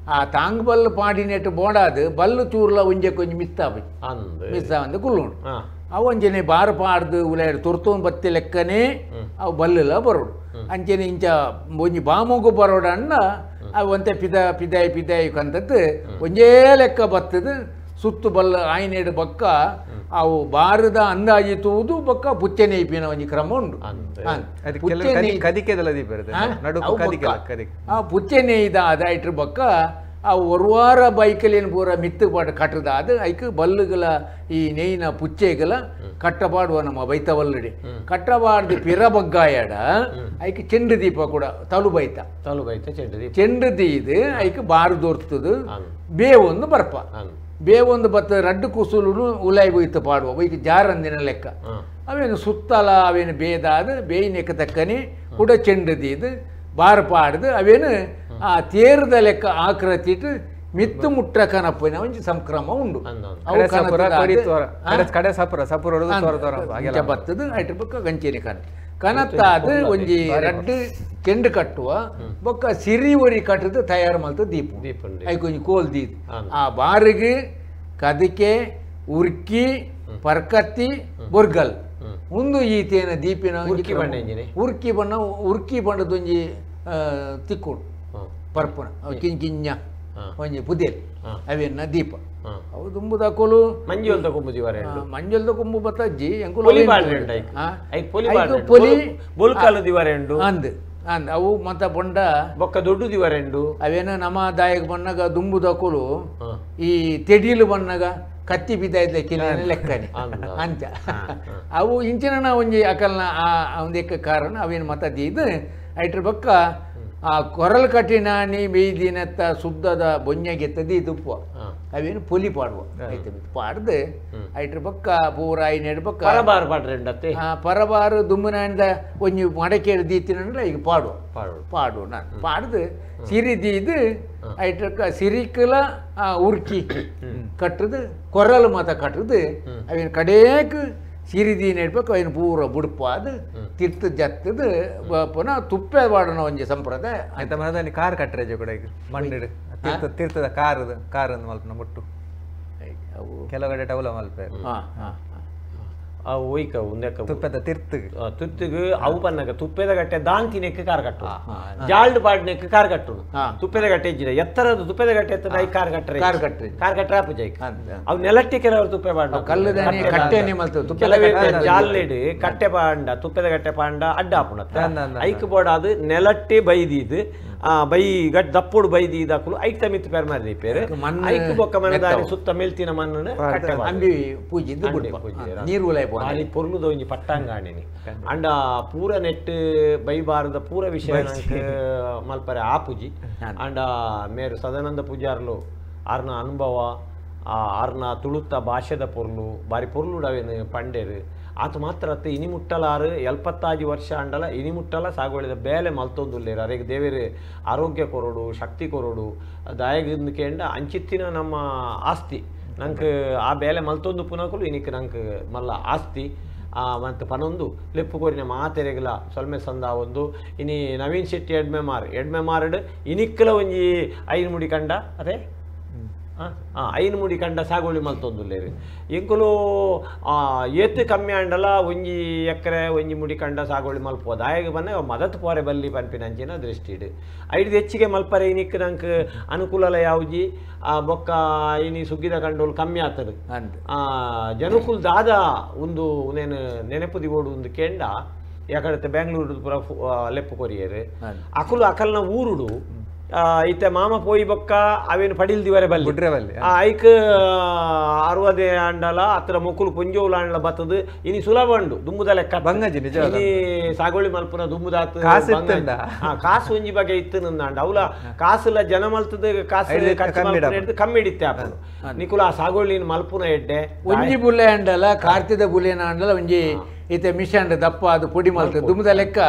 ಆ ತಾಂಗ್ ಬಲ್ಲು ಪಾಡಿನೆಟ್ಟು ಬೋಡಾದು ಬಲ್ಲು ಚೂರ್ಲ ಒಂಜೆ ಕೊಂಚ ಮಿಸ್ ಆವಂದು ಕುಲ್ಲುಂಡು ಅವಂಜನೆ ಬಾರು ಪಾಡ್ದು ಉಲಾಯ್ಡು ತುರ್ತೋನ್ ಬತ್ತಿ ಲೆಕ್ಕನೇ ಅವು ಬಲ್ಲುಲ ಬರೋಡು ಅಂಚನೆ ಇಂಚ ಒಂಜಿ ಬಾಮೋಗು ಬರೋಡು ಅಣ್ಣ ಅವು ಒಂತೆ ಪಿದಾಯಿ ಕಂತದ್ದು ಒಂಜೇ ಲೆಕ್ಕ ಬತ್ತದು ಸುತ್ತು ಬಲ್ಲ ಆಯ್ನೇಡು ಬಕ್ಕ ಅವು ಬಾರದ ಅಂದಾಜಿ ತೂದು ಬಕ್ಕ ಪುಚ್ಚೆನೆ ಇಪ್ಪಿನ ಒಂಜಿ ಕ್ರಮ ಉಂಡು ಪುಚ್ಚೆನೆ ಇದಾದ ಇಟ್ರ ಬಕ್ಕ ಆ ಒರ್ವಾರ ಬೈಕಲೇನು ಪೂರ ಮಿತ್ತು ಪಾಡು ಕಟ್ಟದಾದ ಐಕ್ ಬಲ್ಲುಗಳ ಈ ನೇಯ್ನ ಪುಚ್ಚೆಗಳ ಕಟ್ಟಪಾಡುವ ನಮ್ಮ ಬೈತವಲ್ಲಡಿ ಕಟ್ಟಬಾರ್ದು ಪಿರ ಬಗ್ಗಾಯಡ ಐಕ್ ಚೆಂಡು ದೀಪ ಕೂಡ ತಲು ಬೈತ ಚೆಂಡು ದೀದು ಐಕ್ ಬಾರು ದೋರ್ತದು ಬೇವೊಂದು ಬರ್ಪ ಬೇವೊಂದು ಬತ್ತ ರಡ್ಡು ಕುಸುಲು ಉಲಾಯಿ ಬೈತ ಪಾಡುವ ಬೈಕ್ ಜಾರಂದಿನ ಲೆಕ್ಕ ಅವೇನು ಸುತ್ತಲ ಅವೇನು ಬೇದಾದ ಬೇಯಿನೆಕ್ಕ ತಕ್ಕನೆ ಕೂಡ ಚೆಂಡು ದೀದು ಬಾರು ಪಾಡ್ದು ಅವೇನು ಆ ತೇರದ ಲೆಕ್ಕ ಆಕೃತಿಟ್ಟು ಮಿತ್ತು ಮುಟ್ಟ ಕನಪಿನ ಒಂಜಿ ಸಂಕ್ರಮ ಉಂಡು ಅವು ಕಡೆ ಸಪುರ ಬತ್ತದು ಐಟ್ ಬೊಕ್ಕ ಗಂಚೇನಿ ಕನತ್ತಾದ ಒಂಜಿ ರಡ್ಡು ಕೆಂಡು ಕಟ್ಟುವ ಬೊಕ್ಕ ಸಿರಿ ಒರಿ ಕಟ್ಟದು ತಯಾರು ಮಲ್ತು ದೀಪ ಐಕ್ ಒಂಜಿ ಕೋಲ್ ದೀದ್ ಆ ಬಾರಿಗೆ ಕದಿಕೆ ಉರ್ಕಿ ಪರ್ಕತ್ತಿ ಬೊರ್ಗಲ್ ಒಂದು ಈತೇನ ದೀಪಿನ ಉರ್ಕಿ ಬಣ್ಣದೊಂಜಿ ತಿಕ್ಕುಡು ಪರ್ಪುನ ಕಿಂಜ ಒಂಜಿ ಪುದೇಲ್ ಅವೆನ್ನ ದೀಪ ಅವು ದುಂಬುದಾಕೋಲು ಮಂಜುಲ್ದ ಕೊಂಬು ದಿವಾರ ಮಂಜುಲ್ದ ಕೊಂಬು ಬತ್ತಜ್ಜಿ ಬೋಲ್ಕಾಲ ದಿವಾರ ಉಂಡು ಅಂದ್ ಅಂದ್ ಅವು ಮತ್ತ ಬೊಂಡ ಬೊಕ್ಕ ದೊಡ್ಡ ದಿವಾರ ಉಂಡು ಅವೇನ ನಮ ದಾಯಕ ಬಣ್ಣಗ ದುಂಬುದಾಕೋಲು ಈ ತೆಡೀಲು ಬಣ್ಣಗ ಕತ್ತಿ ಬಿದ್ದಾಯ್ತಲೆ ಕಿಲಿನ ಲೆಕ್ಕನೆ ಅಂಚ ಅವು ಇಂಚಿನ ಒಂಜಿ ಅಕಲ್ನ ಒಂದೆಕ್ಕ ಕಾರಣ ಅವೇನು ಮತ ದೀದ್ ಐಟ್ರ ಬೊಕ್ಕ ಆ ಕೊರಲ್ ಕಟ್ಟಿನಾನಿ ಬೇಯ್ದಿನತ್ತ ಸುದ್ದದ ಬೊಂಜಗೆತ್ತದಿ ತುಪ್ಪ ಅವೇನು ಪೊಲಿ ಪಾಡುವ ಆಯ್ತು ಪಾಡ್ದು ಐಟ್ರ ಬೊಕ್ಕ ಪೂರ ಐನೆಡ್ ಬೊಕ್ಕ ಪರಬಾರ್ ಪಾಡ್ರೆ ಪರಬಾರು ದುಮ್ಮನಾಂದ ಒಂಜಿ ಮಡಕೇಡು ದೀತಿನ ಈಗ ಪಾಡು ನಾನು ಪಾಡ್ದು ಸಿರಿ ದೀದು ಐಟ್ರಕ್ಕ ಸಿರಿಕಲ ಉರ್ಕಿ ಕಟ್ಟದು ಕೊರಲ್ ಮತ ಕಟ್ಟದು ಅವೇನು ಕಡೇಕ್ ಸಿರಿದಿ ನೆಡ್ಬೇಕು ಅವನು ಪೂರ ಬುಡ್ಪಾದ ತಿರ್ತ ಜತ್ತದು ಪುನಃ ತುಪ್ಪೆ ಬಾಡೋಣ ಒಂಜಿ ಸಂಪ್ರದಾಯ ಆಯ್ತ ಮನದಲ್ಲಿ ಕಾರ್ ಕಟ್ಟರೆ ಕೂಡ ಈಗ ಮಣ್ಣಿಡು ತೀರ್ಥದ ಕಾರಂದು ಮಲ್ಪನ ಮುಟ್ಟು ಕೆಲಗಡೆ ಟೌಲ ಮಲ್ಪೆ ಒಯ್ಕ ಉಂದೆಕ್ಕ ತುಪ್ಪದ ತಿರ್ತಿಗೆ ಅವು ಪನ್ನಗ ತುಪ್ಪದ ಗಟ್ಟೆ ದಾಂತಿನೆಕ್ಕೆ ಕಾರ್ ಕಟ್ಟು ಜಾಲ್ಡ್ ಪಾಡ್ನೆಕ್ಕೆ ಕಾರ್ ಕಟ್ಟು ತುಪ್ಪದ ಗಟ್ಟೆ ಇಜ್ಜಿದ ಎತ್ತರದ ತುಪ್ಪದ ಗಟ್ಟೆ ಎತ್ತದ ಐ ಕಾರ್ ಕಟ್ಟರೆ ಕಾರ್ ಕಟ್ಟರೆ ಪೂಜೆ ಅವು ನೆಲಟ್ಟಿ ಕೆಲವರು ತುಪ್ಪೆ ಪಾಂಡ ಕೆಲವೇ ಜಾಲ್ಲೆಡ್ ಕಟ್ಟೆ ಪಾಂಡ ತುಪ್ಪದ ಗಟ್ಟೆ ಪಾಂಡ ಅಡ್ಡ ಹಾಪುಣತ್ತ ಐಕ್ ಬೋಡ ಅದು ನೆಲಟ್ಟಿ ಬೈದಿದ್ದು ಬೈ ಗಟ್ ದಪ್ಪುಡು ಬೈದಿ ಇದಾಕಲು ಐಕ್ ತಮಿತ್ ಪೇರ್ ಮಾರಿ ಪೇರು ಐಕ್ ಬೊಕ್ಕ ಮನದಾರಿ ಸುತ್ತ ಮೇಲ್ತಿನ ಮಣ್ಣನ ಕಟ್ಟೆ ಅಂಬಿ ಪೂಜೆ ನೀರು ಅಲ್ಲಿ ಪೊರ್ಲುದ ಒಂಜಿ ಪಟ್ಟಂಗಾಣಿನಿ ಅಂಡ ಪೂರ ನೆಟ್ ಬೈಬಾರದ ಪೂರ ವಿಷಯ ಮಲ್ಪರೆ ಆ ಪೂಜಿ ಅಂಡ ಮೇರು ಸದಾನಂದ ಪೂಜಾರ್ಲು ಆರ್ನ ಅನುಭವ ಆರ್ನ ತುಳುತ್ತ ಭಾಷೆದ ಪೊರ್ಲು ಬಾರಿ ಪೊರ್ಲುಡವೇನು ಪಂಡೇರು ಆತ ಮಾತ್ರ ಅತ್ತೆ ಇನಿ ಮುಟ್ಟಲಾರು 75 ವರ್ಷ ಅಂಡಲ ಇನಿ ಮುಟ್ಟಲ ಸಾಗುವಳಿದ ಬೇಲೆ ಮಲ್ತೊಂದುಲ್ಲೇರು ಅರೆಗೆ ದೇವೇರು ಆರೋಗ್ಯ ಕೊರೋಡು ಶಕ್ತಿ ಕೊರೋಡು ದಾಯಗಿಂದ ಕೇಂಡ ಅಂಚಿತ್ತಿನ ನಮ್ಮ ಆಸ್ತಿ ನಂಗೆ ಆ ಬೇಲೆ ಮಲ್ತೊಂದು ಪುನಕಲು ಇನಿಕ್ ನಂಗೆ ಮಲ್ಲ ಆಸ್ತಿ ಮತ್ತು ಪನೊಂದು ಲೆಪ್ಪು ಕೋರಿನ ಮಾತೆರೆಗಲ ಸೊಲ್ಮೆ ಸಂದ ಒಂದು ಇನಿ ನವೀನ್ ಶೆಟ್ಟಿ ಎಡ್ಮೆ ಮಾರಡು ಇನಿಕ್ಕಲ ಒಂಜಿ ಐನು ಮುಡಿ ಕಂಡ ಅದೇ ಐನು ಮುಡಿ ಕಂಡ ಸಾಗುವಳಿ ಮಲ್ತೊಂದುಲ್ಲೇರು ಎಂಕುಲು ಏತು ಕಮ್ಮಿ ಅಂಡಲ ಒಂಜಿ ಎಕರೆ ಒಂಜಿ ಮುಡಿ ಕಂಡ ಸಾಗುವಳಿ ಮಲ್ಪೋದು ಆಯಗ ಬನ್ನ ಮದತ್ ಪೋರೆ ಬಲ್ಲಿ ಪನ್ಪಿನಂಚಿನ ದೃಷ್ಟಿಡು ಐದು ಹೆಚ್ಚಿಗೆ ಮಲ್ಪರೆ ಇನಿಕ್ ನಂಗೆ ಅನುಕೂಲ ಯಾವ್ಜಿ ಬೊಕ್ಕ ಇನಿ ಸುಗ್ಗಿದ ಕಂಡೋಲು ಕಮ್ಮಿ ಆಗ್ತದೆ ಜನಕುಲ್ ದಾದ ಒಂದು ನೇನು ನೆನಪುದಿ ಓಡು ಒಂದು ಕೆಂಡ ಯಾಕಡೆ ಬೆಂಗಳೂರು ಪುರ ಲೆಪ್ಪು ಕೊರಿಯರು ಅಕುಲು ಅಕಲ್ನ ಊರುಡು ಇತ್ತೆ ಮಾಮ ಪೋಯಿ ಬೊಕ್ಕ ಅವೇನು ಪಡಿಲ್ ದಿವರೆ ಬಲ್ಲಿ ಐಕ್ 60 ಅಂಡಲ ಅತ್ರ ಮುಕ್ಕುಲು ಪುಂಜೋಲ ಅಂಡಲ ಬತ್ತದು ಇನಿ ಸುಲಭ ಉಂಡು ದುಂಬುದ ಲೆಕ್ಕ ಬಂಗಜಿ ನಿಜ ಇನಿ ಸಾಗೋಳಿ ಮಲ್ಪುನ ದುಂಬುದಾತ್ ಕಾಸು ಒಂಜಿ ಬಗೆ ಇತ್ತು ನಂದ ಅವಲ ಕಾಸುಲ ಜನ ಮಲ್ತದ ಕಾಸು ಕಮ್ಮಿ ಹಿಡಿತೆ ಆಪನು ನಿಕುಲ ಆ ಸಾಗೋಳಿ ಮಲ್ಪುನ ಎಡ್ಡೆ ಒಂಜಿ ಬುಲೆ ಅಂಡಲ ಕಾರ್ತಿದ ಬುಲೆನ ಅಂಡಲ ಒಂಜಿ ಇತ್ತೆ ಮಿಷಂಡ್ ದಪ್ಪ ಅದು ಪುಡಿ ಮಲ್ತದ ದುಂಬುದ ಲೆಕ್ಕ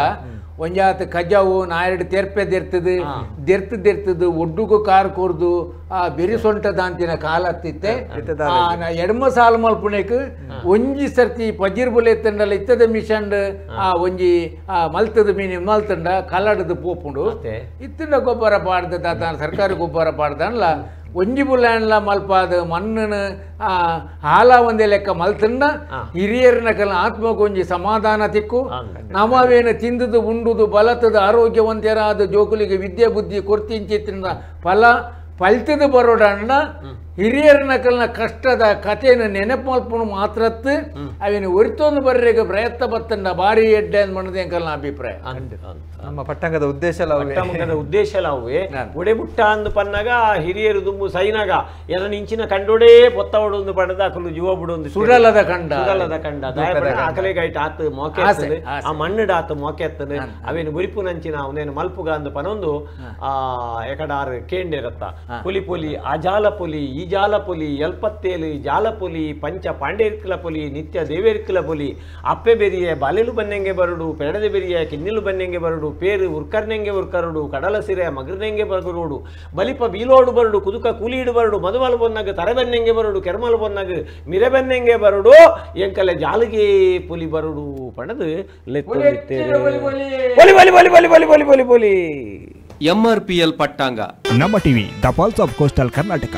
ಒಂಜಾತ್ ಕಜಾವು ನಾಯಡು ತೆರ್ಪೆದಿರ್ತದೆ ದೆರ್ತದು ಒಡ್ಡುಗು ಕಾರ್ ಕೊರ್ದು ಆ ಬೆರಿ ಸೊಂಟ ದಾಂತಿನ ಕಾಲತ್ತಿತ್ತೆ ಎಡ್ಮ ಸಾಲು ಮಲ್ಪುಣೆಕ್ ಒಂಜಿ ಸರ್ತಿ ಪಜಿರ್ ಬುಲೆ ತಂಡಲ ಇತ್ತದ ಮಿಷಂಡ್ ಆ ಒಂಜಿ ಮಲ್ತದ ಮೀನಿ ಮಲ್ತಂಡ ಕಲ್ಲಡದು ಪೋಪುಂಡು ಇತ್ತಿಂಡ ಗೊಬ್ಬರ ಪಾಡ್ದ ತಾತ ಸರ್ಕಾರಿ ಗೊಬ್ಬರ ಪಾಡ್ದನ್ಲ ಒಂಜಿ ಬುಲ್ಲಾನ್ಲ ಮಲ್ಪಾದ ಮಣ್ಣನ ಹಾಲ ಒಂದೇ ಲೆಕ್ಕ ಮಲ್ತಂಡ ಹಿರಿಯರನ ಕಲ ಆತ್ಮಗೊಂಜಿ ಸಮಾಧಾನ ತಿಕ್ಕು ನಮವೇನು ತಿಂದುದು ಉಂಡುದು ಬಲತದ ಆರೋಗ್ಯವಂತರಾದ ಜೋಕುಲಿಗೆ ವಿದ್ಯೆ ಬುದ್ಧಿ ಕೊರ್ತಿಂಚಿತ್ತಿನ ಫಲ ಫಲ್ತದ ಬರೋಡಣ್ಣ ಹಿರಿಯರನ ಕಲ್ನ ಕಷ್ಟದ ಕಥೆಯನ್ನು ನೆನಪು ಮಲ್ಪನು ಮಾತ್ರತ್ತು ಅವೇನು ಒರಿತೊಂದು ಬರ್ರೆಗೆ ಪ್ರಯತ್ನ ಬತ್ತಂಡ ಭಾರಿ ಎಡ್ಡೆ ಅನ್ನೋದೇ ಕಲ್ನ ಅಭಿಪ್ರಾಯ ನಮ್ಮ ಪಟ್ಟಂಗದ ಉದ್ದೇಶ ಅವುವೆ ಒಡೆ ಮುಟ್ಟ ಅಂದು ಪನ್ನಗ ಹಿರಿಯರು ದುಂಬು ಸೈನಗ ಎನ ಇಂಚಿನ ಕಂಡೋಡೇ ಪೊತ್ತ ಹೊಡೊಂದು ಪಡೆದ ಅಕಲು ಜೀವ ಬಿಡೊಂದು ಸುಡಲದ ಕಂಡ ಅಕಲೆ ಗೈಟ್ ಆತು ಮೋಕೆ ಆ ಮಣ್ಣುಡ ಆತು ಮೋಕೆ ಎತ್ತನು ಅವೇನು ಬುರಿಪು ನಂಚಿನ ಅವನೇನು ಮಲ್ಪುಗ ಅಂದು ಪನೊಂದು ಎಕಡಾರು ಕೇಂಡಿರತ್ತ ಪುಲಿ ಪುಲಿ ಅಜಾಲ ಪುಲಿ ಈ ಈಜಾಲ ಪೊಲಿ ಎಲ್ಪತ್ತೇಲು ಜಾಲ ಪೊಲಿ ಪಂಚ ಪಾಂಡೇರ್ಕಲ ಪೊಲಿ ನಿತ್ಯ ದೇವೇರ್ಕಲ ಪೊಲಿ ಅಪ್ಪೆ ಬೆರಿಯ ಬಾಲೆಲು ಬನ್ನೆಂಗೆ ಬರಡು ಪೆಡದೆ ಬೆರಿಯ ಕಿನ್ನಿಲು ಬನ್ನೆಂಗೆ ಬರಡು ಪೇರು ಉರ್ಕರ್ನೆಂಗೆ ಉರ್ಕರುಡು ಕಡಲ ಸಿರೆ ಮಗರ್ನೆಂಗೆ ಬರುಡು ಬಲಿಪ ಬೀಲೋಡು ಬರಡು ಕುದುಕ ಕೂಲಿಡು ಬರಡು ಮದುಮಲು ಬೊನ್ನಾಗ ತರೆಬೆನ್ನೆಂಗೆ ಬರಡು ಕೆರ್ಮಲು ಬೊನ್ನಾಗ ಮಿರೆಬೆನ್ನೆಂಗೆ ಬರಡು ಎಂಕಲೆ ಜಾಲಿಗೆ ಪೊಲಿ ಬರಡು ಪಣದು ಲೆತ್ತೊಳಿತ್ತೇರು ಪೊಲಿ ಪೊಲಿ ಪೊಲಿ ಪೊಲಿ ಪೊಲಿ ಪೊಲಿ ಪೊಲಿ ಪೊಲಿ MRPL ಪಟ್ಟಾಂಗ ನಮ್ಮ TV the pulse of coastal Karnataka.